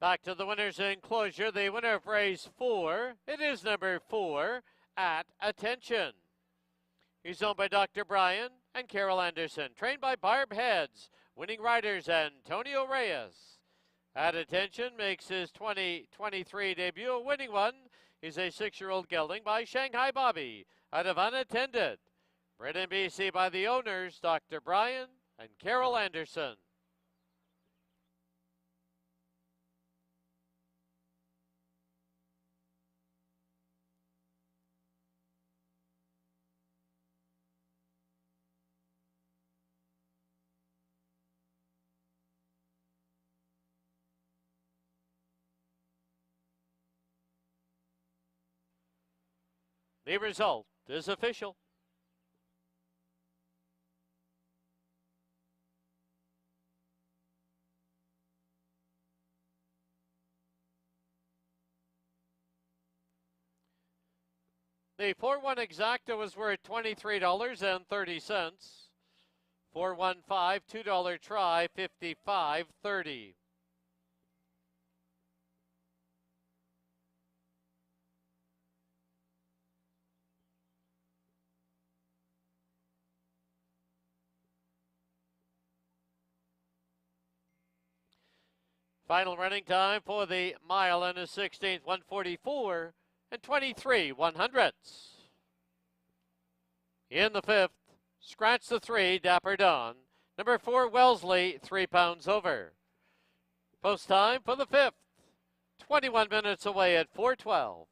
Speaker 1: Back to the winner's enclosure, the winner of race 4. It is number 4, At Attention. He's owned by Dr. Brian and Carol Anderson, trained by Barb Heads, winning riders Antonio Reyes. At Attention makes his 2023 debut, a winning one. He's a 6-year-old gelding by Shanghai Bobby out of Unattended. Bred in BC by the owners, Dr. Brian and Carol Anderson. The result is official. The 4-1 exacta was worth $23.30. 4-1-5, $2 try, $55.30. Final running time for the mile and a 16th, 1:44 and 23/100ths. In the 5th, Scratch the 3, Dapper Dawn. Number 4, Wellesley, 3 pounds over. Post time for the 5th, 21 minutes away at 4:12.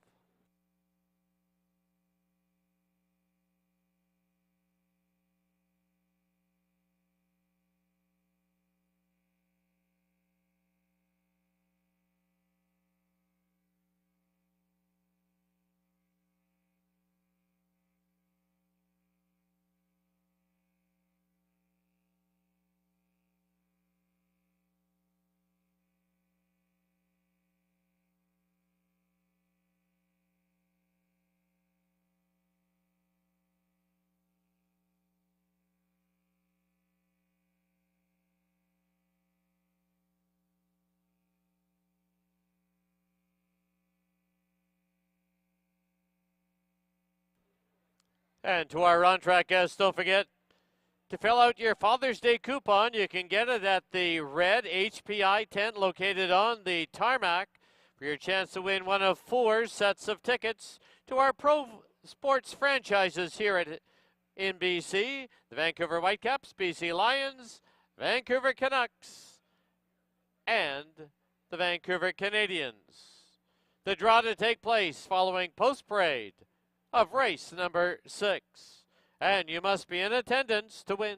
Speaker 1: And to our on-track guests, don't forget to fill out your Father's Day coupon. You can get it at the red HPI tent located on the tarmac for your chance to win one of 4 sets of tickets to our pro sports franchises here in BC. The Vancouver Whitecaps, BC Lions, Vancouver Canucks, and the Vancouver Canadians. The draw to take place following post-parade of race number 6. And you must be in attendance to win.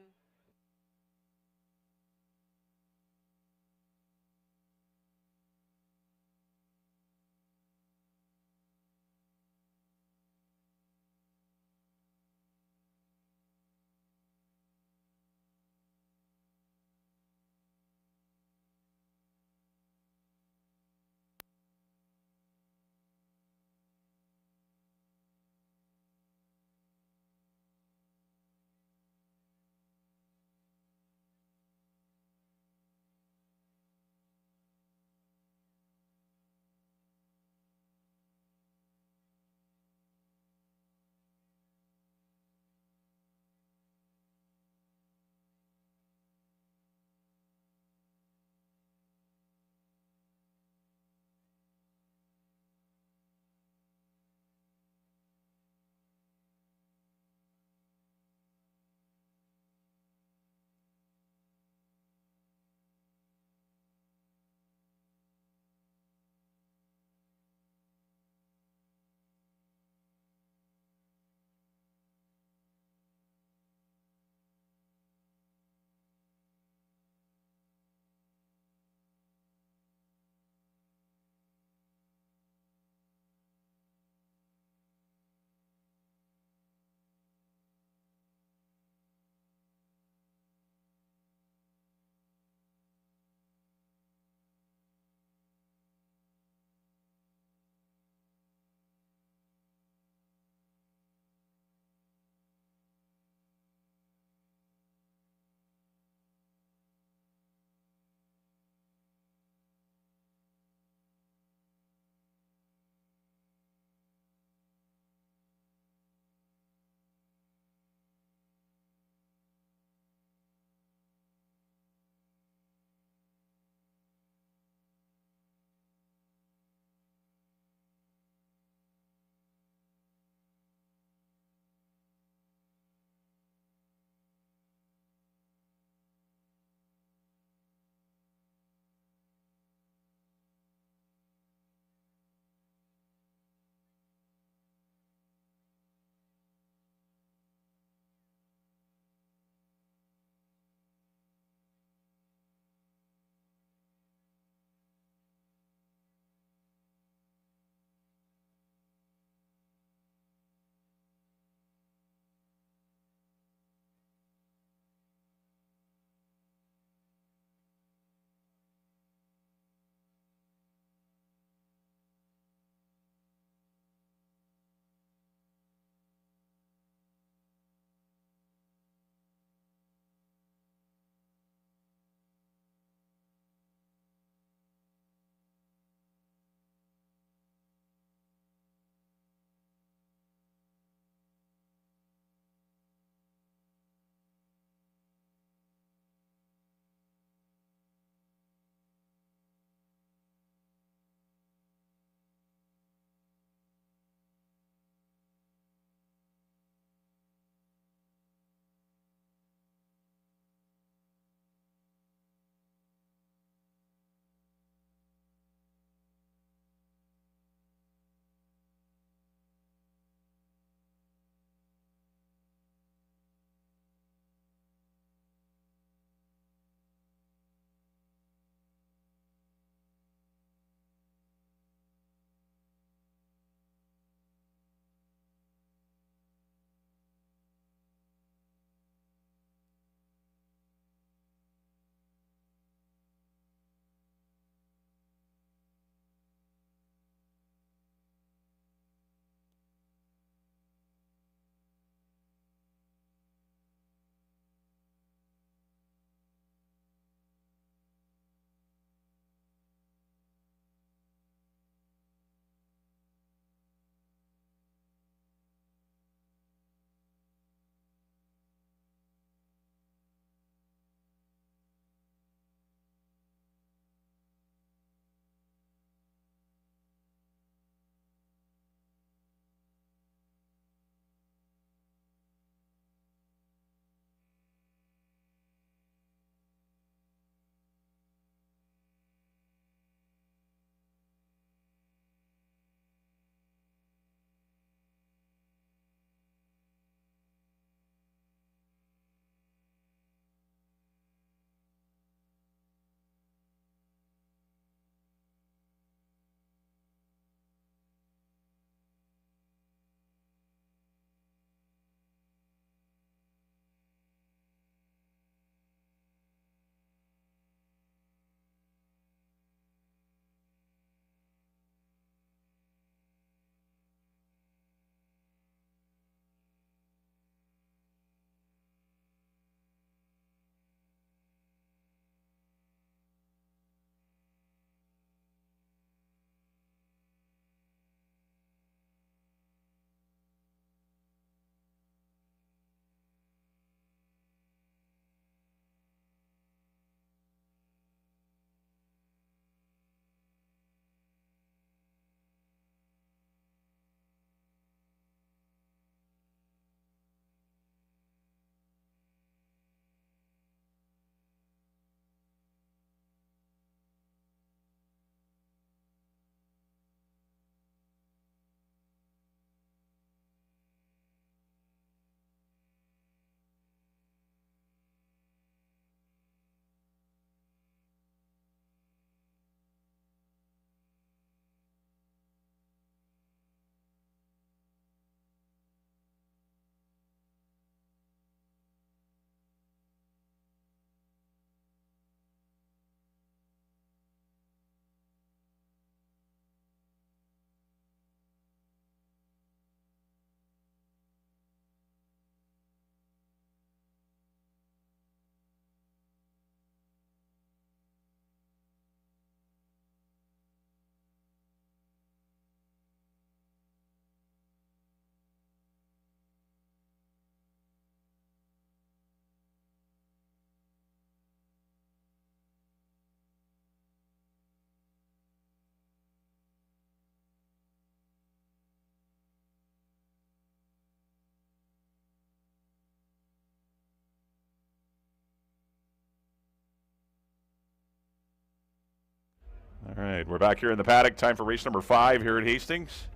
Speaker 5: All right, we're back here in the paddock. Time for race number 5 here at Hastings.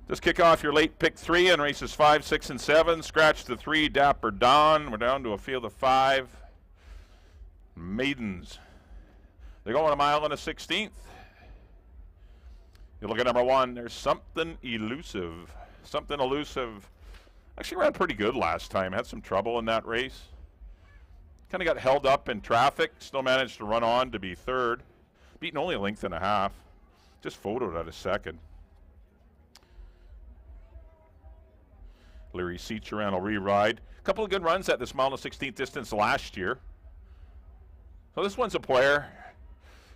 Speaker 5: Just kick off your late pick 3 on races 5, 6, and 7. Scratch the 3, Dapper Dawn. We're down to a field of 5. Maidens. They're going a mile and a 16th. You look at number 1. There's Something Elusive. Something Elusive actually ran pretty good last time. Had some trouble in that race. Kind of got held up in traffic. Still managed to run on to be 3rd. Beaten only a length and a half. Just photoed at a 2nd. Larry Seacharan will re-ride. A couple of good runs at this mile and a 16th distance last year. So this one's a player.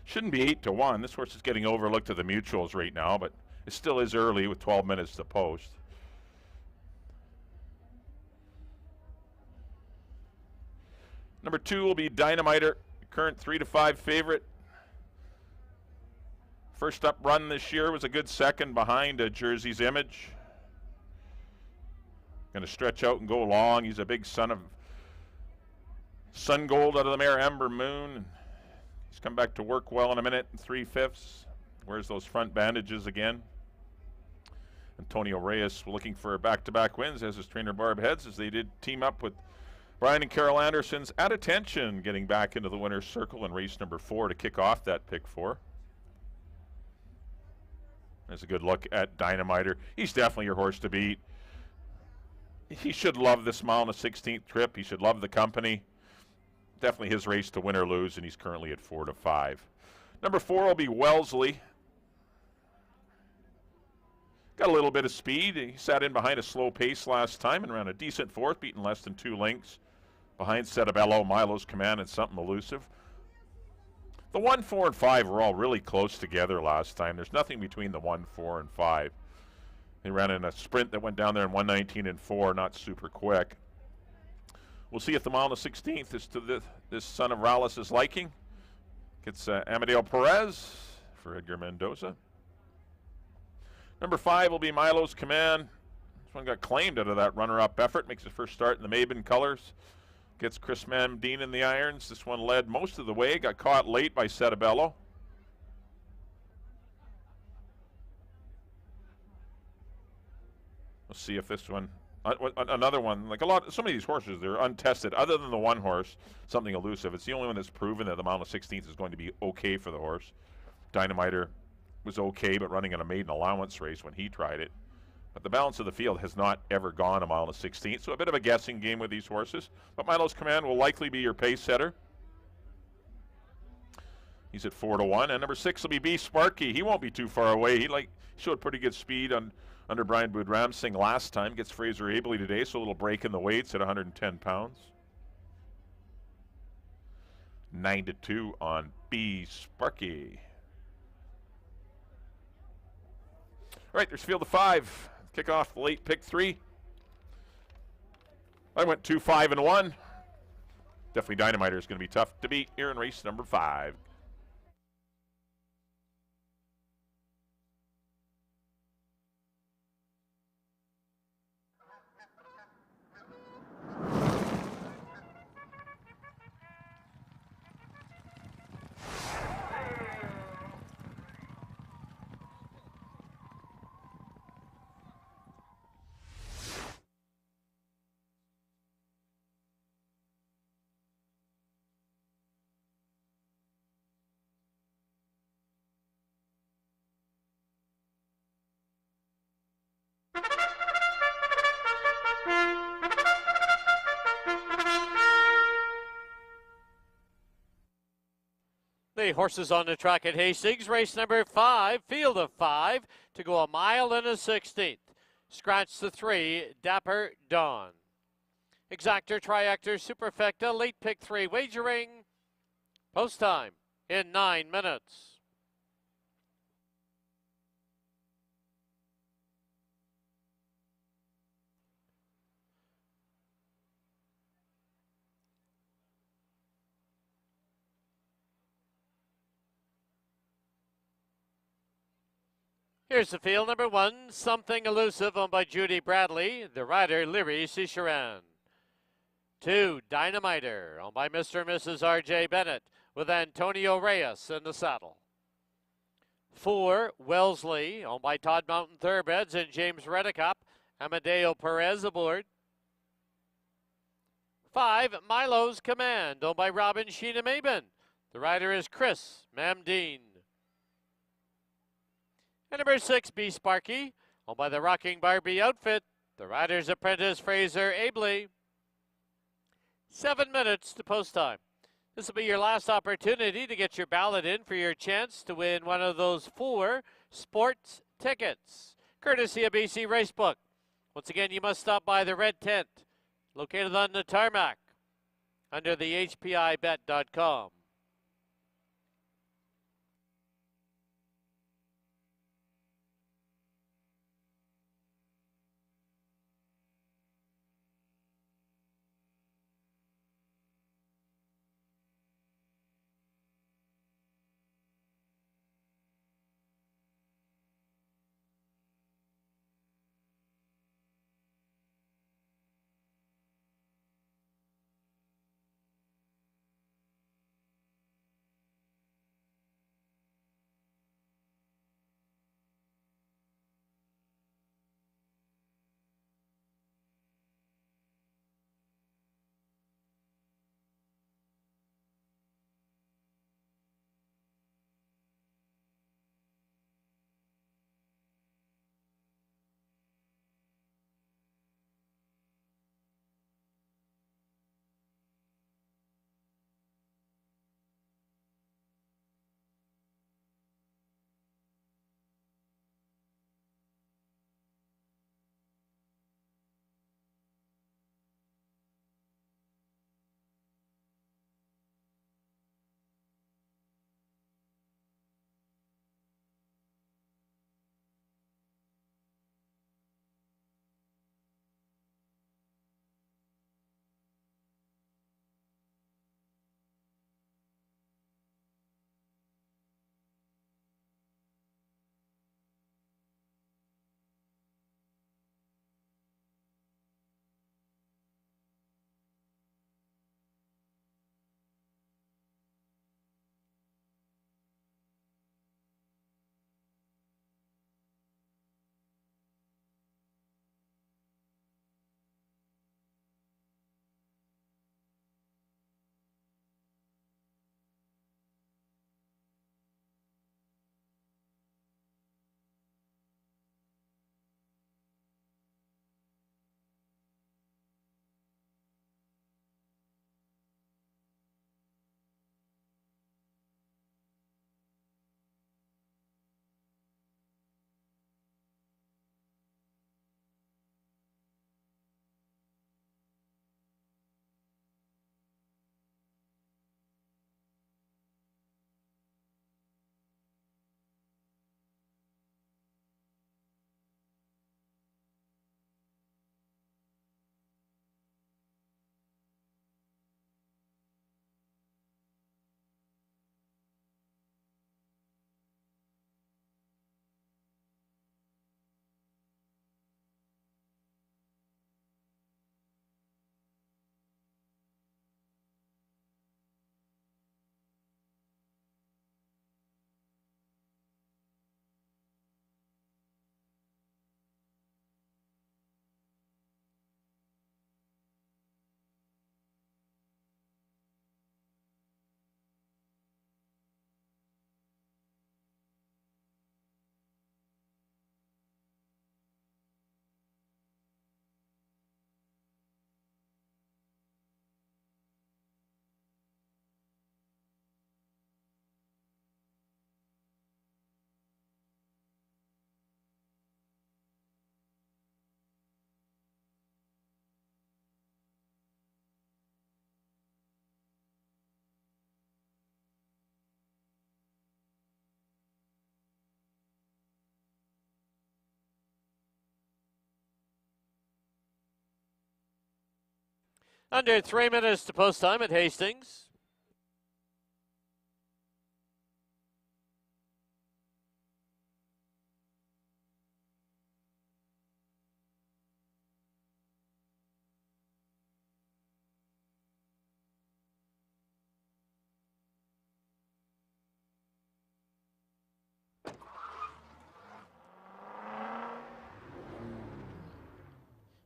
Speaker 5: Shouldn't be 8-1. This horse is getting overlooked at the mutuals right now, but it still is early with 12 minutes to post. Number 2 will be Dynamiter, current 3-5 favorite. First up run this year was a good 2nd behind Jersey's Image. Going to stretch out and go long. He's a big son of Sun Gold out of the mare Ember Moon. He's come back to work well in a minute and 3/5. Wears those front bandages again. Antonio Reyes looking for back-to-back wins as his trainer Barb Heads, as they did team up with Brian and Carol Anderson's At Attention, getting back into the winner's circle in race number 4 to kick off that pick 4. There's a good look at Dynamiter. He's definitely your horse to beat. He should love this mile and a 16th trip. He should love the company. Definitely his race to win or lose, and he's currently at 4-5. Number 4 will be Wellesley. Got a little bit of speed. He sat in behind a slow pace last time and ran a decent 4th, beaten less than 2 lengths. Behind Setabello, Milo's Command, and Something Elusive. The 1, 4, and 5 were all really close together last time. There's nothing between the 1, 4, and 5. They ran in a sprint that went down there in 1:19 and 4, not super quick. We'll see if the mile and the 16th is to this son of Rallis' liking. Gets Amadeo Perez for Edgar Mendoza. Number 5 will be Milo's Command. This one got claimed out of that runner-up effort. Makes his first start in the Maben colors. Gets Chris Mandine in the irons. This one led most of the way. Got caught late by Setabello. We'll see if this one, another one, like some of these horses, they're untested. Other than the one horse, Something Elusive, it's the only one that's proven that the mile and 16th is going to be okay for the horse. Dynamiter was okay, but running in a maiden allowance race when he tried it. But the balance of the field has not ever gone a mile and a 16th, so a bit of a guessing game with these horses. But Milo's Command will likely be your pace setter. He's at 4-1, and number 6 will be B Sparky. He won't be too far away. He showed pretty good speed under Brian Boudram Singh last time. Gets Fraser Abley today, so a little break in the weights at 110 pounds. 9-2 on B Sparky. All right, there's field of 5. Kick off the late pick 3. I went 2, 5, and 1. Definitely Dynamiter is going to be tough to beat here in race number 5.
Speaker 1: The horses on the track at Hastings, race number 5, field of 5, to go a mile and a 16th. Scratch the 3, Dapper Dawn. Exactor, Triactor, Superfecta, late pick 3, wagering, post time in 9 minutes. Here's the field. Number 1, Something Elusive, owned by Judy Bradley. The rider, Larry Seacharan. 2, Dynamiter, owned by Mr. and Mrs. R.J. Bennett, with Antonio Reyes in the saddle. 4, Wellesley, owned by Todd Mountain Thoroughbreds and James Reddicup. Amadeo Perez aboard. 5, Milo's Command, owned by Robin Sheena Maben. The rider is Chris Mamdine. And number 6, B Sparky, owned by the Rocking Barbie outfit. The rider's apprentice Fraser Abley. 7 minutes to post time. This will be your last opportunity to get your ballot in for your chance to win one of those 4 sports tickets, courtesy of BC Racebook. Once again, you must stop by the Red Tent, located on the tarmac, under the HPIBet.com. Under 3 minutes to post time at Hastings.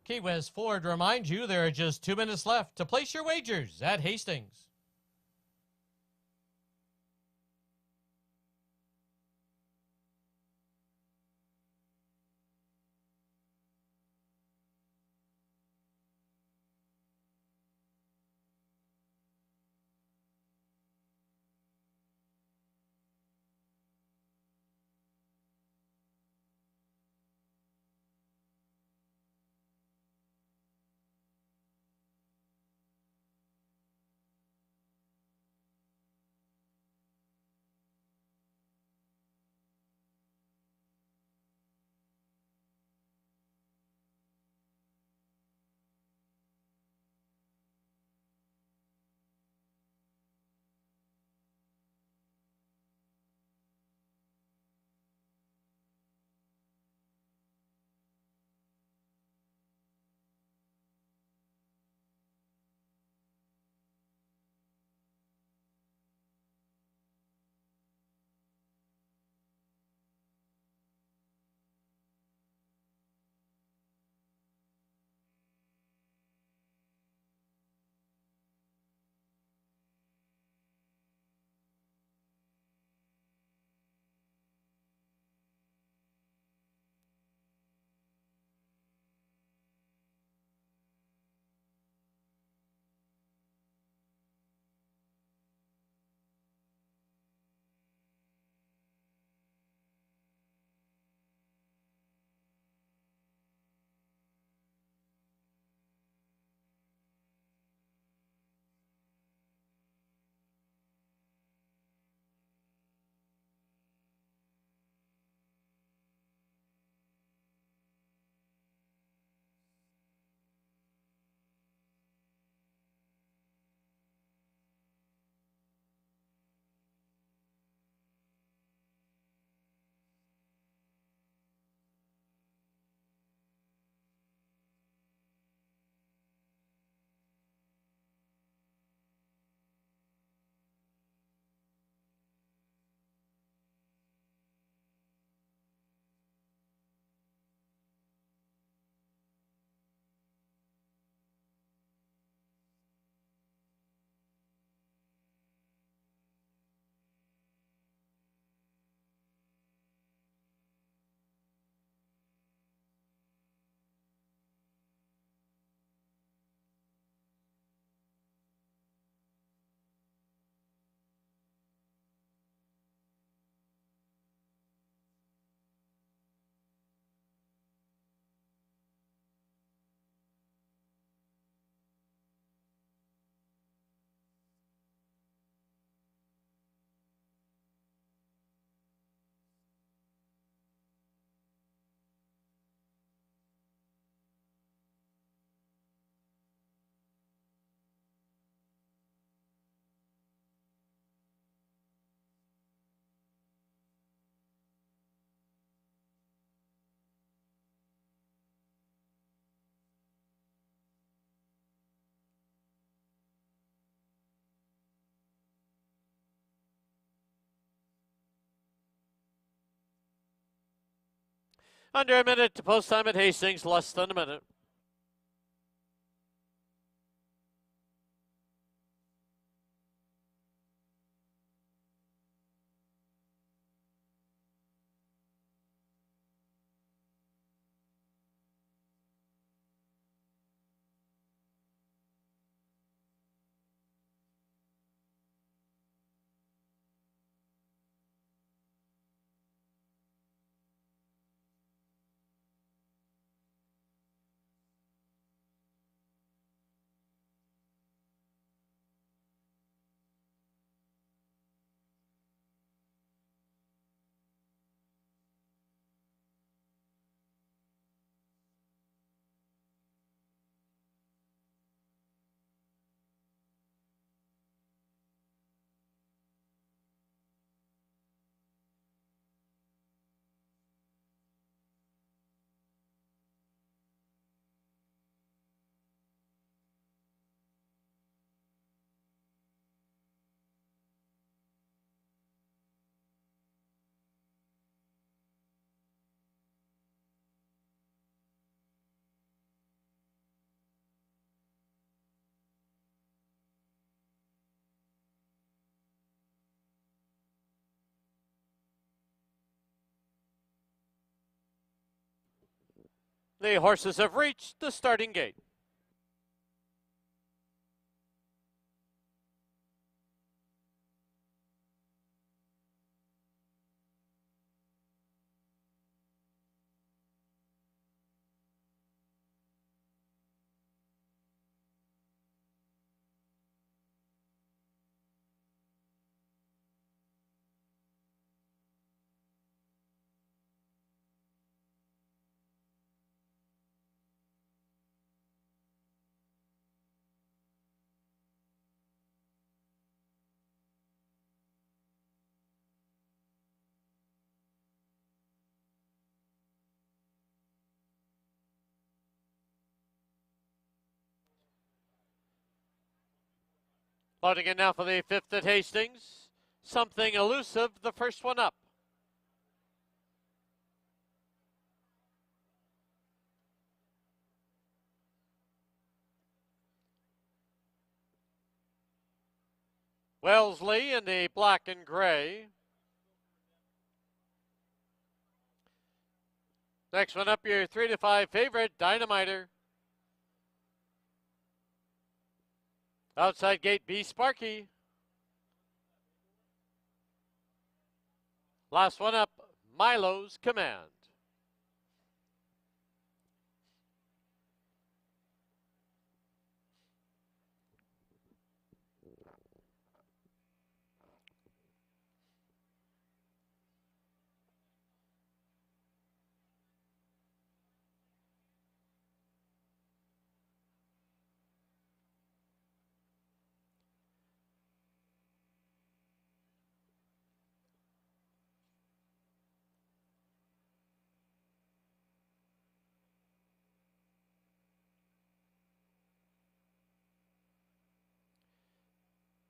Speaker 3: Key West Ford reminds you there are just 2 minutes left to place your wagers at Hastings.
Speaker 1: Under a minute to post time at Hastings, less than a minute. The horses have reached the starting gate. Loading in now for the 5th at Hastings. Something Elusive, the first one up. Wellesley in the black and gray. Next one up, your 3 to 5 favorite, Dynamiter. Outside gate, B Sparky. Last one up, Milo's Command.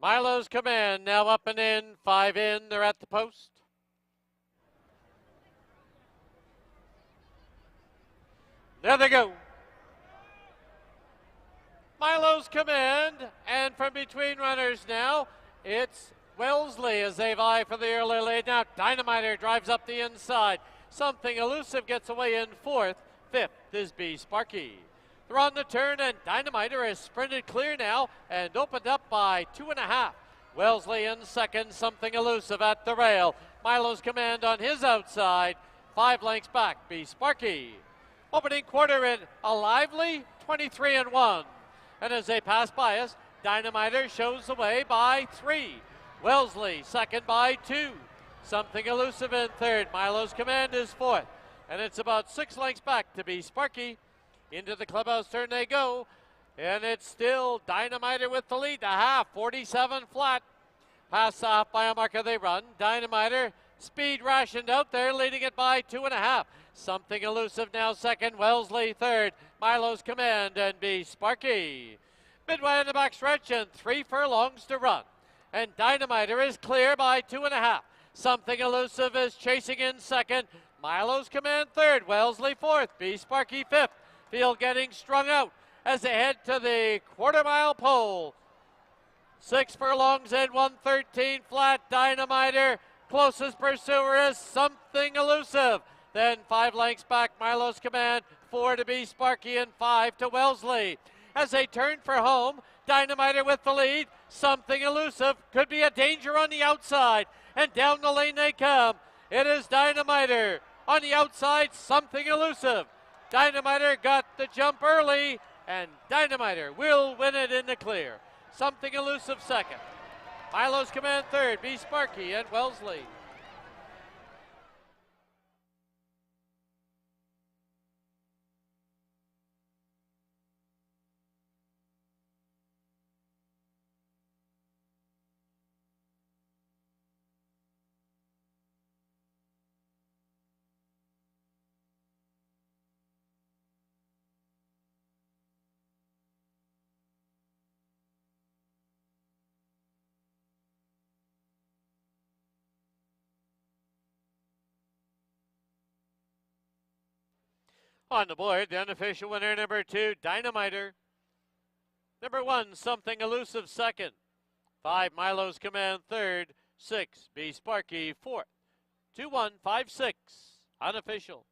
Speaker 1: Milo's Command now up and in, 5 in, they're at the post. There they go. Milo's Command, and from between runners now, it's Wellesley as they vie for the early lead. Now Dynamiter drives up the inside. Something Elusive gets away in 4th. 5th is B Sparky. They're on the turn, and Dynamiter has sprinted clear now and opened up by 2.5. Wellesley in 2nd, Something Elusive at the rail. Milo's Command on his outside, 5 lengths back, B Sparky. Opening quarter in a lively 23-1. And as they pass by us, Dynamiter shows the way by 3. Wellesley 2nd by 2. Something Elusive in 3rd. Milo's Command is 4th. And it's about 6 lengths back to B Sparky. Into the clubhouse turn they go. And it's still Dynamiter with the lead. A half, 47 flat. Pass off by a marker they run. Dynamiter, speed rationed out there, leading it by 2.5. Something Elusive now 2nd. Wellesley 3rd. Milo's Command and B Sparky. Midway in the back stretch and 3 furlongs to run. And Dynamiter is clear by 2.5. Something Elusive is chasing in 2nd. Milo's Command 3rd. Wellesley 4th. B Sparky 5th. Field getting strung out as they head to the quarter-mile pole. 6 furlongs and 113 flat. Dynamiter, closest pursuer is Something Elusive. Then 5 lengths back, Milo's Command, 4 to B Sparky and 5 to Wellesley. As they turn for home, Dynamiter with the lead. Something Elusive could be a danger on the outside. And down the lane they come. It is Dynamiter. On the outside, Something Elusive. Dynamiter got the jump early, and Dynamiter will win it in the clear. Something Elusive 2nd. Milo's Command 3rd, B Sparky and Wellesley. On the board, the unofficial winner, number 2, Dynamiter. Number 1, Something Elusive 2nd. 5, Milo's Command 3rd. 6, B Sparky 4th. 2-1-5-6, unofficial.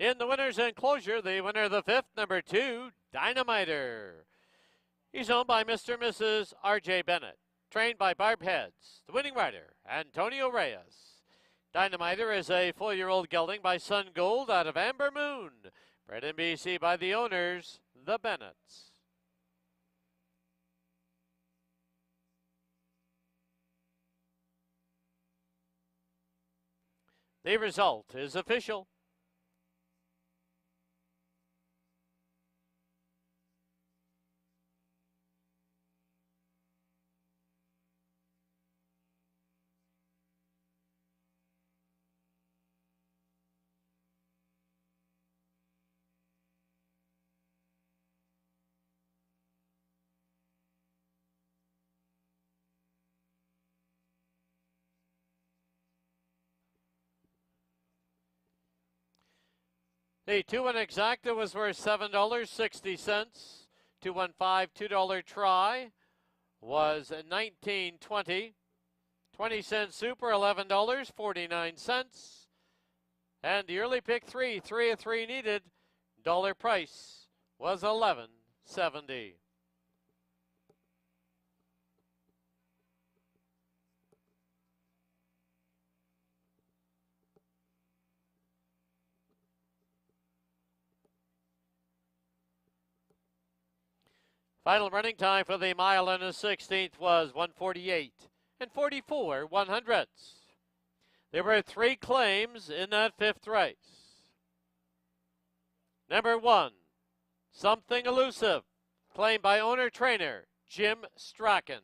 Speaker 1: In the winner's enclosure, the winner of the 5th, number 2, Dynamiter. He's owned by Mr. and Mrs. R.J. Bennett. Trained by Barb Heads. The winning rider, Antonio Reyes. Dynamiter is a 4-year-old gelding by Sun Gold out of Amber Moon. Bred in BC by the owners, the Bennetts. The result is official. The 2-1 exacta was worth $7.60. 215 $2 try was $19.20. 20-cent super $11.49. And the early pick 3 of 3 needed, dollar price was $11.70. Final running time for the mile and a 16th was 1:48 and 44 100ths. There were 3 claims in that 5th race. Number 1, Something Elusive, claimed by owner-trainer Jim Strachan.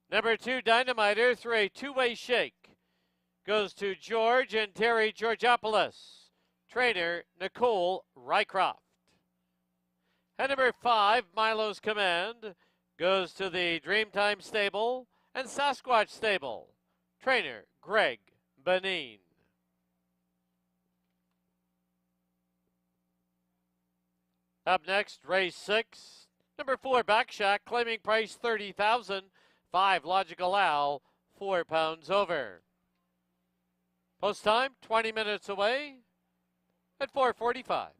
Speaker 1: Number 2, Dynamiter, through a 2-way shake, goes to George and Terry Georgopoulos, trainer Nicole Rycroft. And number 5, Milo's Command, goes to the Dreamtime Stable and Sasquatch Stable, trainer Greg Benin. Up next, race 6. Number 4, Backshack, claiming price $30,000. 5, Logical Owl, 4 pounds over. Post time, 20 minutes away at 4:45.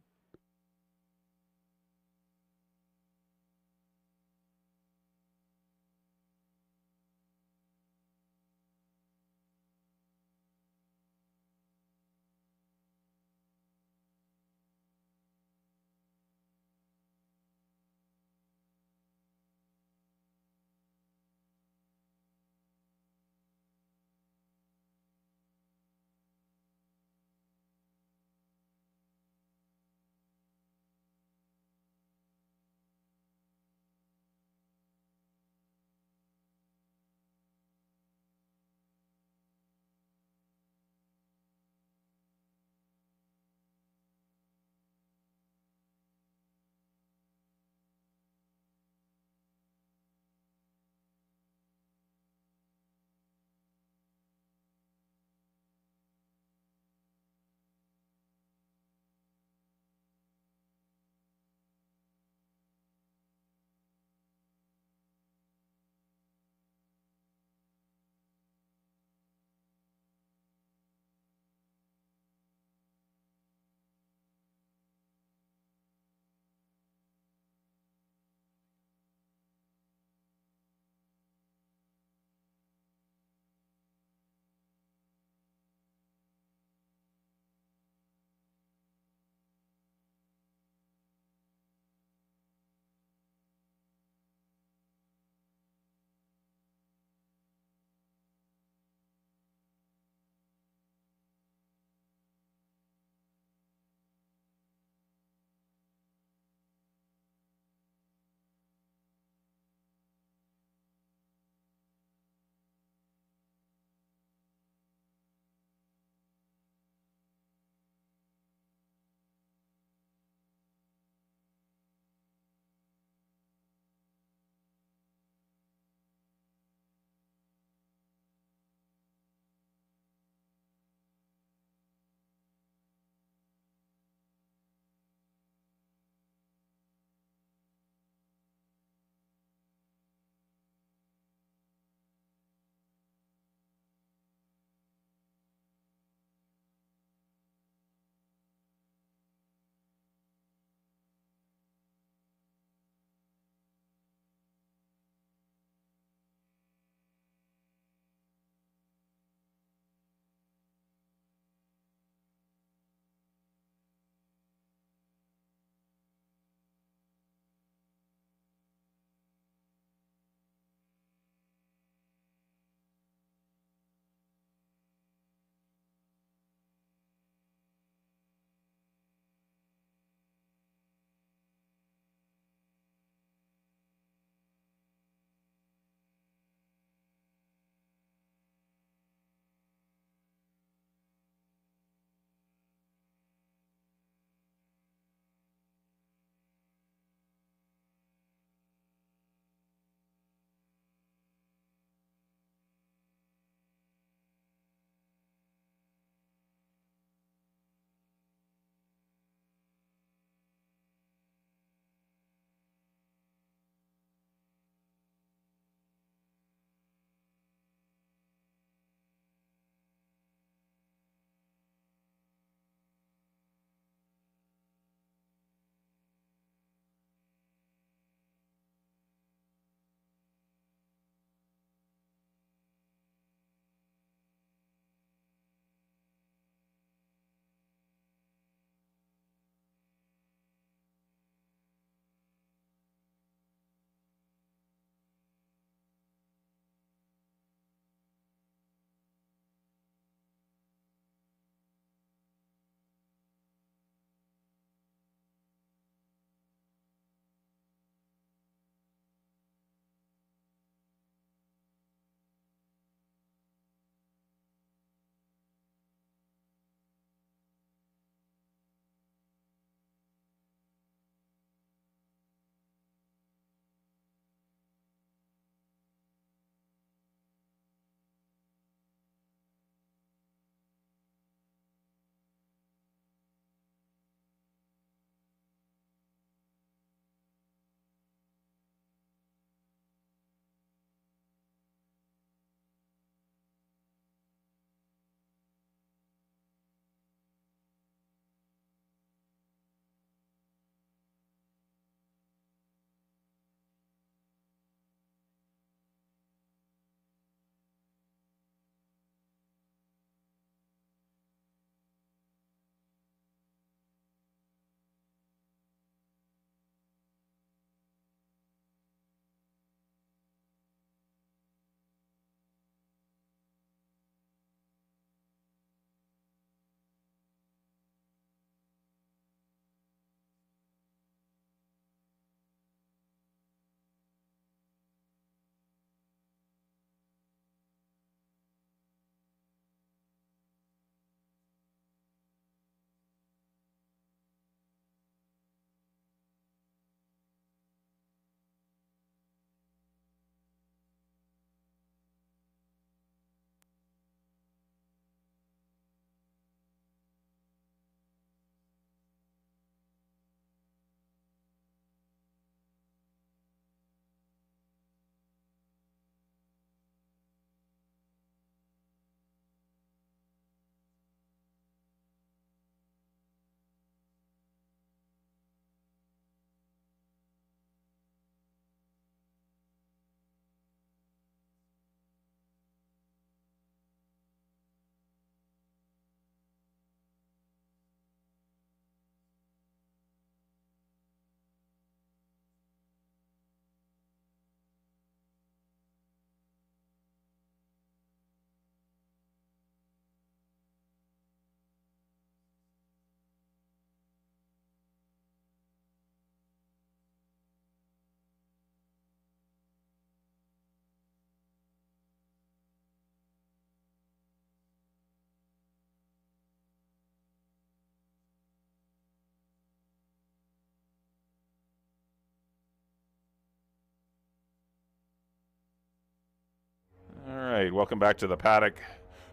Speaker 5: welcome back to the paddock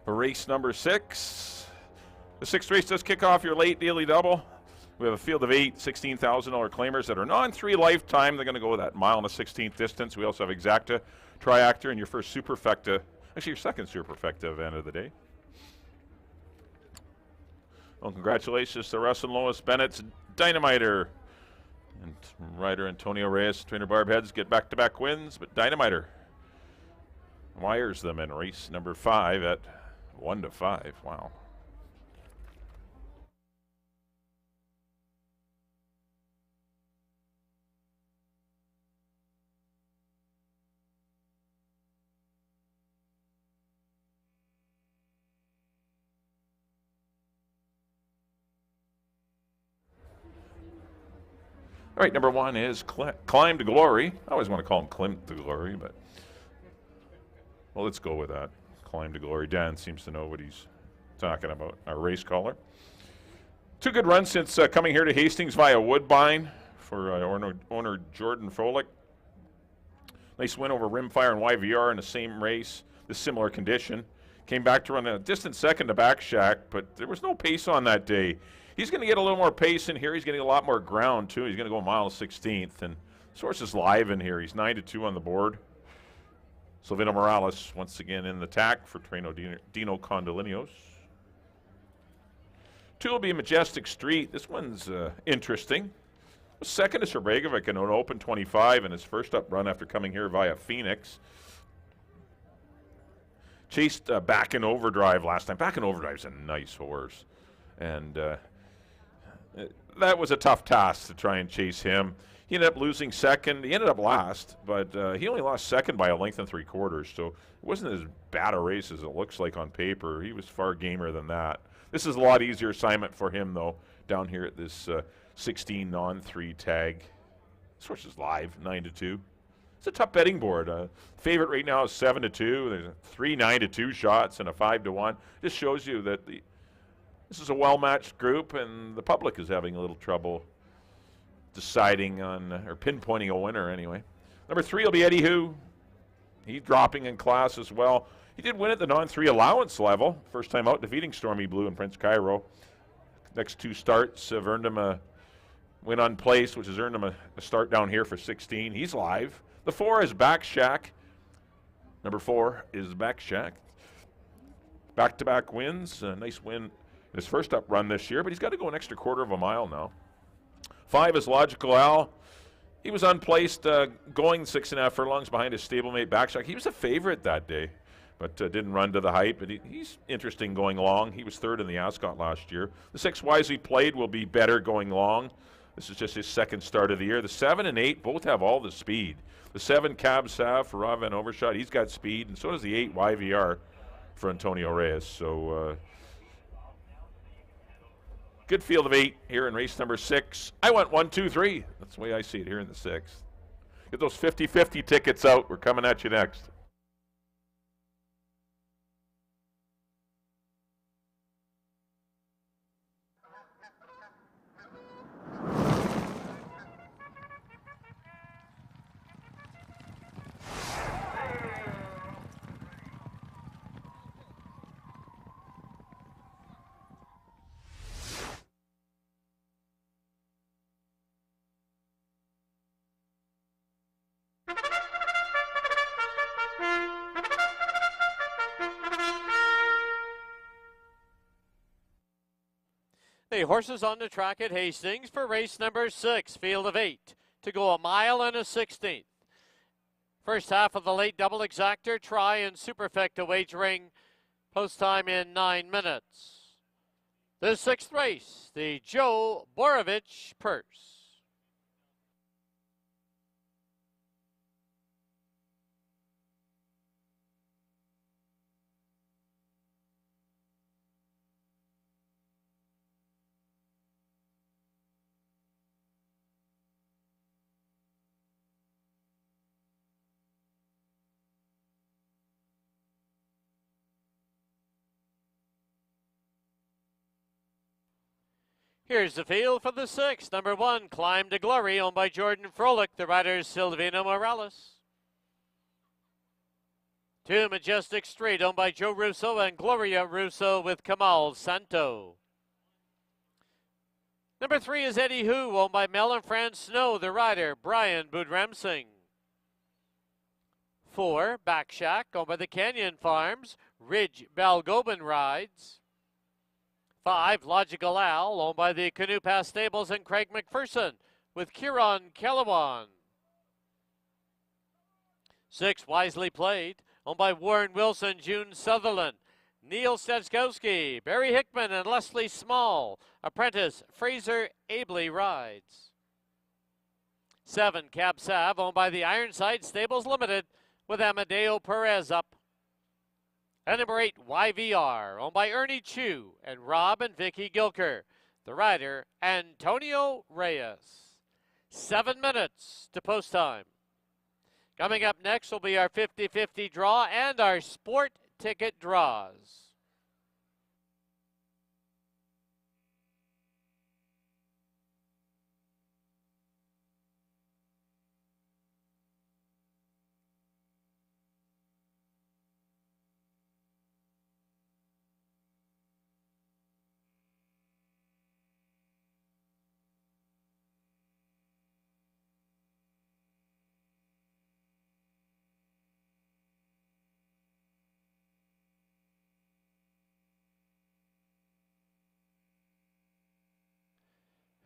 Speaker 5: for race number 6. The 6th race does kick off your late daily double. We have a field of 8 $16,000 claimers that are non-3 lifetime. They're going to go that 1.16 distance. We also have Exacta, Triactor, and your first Superfecta, actually your second Superfecta event of the day. Well, congratulations to Russ and Lois Bennett's Dynamiter. And rider Antonio Reyes, trainer Barb Heads get back-to-back wins, but Dynamiter wires them in race number 5 at 1-5. Wow. All right, number 1 is Climb to Glory. I always want to call him Klimt to Glory, but well, let's go with that. Climb to Glory. Dan seems to know what he's talking about, our race caller. 2 good runs since coming here to Hastings via Woodbine for owner Jordan Froelich. Nice win over Rimfire and YVR in the same race, the similar condition. Came back to run a distant second to Back Shack, but there was no pace on that day. He's going to get a little more pace in here. He's getting a lot more ground, too. He's going to go 1.16. And Source is live in here. He's 9-2 on the board. Silvino Morales once again in the tack for Trino Dino Condolinos. 2 will be Majestic Street. This one's interesting. Second is Herbegovic in an Open 25 in his first up run after coming here via Phoenix. Chased Back in Overdrive last time. Back in Overdrive's a nice horse. And that was a tough task to try and chase him. He ended up losing second. He ended up last, but he only lost second by a length and 3/4. So it wasn't as bad a race as it looks like on paper. He was far gamer than that. This is a lot easier assignment for him, though, down here at this 16 non-3 tag. This horse is live, 9-2. It's a tough betting board. Favorite right now is 7-2. There's 3 9-2 shots and a 5-1. This shows you that this is a well-matched group, and the public is having a little trouble deciding on, or pinpointing a winner anyway. Number 3 will be Eddie Hu. He's dropping in class as well. He did win at the non-3 allowance level. First time out, defeating Stormy Blue and Prince Cairo. Next 2 starts have earned him a win on place, which has earned him a start down here for 16. He's live. The 4 is Back Shack. Number 4 is Back Shack. Back-to-back wins. A nice win in his first up run this year, but he's got to go an extra 1/4 mile now. 5 is Logical Al. He was unplaced, going 6.5 furlongs behind his stablemate Back Shack. He was a favorite that day, but didn't run to the height. But he's interesting going long. He was 3rd in the Ascot last year. The 6 Wisely Played will be better going long. This is just his second start of the year. The 7 and 8 both have all the speed. The 7 Cab Sav for Rob Van Overshot, he's got speed, and so does the 8 YVR for Antonio Reyes. So good field of 8 here in race number 6. I went 1, 2, 3. That's the way I see it here in the 6th. Get those 50-50 tickets out. We're coming at you next.
Speaker 1: The horses on the track at Hastings for race number 6, field of 8, to go 1.16. First half of the late double Exactor, Try, and Superfecta wagering, post time in 9 minutes. The 6th race, the Joe Borovich Purse. Here's the field for the 6th. Number 1, Climb to Glory, owned by Jordan Froelich. The rider is Silvino Morales. 2, Majestic Street, owned by Joe Russo and Gloria Russo with Kamal Santo. Number 3 is Eddie Who, owned by Mel and Fran Snow, the rider, Brian Budramsing. 4, Back Shack, owned by the Canyon Farms, Ridge Balgobin rides. 5, Logical Al, owned by the Canoe Pass Stables and Craig McPherson, with Kieran Kellewan. 6, Wisely Played, owned by Warren Wilson, June Sutherland, Neil Steczkowski, Barry Hickman, and Leslie Small. Apprentice Fraser Abley rides. 7, Cab Sav, owned by the Ironside Stables Limited, with Amadeo Perez up. And number 8, YVR, owned by Ernie Chu and Rob and Vicky Gilker. The rider, Antonio Reyes. 7 minutes to post time. Coming up next will be our 50-50 draw and our sport ticket draws.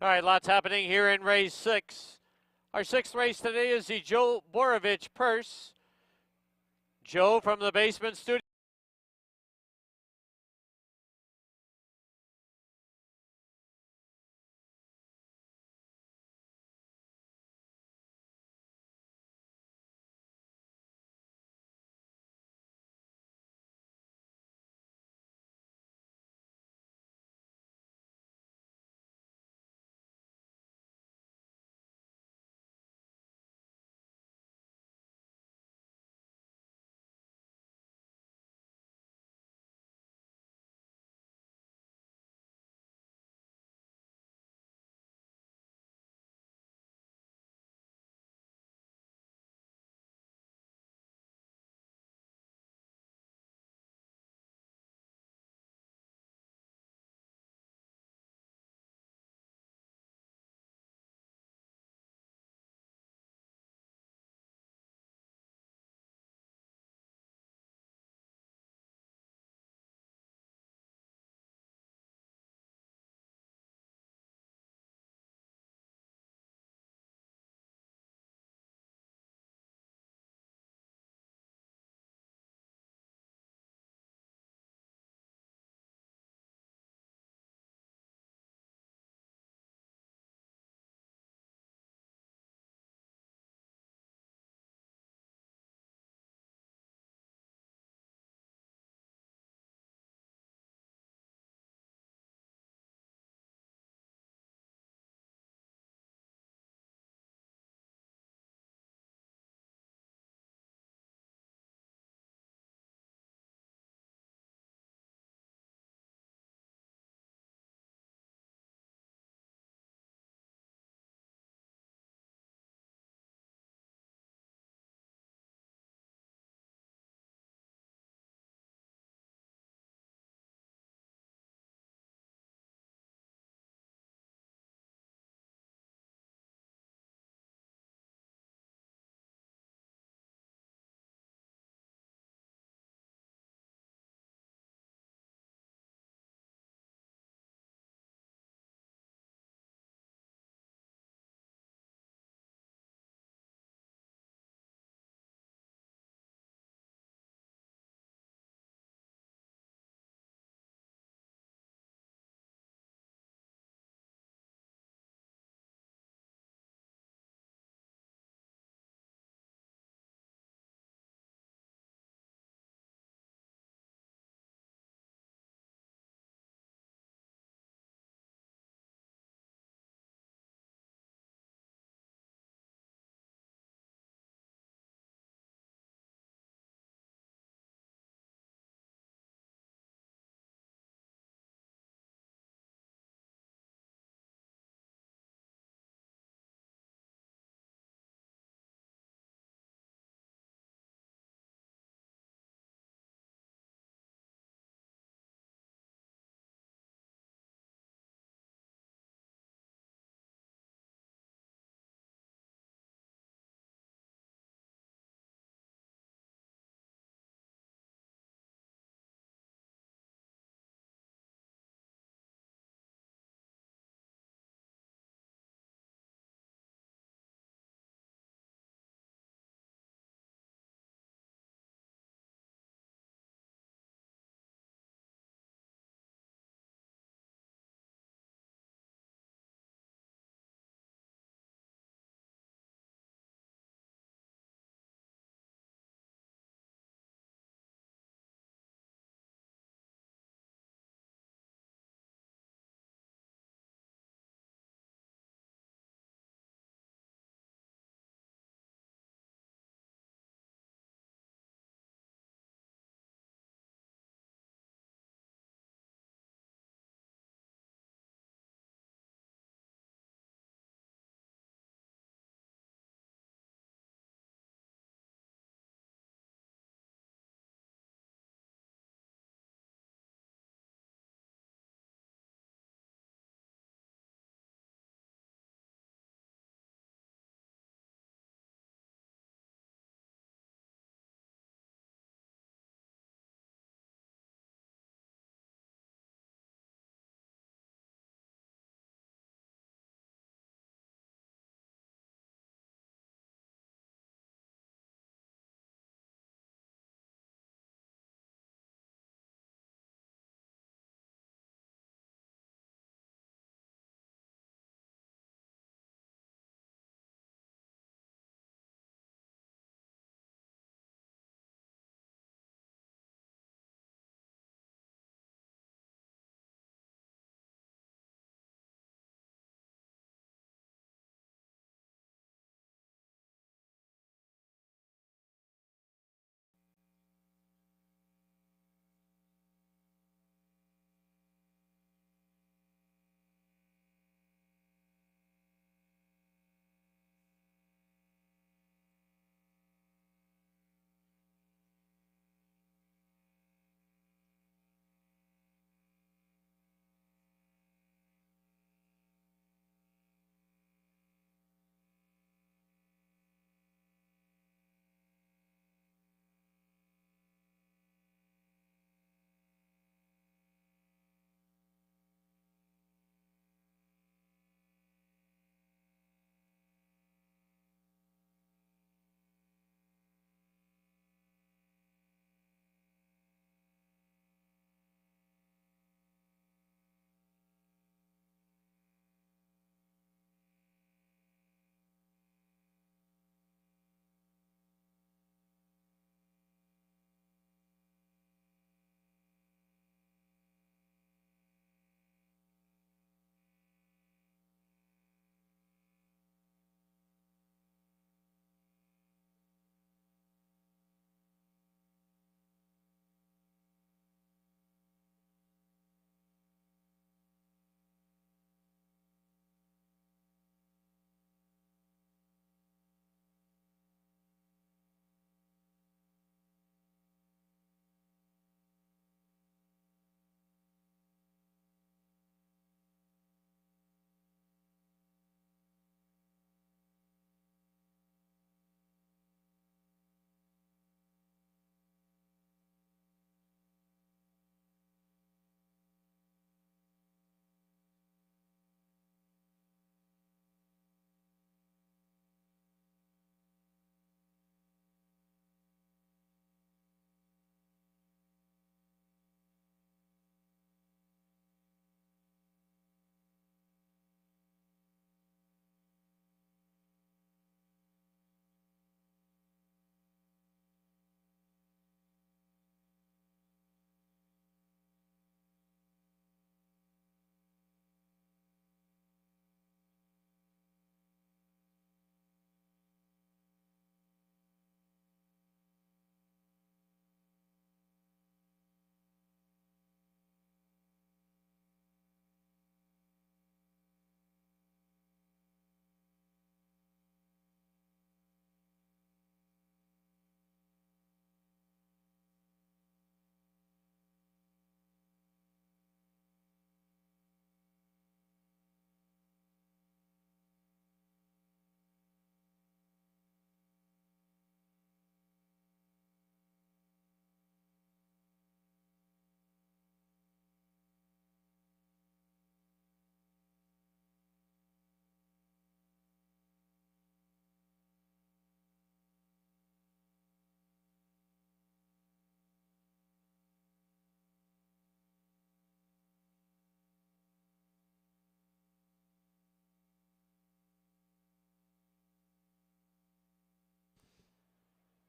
Speaker 1: All right, lots happening here in race 6. Our 6th race today is the Joe Borovich Purse. Joe from the basement studio.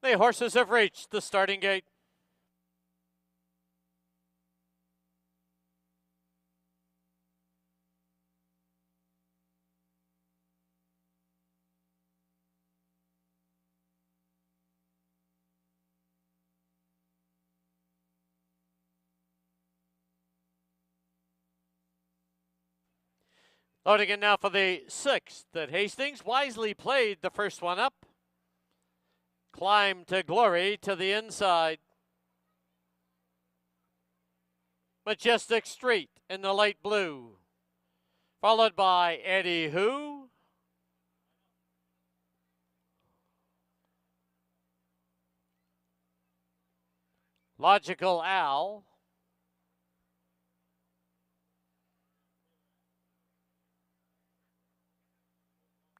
Speaker 1: The horses have reached the starting gate. Loading in now for the 6th at Hastings. Wisely played the first one up. Climb to Glory to the inside. Majestic Street in the light blue. Followed by Eddie Who. Logical Al.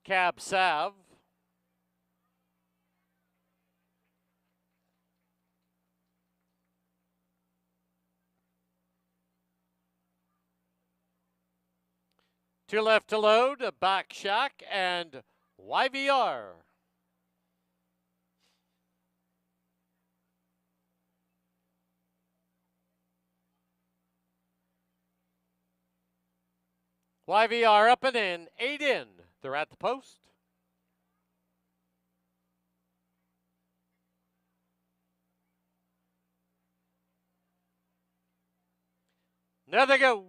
Speaker 1: Cab Sav. Two left to load, Back Shack and YVR. YVR up and in, 8 in. They're at the post. There they go.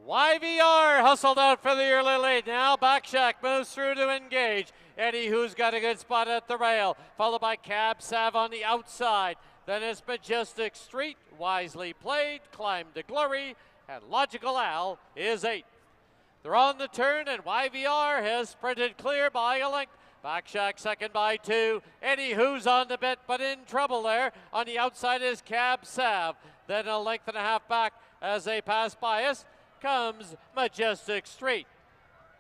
Speaker 1: YVR hustled out for the early lead. Now Backshack moves through to engage. Eddie Who's got a good spot at the rail, followed by Cab Sav on the outside. Then it's Majestic Street, wisely played, Climb to Glory, and Logical Al is 8th. They're on the turn, and YVR has sprinted clear by a length. Backshack second by 2. Eddie Who's on the bit, but in trouble there. On the outside is Cab Sav. Then a length and a half back as they pass by us comes Majestic Street.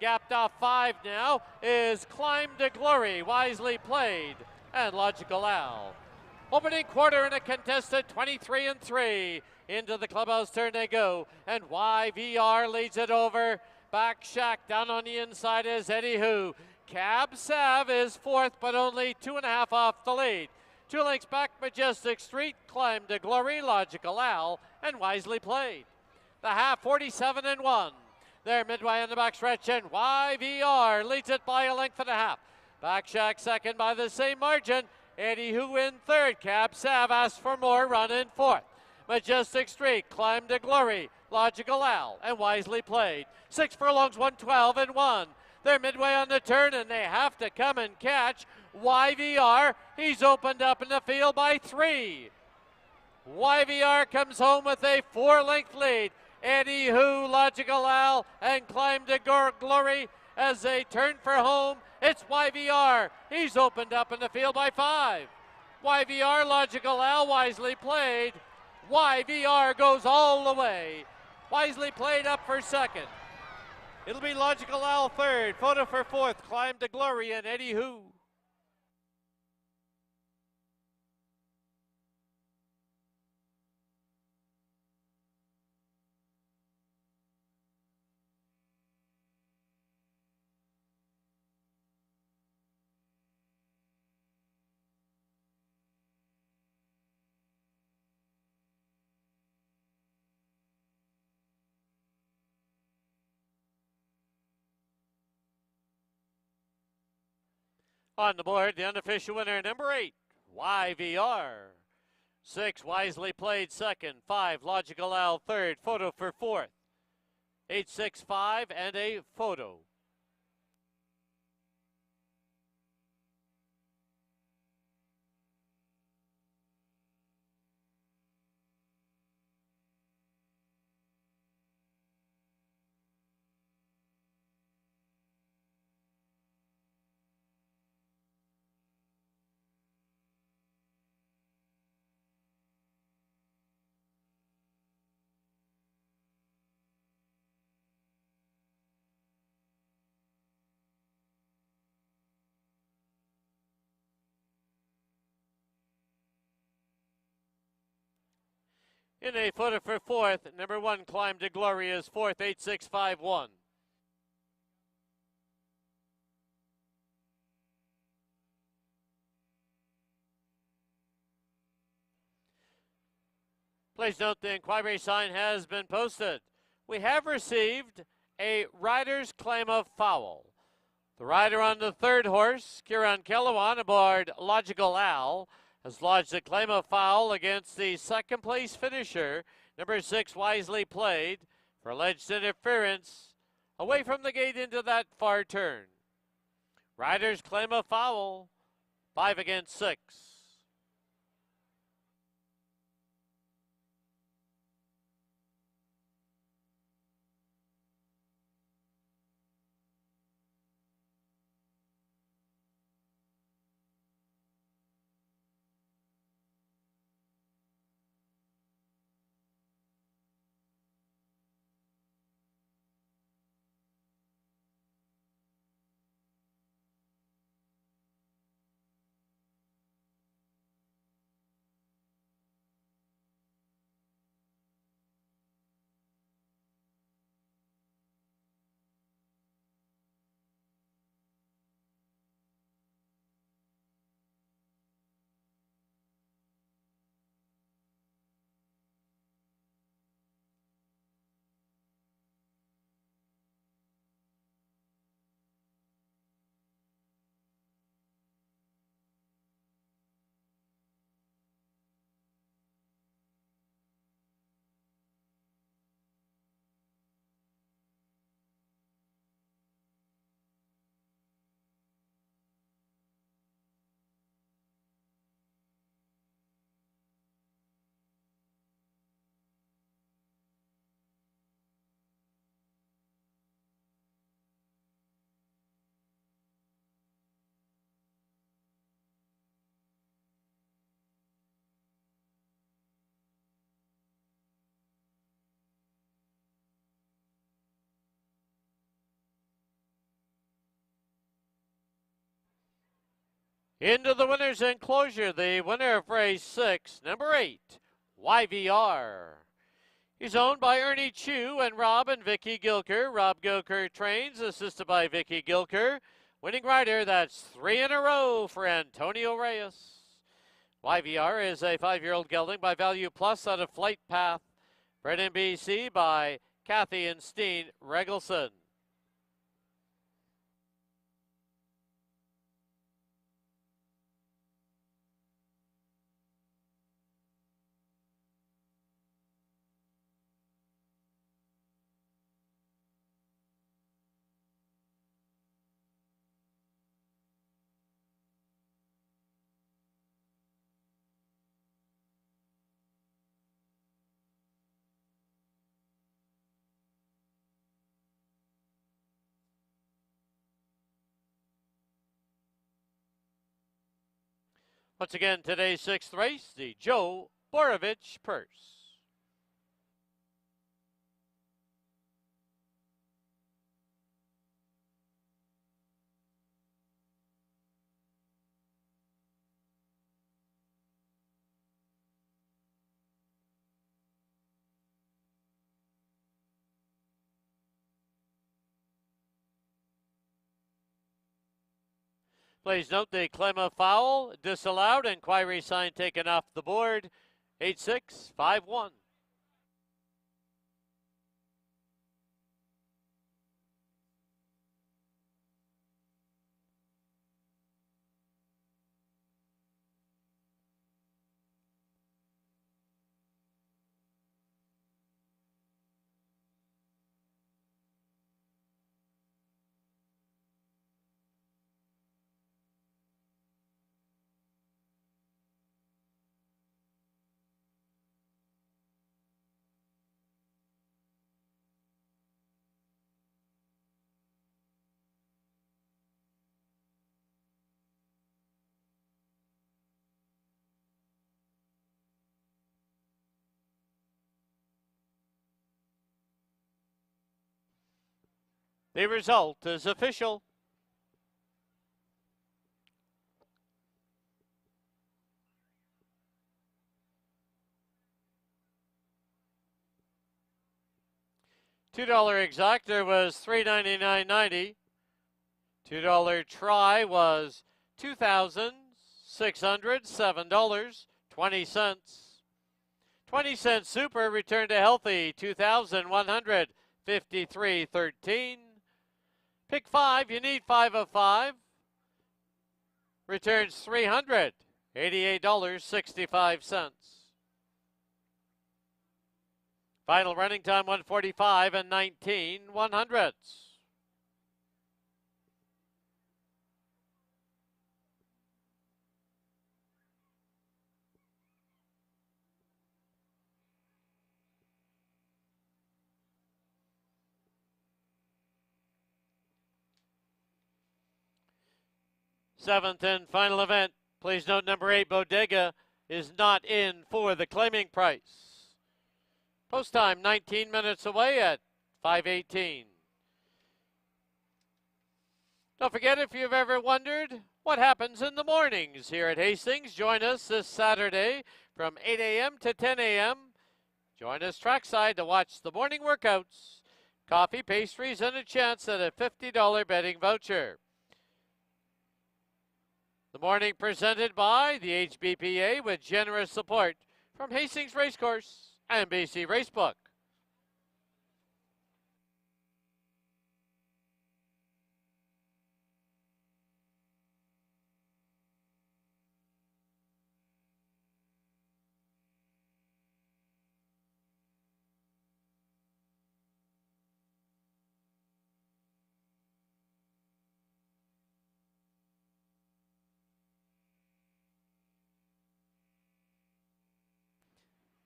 Speaker 1: Gapped off 5 now is Climb to Glory, wisely played, and Logical Al. Opening quarter in a contested 23-3. Into the clubhouse turn they go, and YVR leads it over. Back Shack down on the inside is Eddie Who. Cab Sav is 4th, but only 2.5 off the lead. 2 lengths back, Majestic Street, Climb to Glory, Logical Al, and wisely played. The half, 47-1. They're midway on the back stretch, and YVR leads it by a length and a half. Back Shack second by the same margin. Eddie Who in 3rd. Cab Sav asks for more, run in 4th. Majestic Street, Climb to Glory, Logical Al, and wisely played. 6 furlongs, 112-1. They're midway on the turn, and they have to come and catch YVR. He's opened up in the field by 3. YVR comes home with a 4-length lead. Eddie Who, Logical Al, and Climb to Glory as they turn for home. It's YVR. He's opened up in the field by 5. YVR, Logical Al, wisely played. YVR goes all the way. Wisely played up for 2nd. It'll be Logical Al 3rd. Photo for 4th. Climb to Glory and Eddie Who. On the board, the unofficial winner, number 8, YVR. 6, wisely played 2nd. 5, Logical Al 3rd. Photo for 4th. 8, 6, 5, and a photo. In a photo for 4th, number 1, Climb to Glory is 4th, 8, 6, 5, 1. Please note the inquiry sign has been posted. We have received a rider's claim of foul. The rider on the third horse, Kieran Kellewan, aboard Logical Al, has lodged a claim of foul against the second place finisher, number 6, Wisely Played, for alleged interference away from the gate into that far turn. Riders claim a foul, 5 against 6. Into the winner's enclosure, the winner of race 6, number 8, YVR. He's owned by Ernie Chu and Rob and Vicky Gilker. Rob Gilker trains, assisted by Vicky Gilker. Winning rider, that's 3 in a row for Antonio Reyes. YVR is a 5-year-old gelding by Value Plus out of Flight Path. Bred in BC by Kathy and Steen Regelson. Once again, today's 6th race, the Joe Borovich Purse. Please note the claim of foul disallowed. Inquiry sign taken off the board. 8-6-5-1. The result is official. $2 exactor was $399.90. $2 try was $2,607.20. 20-cent super returned to healthy, 2,153.13. Pick 5, you need 5 of 5. Returns $388.65. Final running time 1:45 and 19/100ths. Seventh and final event. Please note number 8 Bodega is not in for the claiming price. Post time 19 minutes away at 5:18. Don't forget, if you've ever wondered what happens in the mornings here at Hastings, join us this Saturday from 8 a.m. to 10 a.m. Join us trackside to watch the morning workouts, coffee, pastries, and a chance at a $50 betting voucher. The morning presented by the HBPA with generous support from Hastings Racecourse and BC Racebook.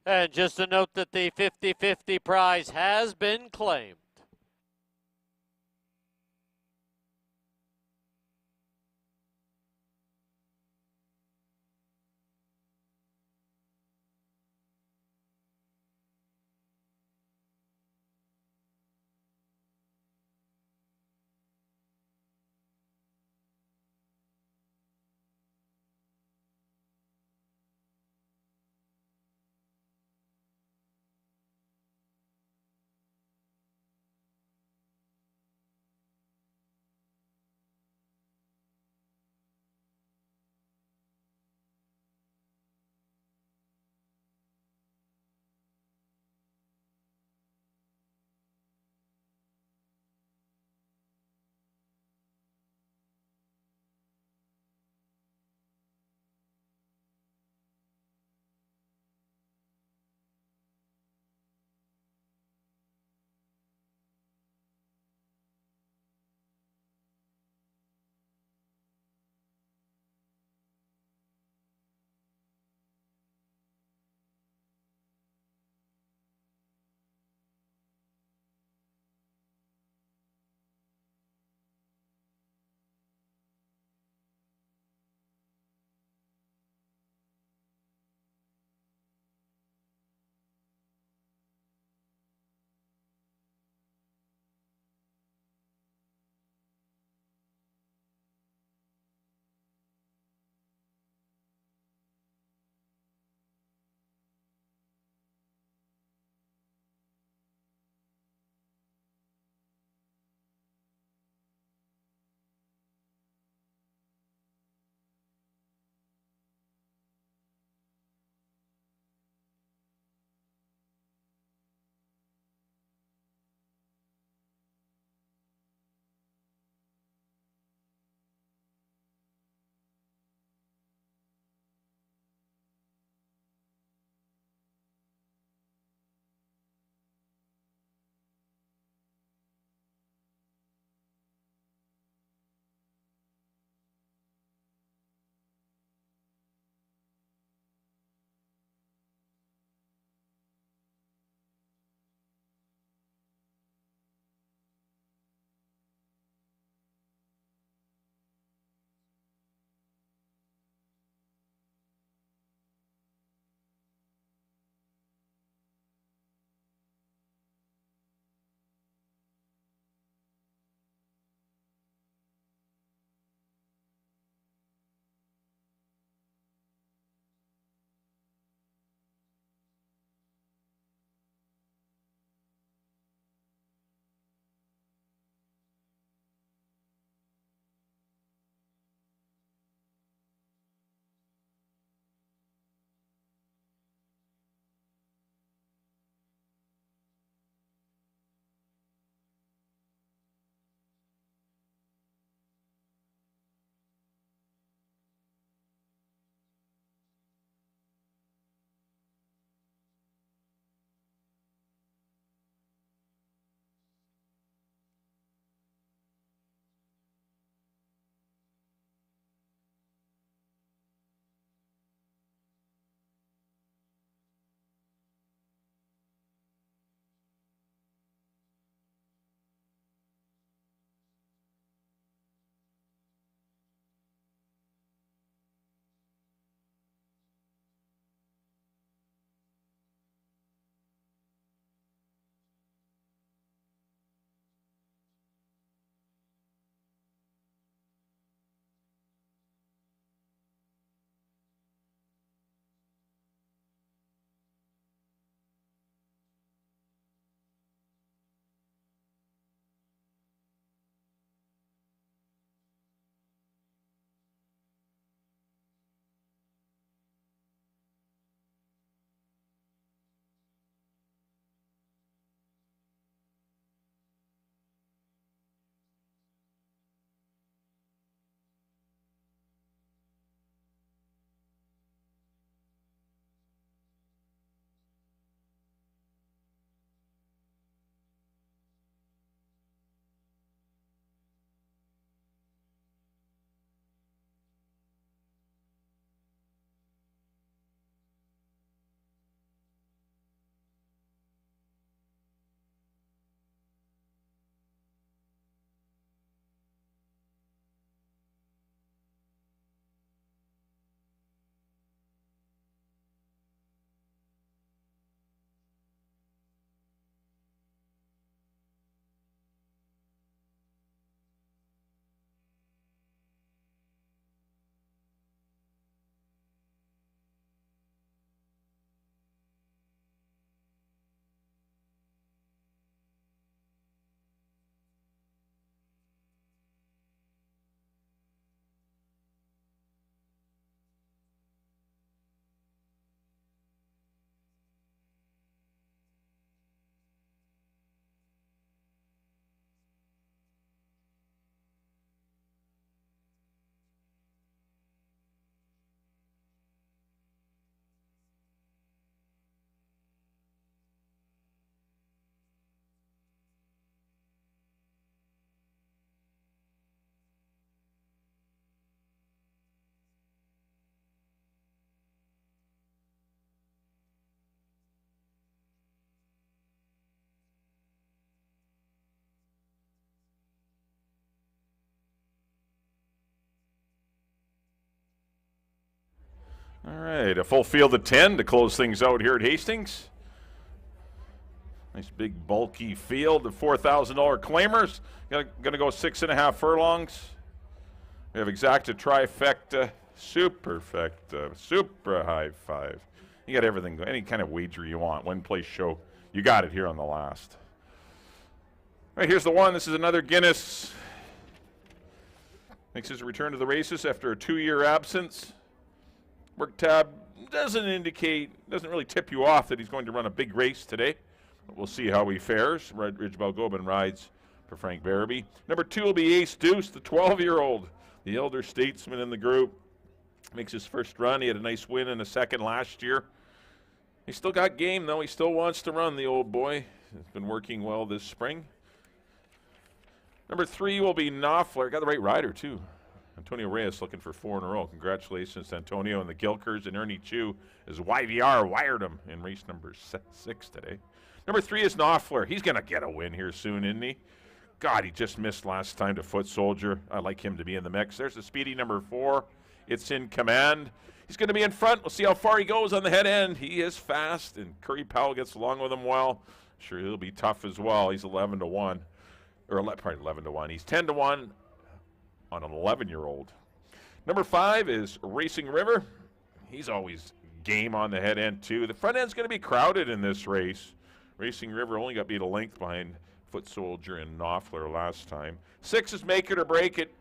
Speaker 1: And just a note that the 50-50 prize has been claimed.
Speaker 5: All right, a full field of 10 to close things out here at Hastings. Nice big bulky field of $4,000 claimers. Gonna go 6.5 furlongs. We have exacta, trifecta, superfecta, supra high five. You got everything, any kind of wager you want, one place show. You got it here on the last. All right, here's the one. This is another Guinness. Makes his return to the races after a 2-year absence. Work tab doesn't really tip you off that he's going to run a big race today. But we'll see how he fares. Red Ridge Balgobin rides for Frank Barabee. Number 2 will be Ace Deuce, the 12-year-old, the elder statesman in the group. Makes his first run. He had a nice win in a second last year. He's still got game, though. He still wants to run, the old boy. He's been working well this spring. Number 3 will be Knopfler. Got the right rider, too. Antonio Reyes looking for 4 in a row. Congratulations to Antonio and the Gilkers, and Ernie Chu as YVR wired him in race number 6 today. Number 3 is Knopfler. He's going to get a win here soon, isn't he? God, he just missed last time to Foot Soldier. I like him to be in the mix. There's the speedy number 4. It's in command. He's going to be in front. We'll see how far he goes on the head end. He is fast, and Curry Powell gets along with him well. Sure, he'll be tough as well. He's 11-1. Or probably 11-1. He's 10-1 on an 11-year-old. Number 5 is Racing River. He's always game on the head end, too. The front end's going to be crowded in this race. Racing River only got beat a length behind Foot Soldier and Knopfler last time. 6 is Make It or Break It.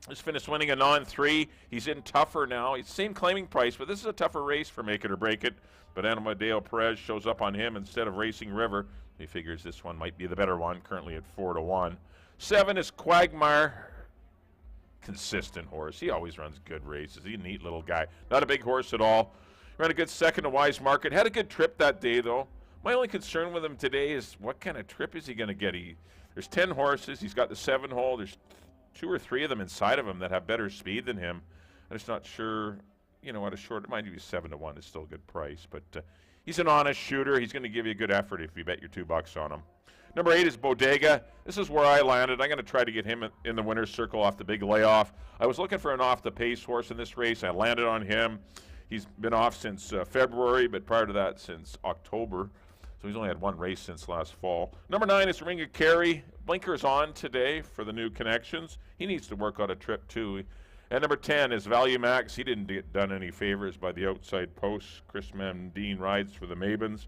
Speaker 5: Just finished winning a non-3. He's in tougher now. It's the same claiming price, but this is a tougher race for Make It or Break It. But Amadeo Perez shows up on him instead of Racing River. He figures this one might be the better one, currently at 4-1. 7 is Quagmire. Consistent horse. He always runs good races. He's a neat little guy. Not a big horse at all. Ran a good second to Wise Market. Had a good trip that day, though. My only concern with him today is what kind of trip is he going to get? There's 10 horses. He's got the 7-hole. There's 2 or 3 of them inside of him that have better speed than him. I'm just not sure, at a short, mind you, 7-1 is still a good price. But he's an honest shooter. He's going to give you a good effort if you bet your $2 on him. Number 8 is Bodega. This is where I landed. I'm going to try to get him in the winner's circle off the big layoff. I was looking for an off-the-pace horse in this race. I landed on him. He's been off since February, but prior to that, since October. So he's only had 1 race since last fall. Number 9 is Ring of Kerry. Blinkers on today for the new connections. He needs to work out a trip, too. And number 10 is Value Max. He didn't get done any favors by the outside posts. Chris Mandine rides for the Mavens.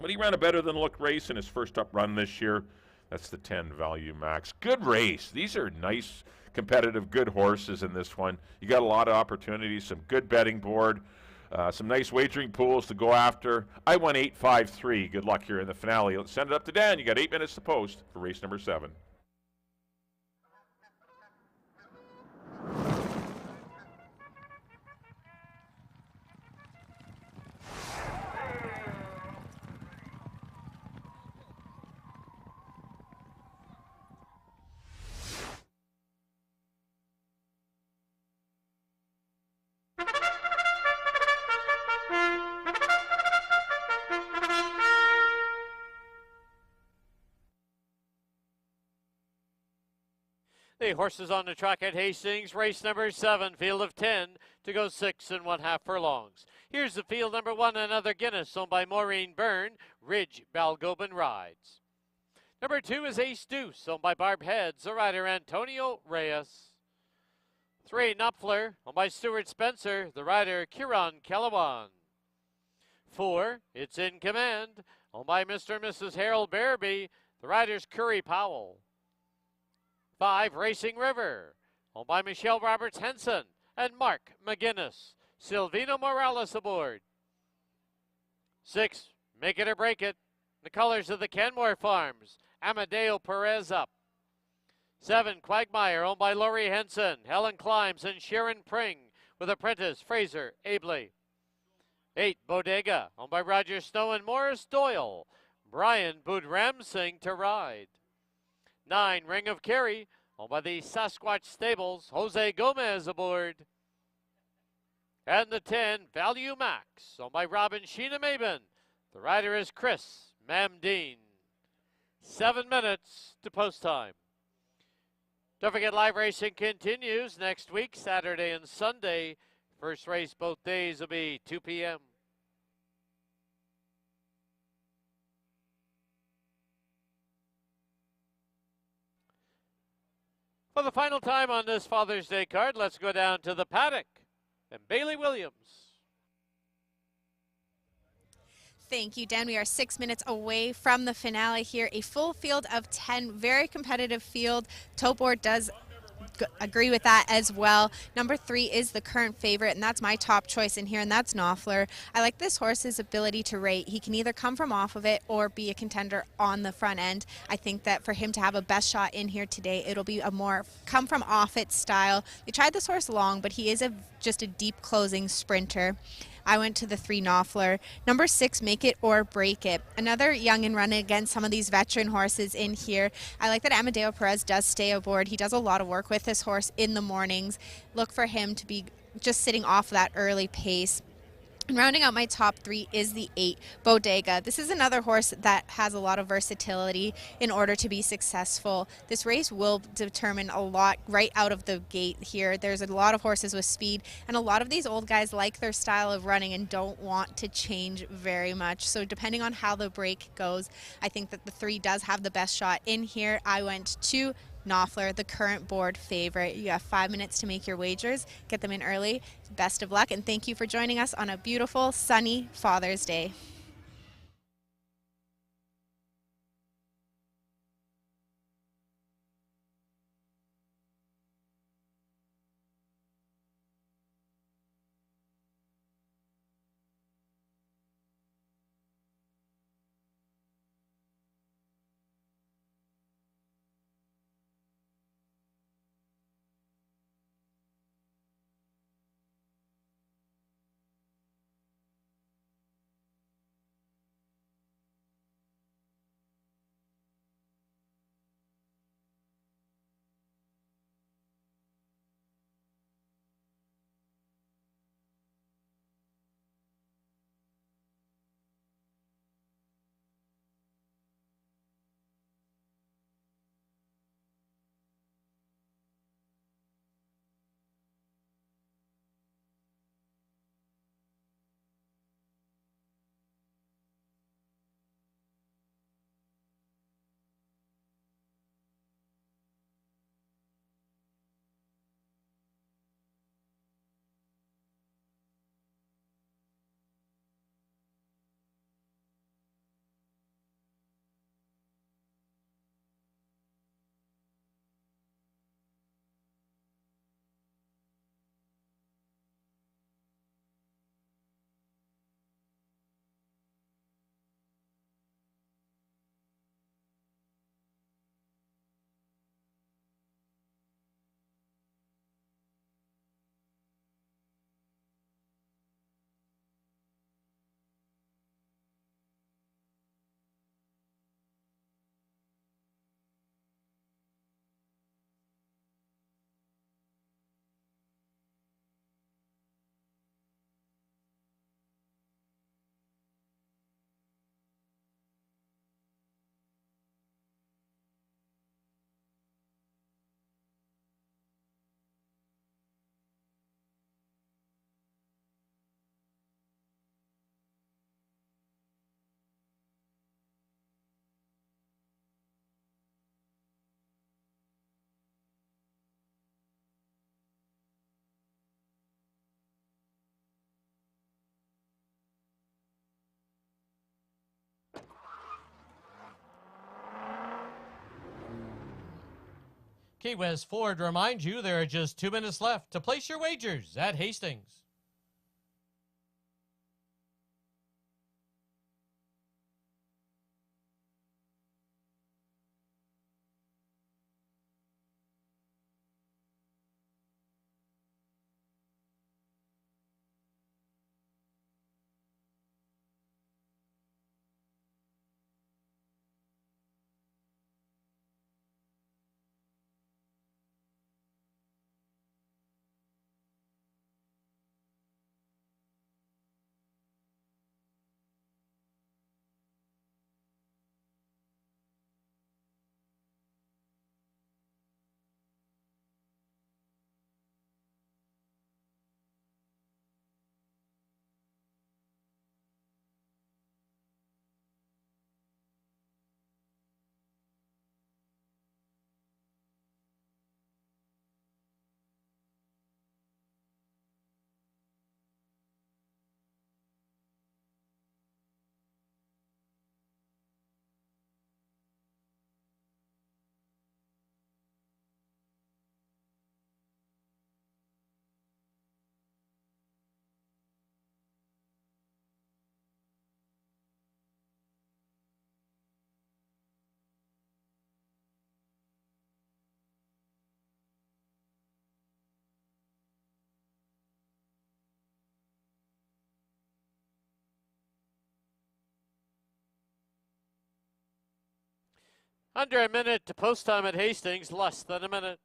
Speaker 5: But he ran a better-than-look race in his first up run this year. That's the 10 Value Max. Good race. These are nice, competitive, good horses in this one. You got a lot of opportunities, some good betting board, some nice wagering pools to go after. I won 8-5-3. Good luck here in the finale. Let's send it up to Dan. You got 8 minutes to post for race number 7.
Speaker 1: The horses on the track at Hastings, race number 7, field of 10 to go 6 1/2 furlongs. Here's the field number 1, another Guinness, owned by Maureen Byrne, Ridge Balgobin rides. Number 2 is Ace Deuce, owned by Barb Heads, the rider Antonio Reyes. 3, Knopfler, owned by Stuart Spencer, the rider Kieran Kellawan. 4, It's in Command, owned by Mr. and Mrs. Harold Barabee, the riders Curry Powell. 5, Racing River, owned by Michelle Roberts Henson and Mark McGinnis. Silvino Morales aboard. 6, Make It or Break It, the colors of the Kenmore Farms. Amadeo Perez up. 7, Quagmire, owned by Laurie Henson, Helen Climbs, and Sharon Pring, with apprentice Fraser Abley. 8, Bodega, owned by Roger Snow and Morris Doyle. Brian Budramsing to ride. 9, Ring of Kerry, owned by the Sasquatch Stables, Jose Gomez aboard. And the 10, Value Max, owned by Robin Sheena Maben. The rider is Chris Mamdine. 7 minutes to post time. Don't forget, live racing continues next week, Saturday and Sunday, First race both days will be 2 p.m. For the final time on this Father's Day card, let's go down to the paddock and Bailey Williams.
Speaker 4: Thank you, Dan. We are 6 minutes away from the finale here. A full field of 10, very competitive field. Tote Board does agree with that as well. Number 3 is the current favorite, and that's my top choice in here, and that's Knopfler. I like this horse's ability to rate. He can either come from off of it or be a contender on the front end. I think that for him to have a best shot in here today, it'll be a more come from off it style. They tried this horse long, but he is just a deep closing sprinter. I went to the 3 Knopfler. Number 6, Make It or Break It. Another young and running against some of these veteran horses in here. I like that Amadeo Perez does stay aboard. He does a lot of work with this horse in the mornings. Look for him to be just sitting off that early pace. And rounding out my top 3 is the 8, Bodega. This is another horse that has a lot of versatility in order to be successful. This race will determine a lot right out of the gate here. There's a lot of horses with speed, and a lot of these old guys like their style of running and don't want to change very much. So depending on how the break goes, I think that the 3 does have the best shot in here. I went to Knopfler, the current board favorite. You have 5 minutes to make your wagers. Get them in early. Best of luck, and thank you for joining us on a beautiful, sunny Father's Day.
Speaker 3: Key West Ford reminds you there are just 2 minutes left to place your wagers at Hastings.
Speaker 1: Under a minute to post time at Hastings, less than a minute.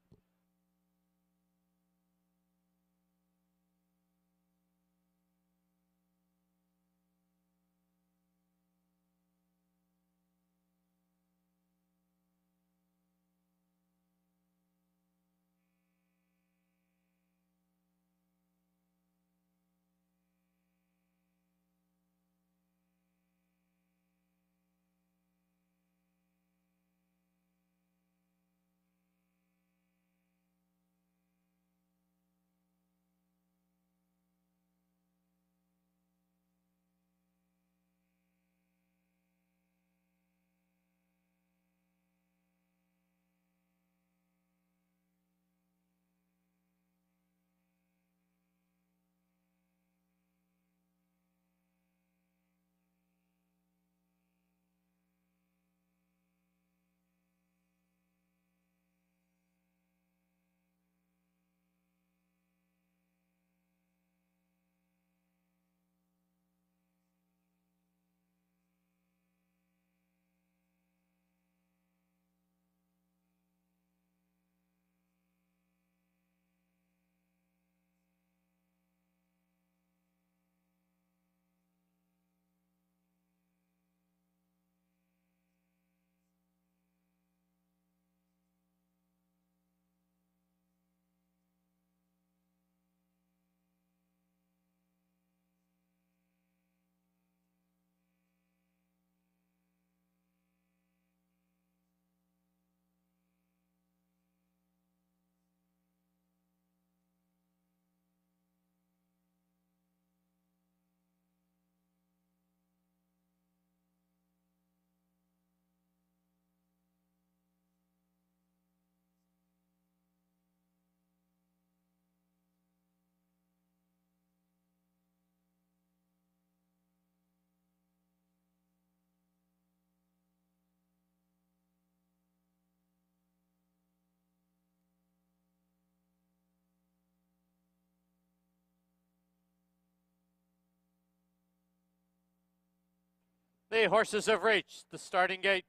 Speaker 1: The horses have reached the starting gate.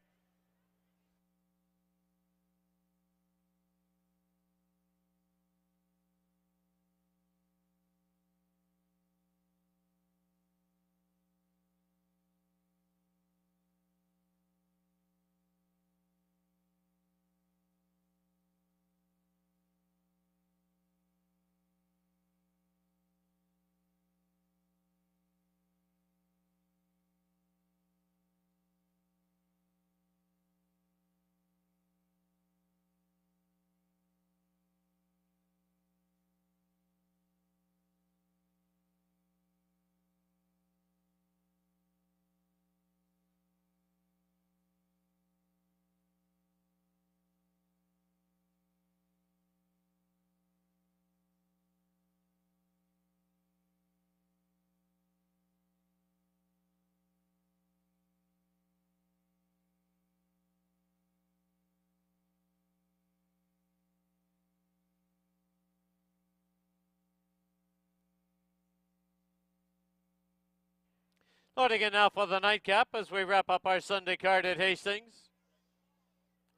Speaker 1: Loading in now for the nightcap as we wrap up our Sunday card at Hastings.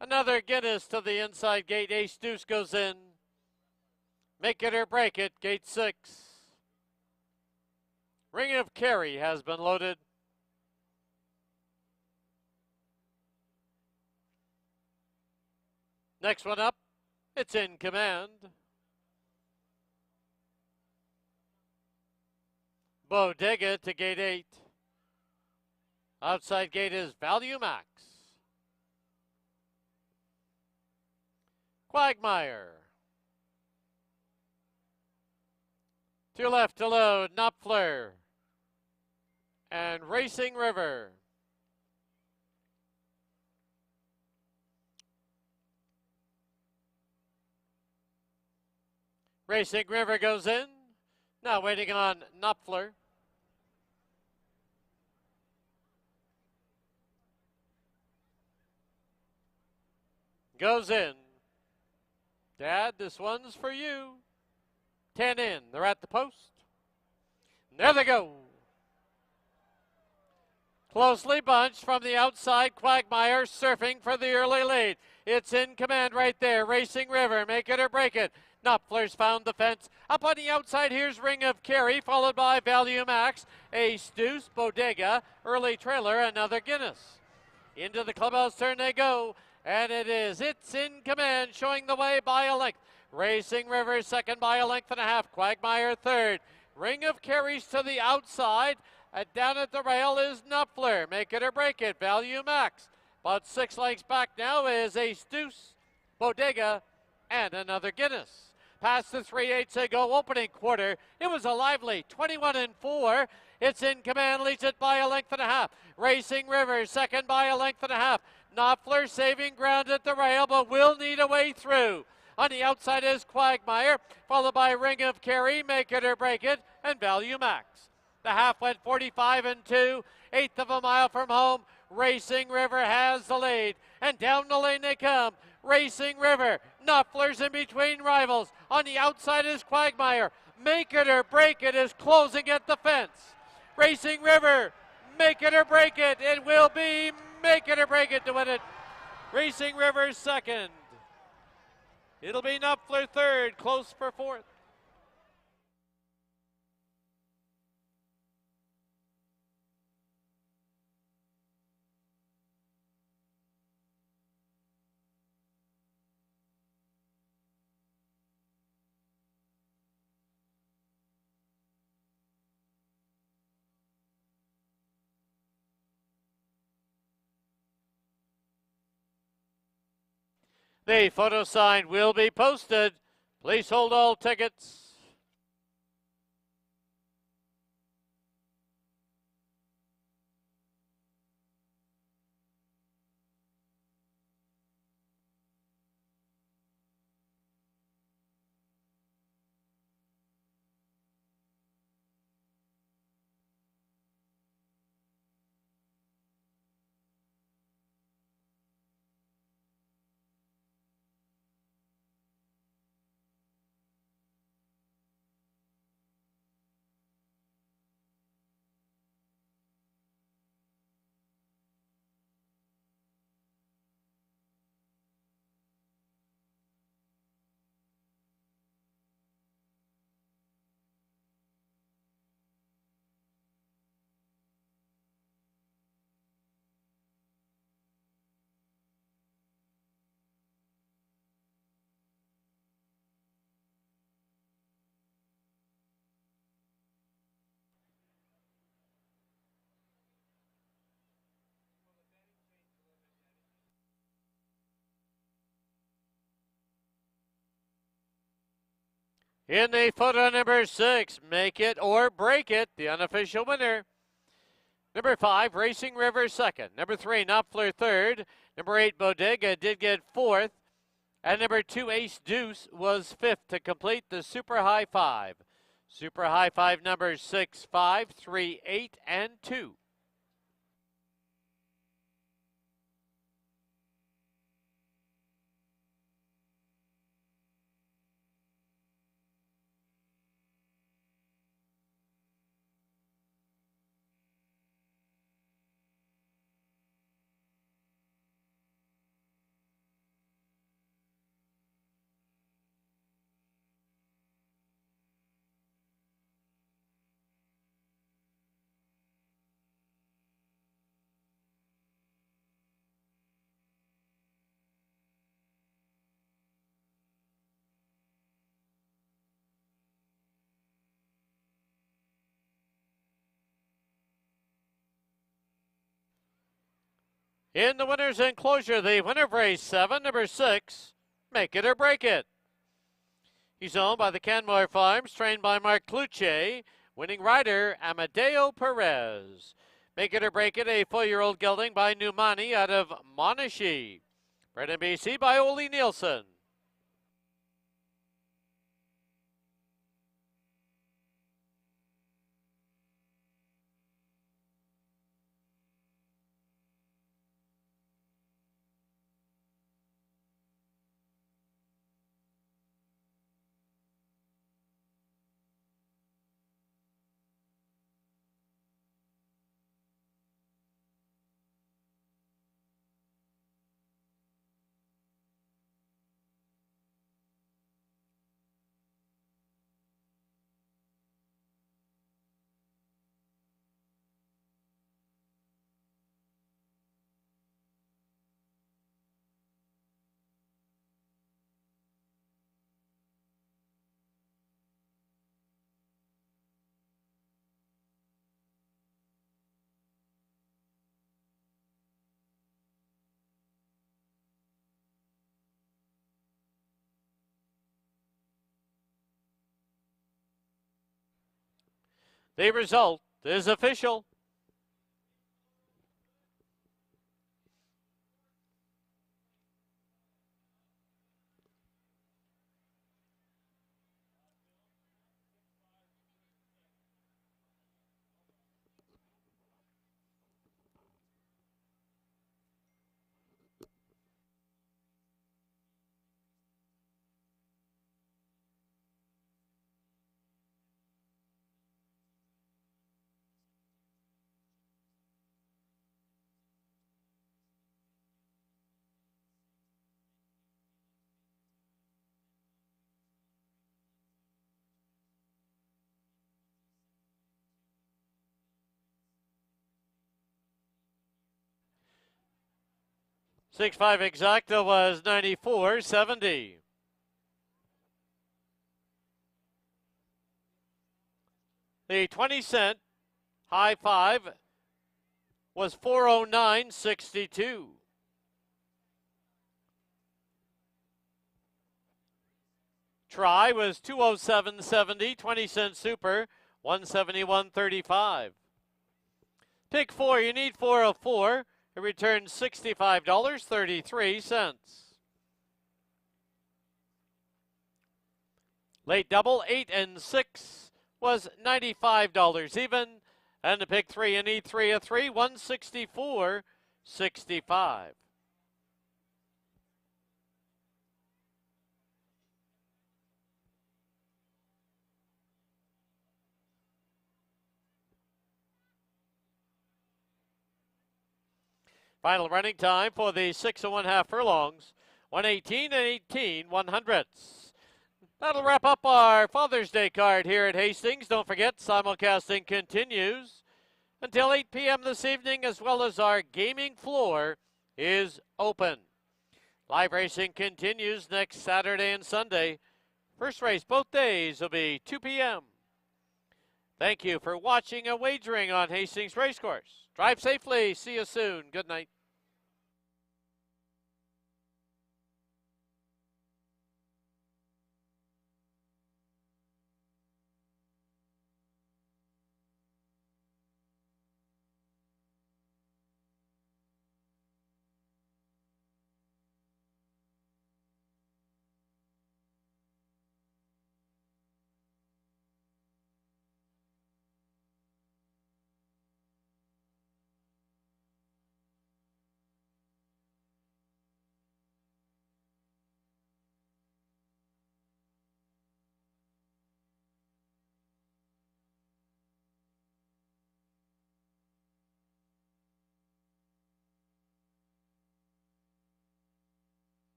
Speaker 1: Another Guinness to the inside gate. Ace Deuce goes in. Make it or break it, gate 6. Ring of Kerry has been loaded. Next one up, it's In Command. Bodega to gate 8. Outside gate is Value Max. Quagmire. To left to load, Knopfler. And Racing River. Racing River goes in. Now waiting on Knopfler. Goes in. Dad, this one's for you. 10 in. They're at the post. There they go. Closely bunched from the outside, Quagmire surfing for the early lead. It's in command right there. Racing River, make it or break it. Knopfler's found the fence. Up on the outside, here's Ring of Kerry, followed by Value Max, Ace Deuce, Bodega, early trailer, another Guinness. Into the clubhouse turn they go, and it's in command, showing the way by a length. Racing River second by a length and a half. Quagmire third. Ring of Kerry's to the outside. Down at the rail is Knopfler. Make it or break it. Value Max. About 6 lengths back now is Ace Deuce, Bodega, and another Guinness. Past the 3/8 they go, opening quarter. It was a lively 21-4. It's in command, leads it by a length and a half. Racing River second by a length and a half. Knopfler saving ground at the rail, but will need a way through. On the outside is Quagmire, followed by Ring of Kerry, Make It or Break It, and Value Max. The half went 45-2, eighth of a mile from home. Racing River has the lead, and down the lane they come. Racing River, Knopfler's in between rivals. On the outside is Quagmire. Make It or Break It is closing at the fence. Racing River, Make It or Break It. It will be Make It or Break It to win it. Racing River second. It'll be Knopfler third, close for fourth. The photo sign will be posted. Please hold all tickets. In the photo number 6, Make It or Break It, the unofficial winner. Number 5, Racing River second. Number 3, Knopfler third. Number 8, Bodega did get fourth. And number 2, Ace Deuce was fifth to complete the Super High Five. Super High Five numbers 6, 5, 3, 8, and 2. In the winner's enclosure, the winner of race 7, number 6, Make It or Break It. He's owned by the Canmore Farms, trained by Mark Cluche, winning rider Amadeo Perez. Make It or Break It, a 4-year-old gelding by Numani out of Monashi. Bred in BC by Ole Nielsen. The result is official. Six-five exacta was 94.70. The 20-cent high five was 409.62. Try was 207.70. 20-cent super 171.35. Pick 4. You need 4 of 4. It returns $65.33. Late double 8 and 6 was $95 even. And to pick 3, you need 3 of 3, 164.65. Final running time for the 6 1/2 furlongs, 1:18 and 18/100ths. That'll wrap up our Father's Day card here at Hastings. Don't forget, simulcasting continues until 8 p.m. this evening, as well as our gaming floor is open. Live racing continues next Saturday and Sunday. First race both days will be 2 p.m. Thank you for watching and wagering on Hastings Racecourse. Drive safely. See you soon. Good night.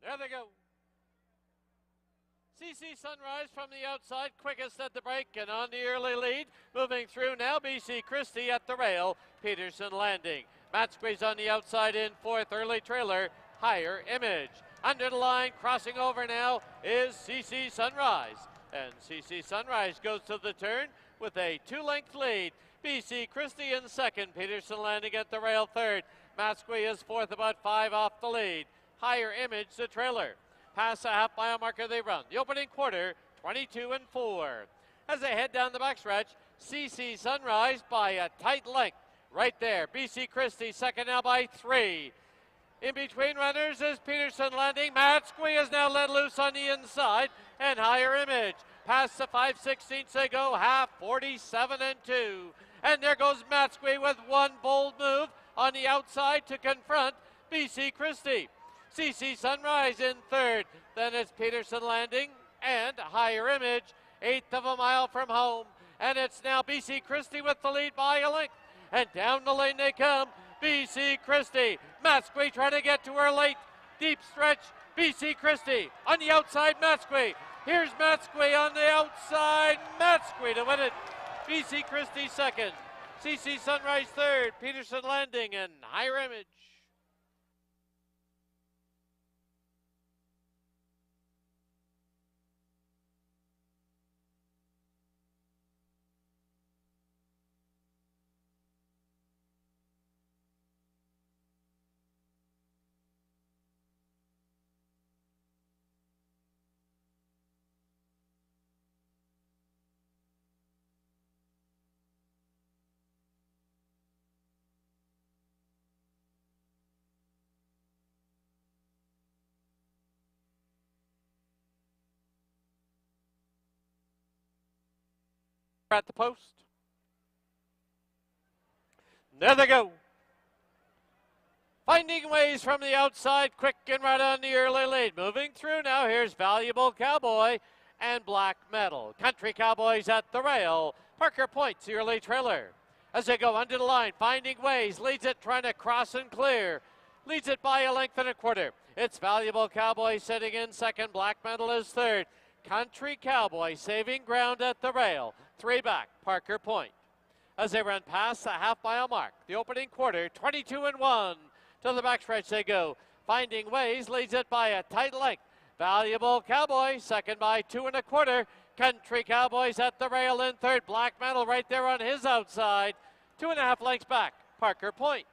Speaker 1: There they go. CC Sunrise from the outside, quickest at the break and on the early lead. Moving through now, BC Christie at the rail. Peterson landing. Matt Squeeze on the outside in fourth. Early trailer, Higher Image. Under the line, crossing over now is CC Sunrise. And CC Sunrise goes to the turn with a 2-length lead. BC Christie in second. Peterson landing at the rail third. Matt Squeeze is fourth, about 5 off the lead. Higher Image, the trailer. Past a half mile marker they run. The opening quarter, 22-4. As they head down the backstretch, CC Sunrise by a tight length. Right there, BC Christie second now by 3. In between runners is Peterson landing. Matt Squee is now let loose on the inside. And Higher Image. Past the 5/16 they go, half 47-2. And there goes Matt Squee with one bold move on the outside to confront BC Christie. CC Sunrise in third. Then it's Peterson landing and Higher Image, 1/8 of a mile from home. And it's now BC Christie with the lead by a length. And down the lane they come. BC Christie. Matt Squee trying to get to her late. Deep stretch. BC Christie on the outside. Matt Squee. Here's Matt Squee on the outside. Matt Squee to win it. BC Christie second. CC Sunrise third. Peterson landing and Higher Image. At the post. There they go. Finding ways from the outside, quick and right on the early lead. Moving through now, here's Valuable Cowboy and Black Metal. Country Cowboys at the rail. Parker Point's the early trailer. As they go under the line, Finding Ways, leads it, trying to cross and clear. Leads it by a length and a quarter. It's Valuable Cowboy sitting in second. Black Metal is third. Country Cowboy saving ground at the rail. 3 back, Parker Point. As they run past the half-mile mark, the opening quarter, 22-1. To the backstretch they go. Finding Ways leads it by a tight length. Valuable Cowboy, second by 2 1/4. Country Cowboys at the rail in third. Black Metal right there on his outside. 2.5 lengths back, Parker Point.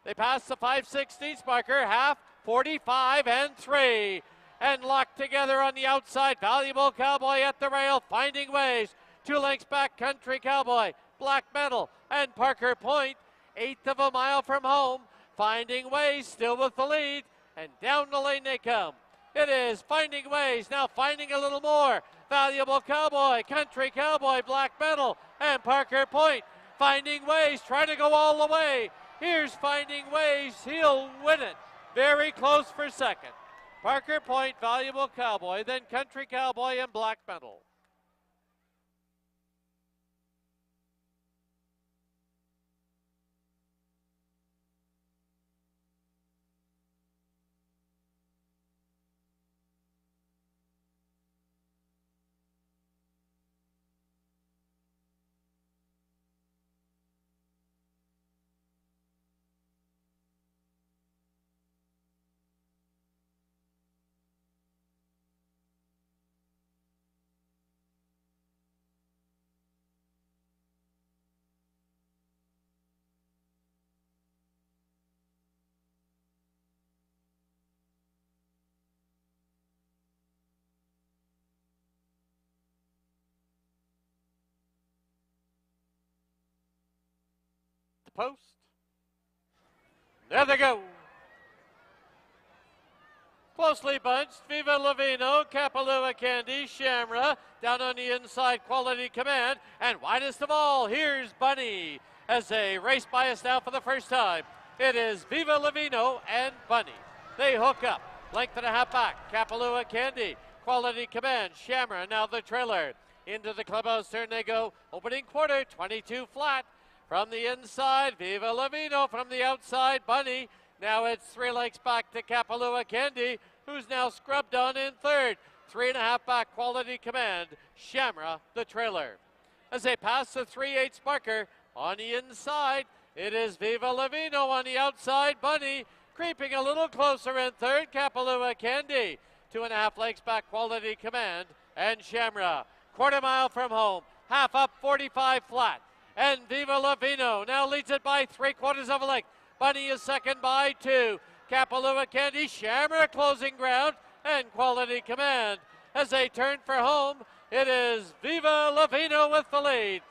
Speaker 1: They pass the 5/16 marker, half, 45-3. And locked together on the outside. Valuable Cowboy at the rail, Finding Ways. 2 lengths back, Country Cowboy, Black Metal, and Parker Point. 1/8 of a mile from home. Finding Ways still with the lead. And down the lane they come. It is Finding Ways, now finding a little more. Valuable Cowboy, Country Cowboy, Black Metal, and Parker Point. Finding Ways, trying to go all the way. Here's Finding Ways, he'll win it. Very close for second. Parker Point, Valuable Cowboy, then Country Cowboy and Black Metal. Post. There they go. Closely bunched, Viva Lavino, Kapalua Candy, Shamra, down on the inside, Quality Command, and widest of all, here's Bunny. As they race by us now for the first time, it is Viva Lavino and Bunny. They hook up, length and a half back, Kapalua Candy, Quality Command, Shamra, now the trailer. Into the clubhouse turn they go, opening quarter, 22 flat. From the inside, Viva Lavino. From the outside, Bunny. Now it's 3 lengths back to Kapalua Candy, who's now scrubbed on in third. 3.5 back, Quality Command, Shamra the trailer. As they pass the 3/8 marker on the inside, it is Viva Lavino on the outside. Bunny creeping a little closer in third. Kapalua Candy. 2.5 lengths back, Quality Command and Shamra. Quarter mile from home. Half up, 45 flat. And Viva Lavino now leads it by 3/4 of a length. Bunny is second by 2. Kapalua Candy, Shamra closing ground, and Quality Command. As they turn for home, it is Viva Lavino with the lead.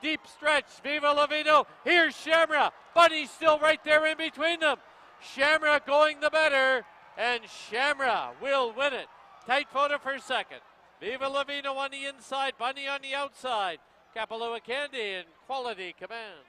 Speaker 1: Deep stretch, Viva Lavino. Here's Shamra. Bunny still right there in between them. Shamra going the better, and Shamra will win it. Tight photo for second. Viva Lavino on the inside, Bunny on the outside. Kapalua Candy and Quality Command.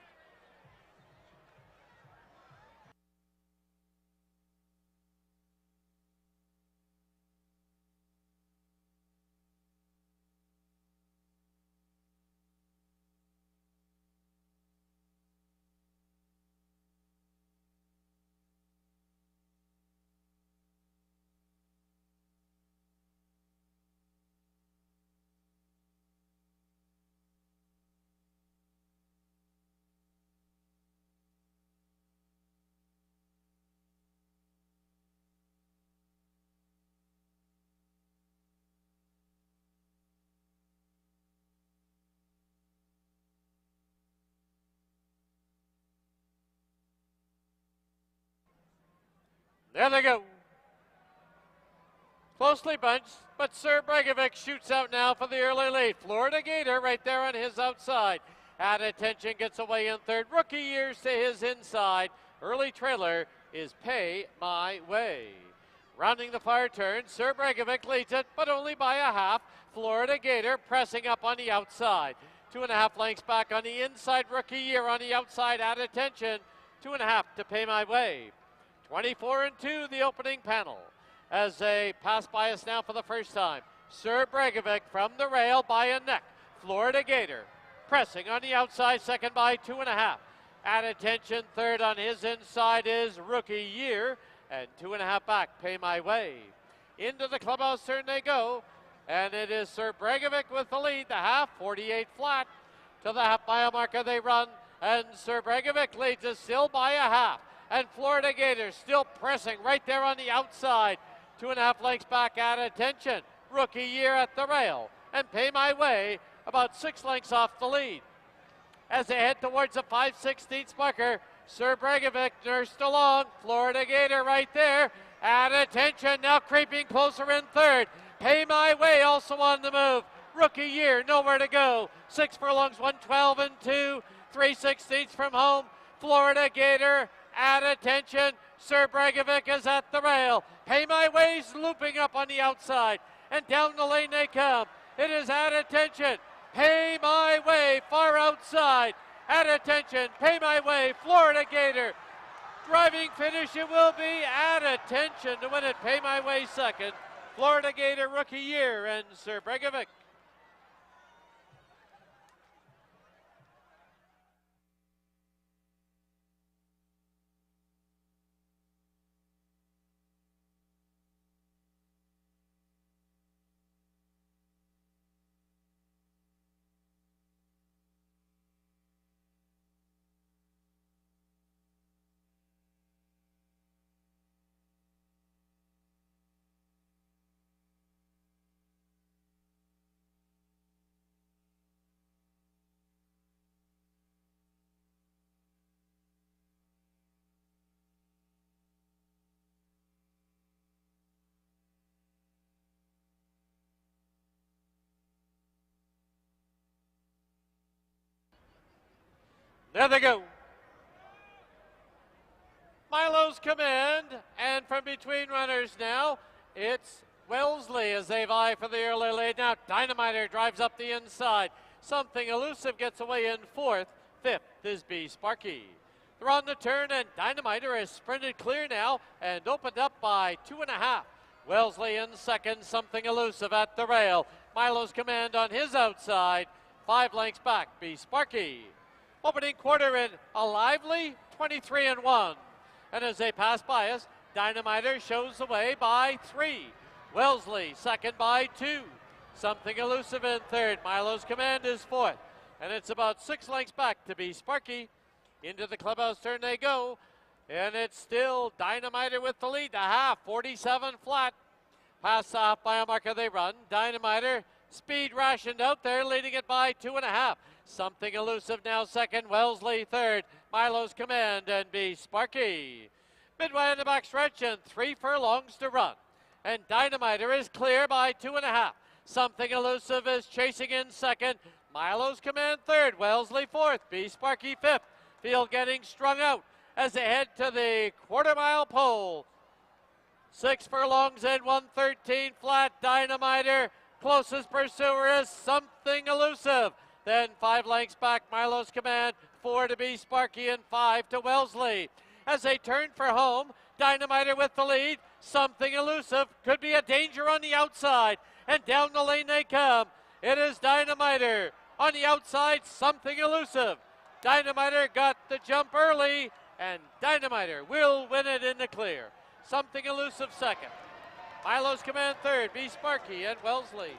Speaker 1: There they go. Closely bunched, but Sir Bregovic shoots out now for the early lead. Florida Gator right there on his outside. At attention, gets away in third. Rookie Years to his inside. Early trailer is Pay My Way. Rounding the far turn, Sir Bregovic leads it, but only by a half. Florida Gator pressing up on the outside. 2.5 lengths back on the inside. Rookie Year on the outside. At attention, 2.5 to Pay My Way. 24-2, the opening panel. As they pass by us now for the first time. Sir Bregovic from the rail by a neck. Florida Gator pressing on the outside, second by 2.5. At attention, third on his inside is Rookie Year, and 2.5 back, Pay My Way. Into the clubhouse turn they go, and it is Sir Bregovic with the lead, the half, 48 flat. To the half mile marker they run, and Sir Bregovic leads us still by a half. And Florida Gators still pressing right there on the outside. 2.5 lengths back at attention. Rookie Year at the rail. And Pay My Way about 6 lengths off the lead. As they head towards the 5/16 marker, Sir Bregovic nursed along. Florida Gator right there. At attention, now creeping closer in third. Pay My Way also on the move. Rookie Year, nowhere to go. 6 furlongs, 112-2. 3/16 from home. Florida Gator at attention. Sir Bregovic is at the rail. Pay My Way's looping up on the outside. And down the lane they come. It is at attention. Pay My Way far outside. At attention. Pay My Way. Florida Gator. Driving finish it will be. At attention to win it. Pay My Way second. Florida Gator Rookie Year and Sir Bregovic. There they go. Milo's Command, and from between runners now, it's Wellesley as they vie for the early lead. Now Dynamiter drives up the inside. Something Elusive gets away in fourth. Fifth is B Sparky. They're on the turn, and Dynamiter has sprinted clear now and opened up by 2.5. Wellesley in second, Something Elusive at the rail. Milo's Command on his outside, 5 lengths back, B Sparky. Opening quarter in a lively 23-1. And as they pass by us, Dynamiter shows the way by 3. Wellesley second by 2. Something Elusive in third. Milo's Command is fourth. And it's about 6 lengths back to be Sparky. Into the clubhouse turn they go. And it's still Dynamiter with the lead. The half, 47 flat. Past the half mile marker they run. Dynamiter, speed rationed out there, leading it by 2.5. Something Elusive now second. Wellesley third. Milo's Command and be Sparky. Midway in the back stretch and 3 furlongs to run. And Dynamiter is clear by 2.5. Something Elusive is chasing in second. Milo's Command third. Wellesley fourth. Be Sparky fifth. Field getting strung out as they head to the quarter-mile pole. 6 furlongs and 113 flat. Dynamiter. Closest pursuer is Something Elusive. Then 5 lengths back, Milo's Command. 4 to be Sparky and 5 to Wellesley. As they turn for home, Dynamiter with the lead. Something Elusive could be a danger on the outside. And down the lane they come. It is Dynamiter. On the outside, Something Elusive. Dynamiter got the jump early, and Dynamiter will win it in the clear. Something Elusive second. Milo's Command third. Be Sparky and Wellesley.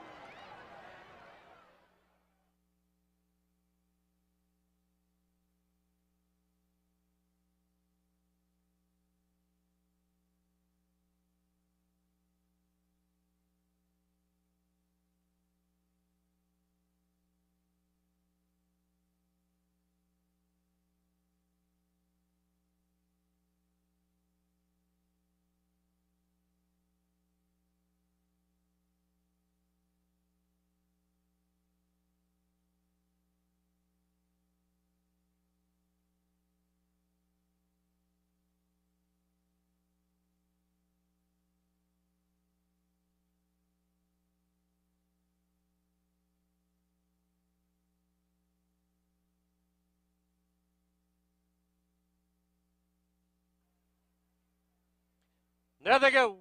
Speaker 1: There they go.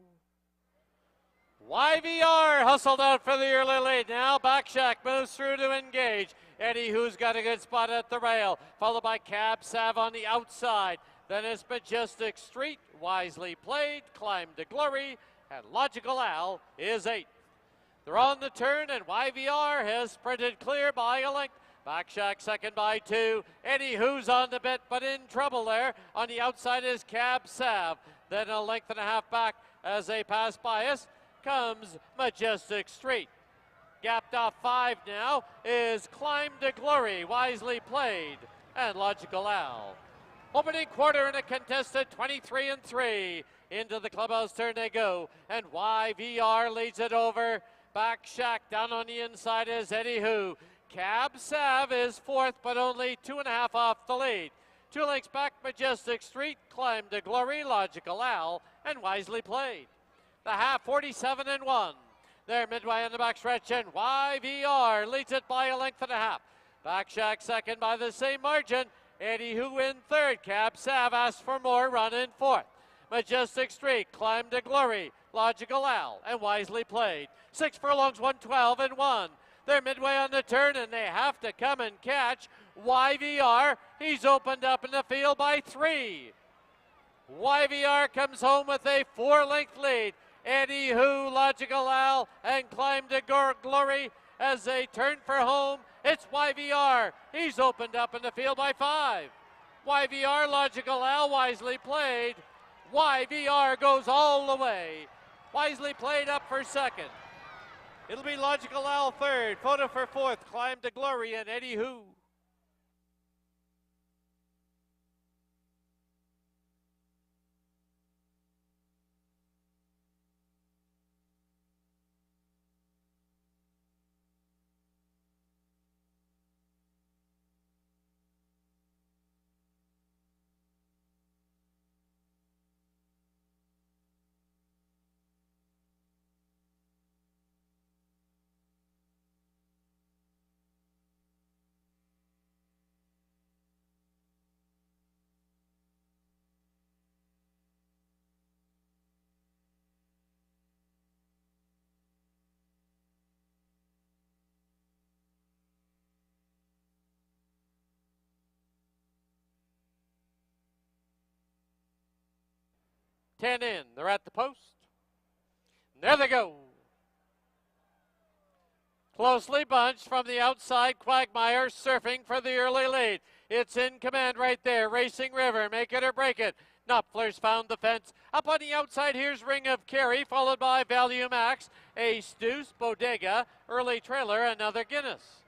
Speaker 1: YVR hustled out for the early lead. Now Backshack moves through to engage. Eddie, who's got a good spot at the rail, followed by Cab Sav on the outside. Then it's Majestic Street, Wisely Played, Climb to Glory, and Logical Al is 8th. They're on the turn, and YVR has sprinted clear by a length. Backshack second by 2. Eddie, who's on the bit, but in trouble there. On the outside is Cab Sav. Then a length and a half back as they pass by us comes Majestic Street. Gapped off 5 now is Climb to Glory, Wisely Played, and Logical Al. Opening quarter in a contested 23-3. Into the clubhouse turn they go, and YVR leads it over. Backshack down on the inside is Eddie Who. Cab Sav is fourth, but only 2.5 off the lead. 2 lengths back, Majestic Street, Climb to Glory, Logical Al, and Wisely Played. The half, 47-1. They're midway in the back stretch, and YVR leads it by a length and a half. Backshack second by the same margin. Eddie Who in third. Cab Sav asks for more, run in fourth. Majestic Street, Climb to Glory, Logical Al, and Wisely Played. 6 furlongs, 112-1. They're midway on the turn, and they have to come and catch YVR. He's opened up in the field by 3. YVR comes home with a 4-length lead. Eddie Who, Logical Al, and Climb to Glory as they turn for home. It's YVR. He's opened up in the field by 5. YVR, Logical Al, Wisely Played. YVR goes all the way. Wisely Played up for second. It'll be Logical Al third, Photo for fourth, Climb to Glory, and Eddie Who. 10 in. They're at the post. There they go. Closely bunched from the outside. Quagmire surfing for the early lead. It's in command right there. Racing River, make it or break it. Knopfler's found the fence. Up on the outside, here's Ring of Kerry, followed by Value Max, Ace Deuce, Bodega, early trailer, another Guinness.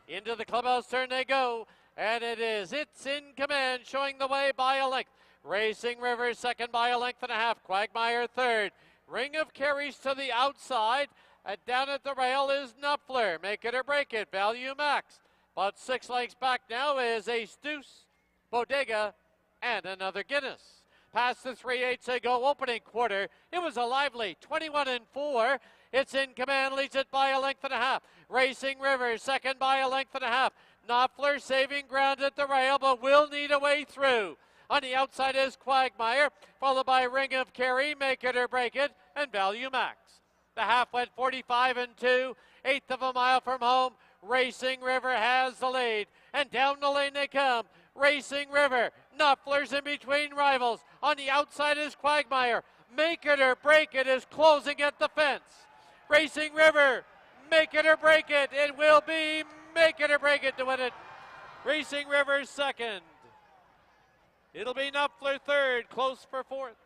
Speaker 1: Into the clubhouse turn they go, and it's in command, showing the way by a length. Racing River second by a length and a half. Quagmire third. Ring of Kerry's to the outside, and down at the rail is Knopfler. Make it or break it, Value Max. About 6 lengths back now is Ace Deuce, Bodega, and another Guinness. Past the 3/8 they go, opening quarter. It was a lively 21-4. It's in command, leads it by a length and a half. Racing River second by a length and a half. Knopfler saving ground at the rail, but will need a way through. On the outside is Quagmire, followed by Ring of Kerry, Make It or Break It, and Value Max. The half went 45-2, eighth of a mile from home. Racing River has the lead, and down the lane they come. Racing River, Knopfler's in between rivals. On the outside is Quagmire. Make It or Break It is closing at the fence. Racing River, Make It or Break It. It will be Make It or Break It to win it. Racing River second. It'll be Knopfler third, close for fourth.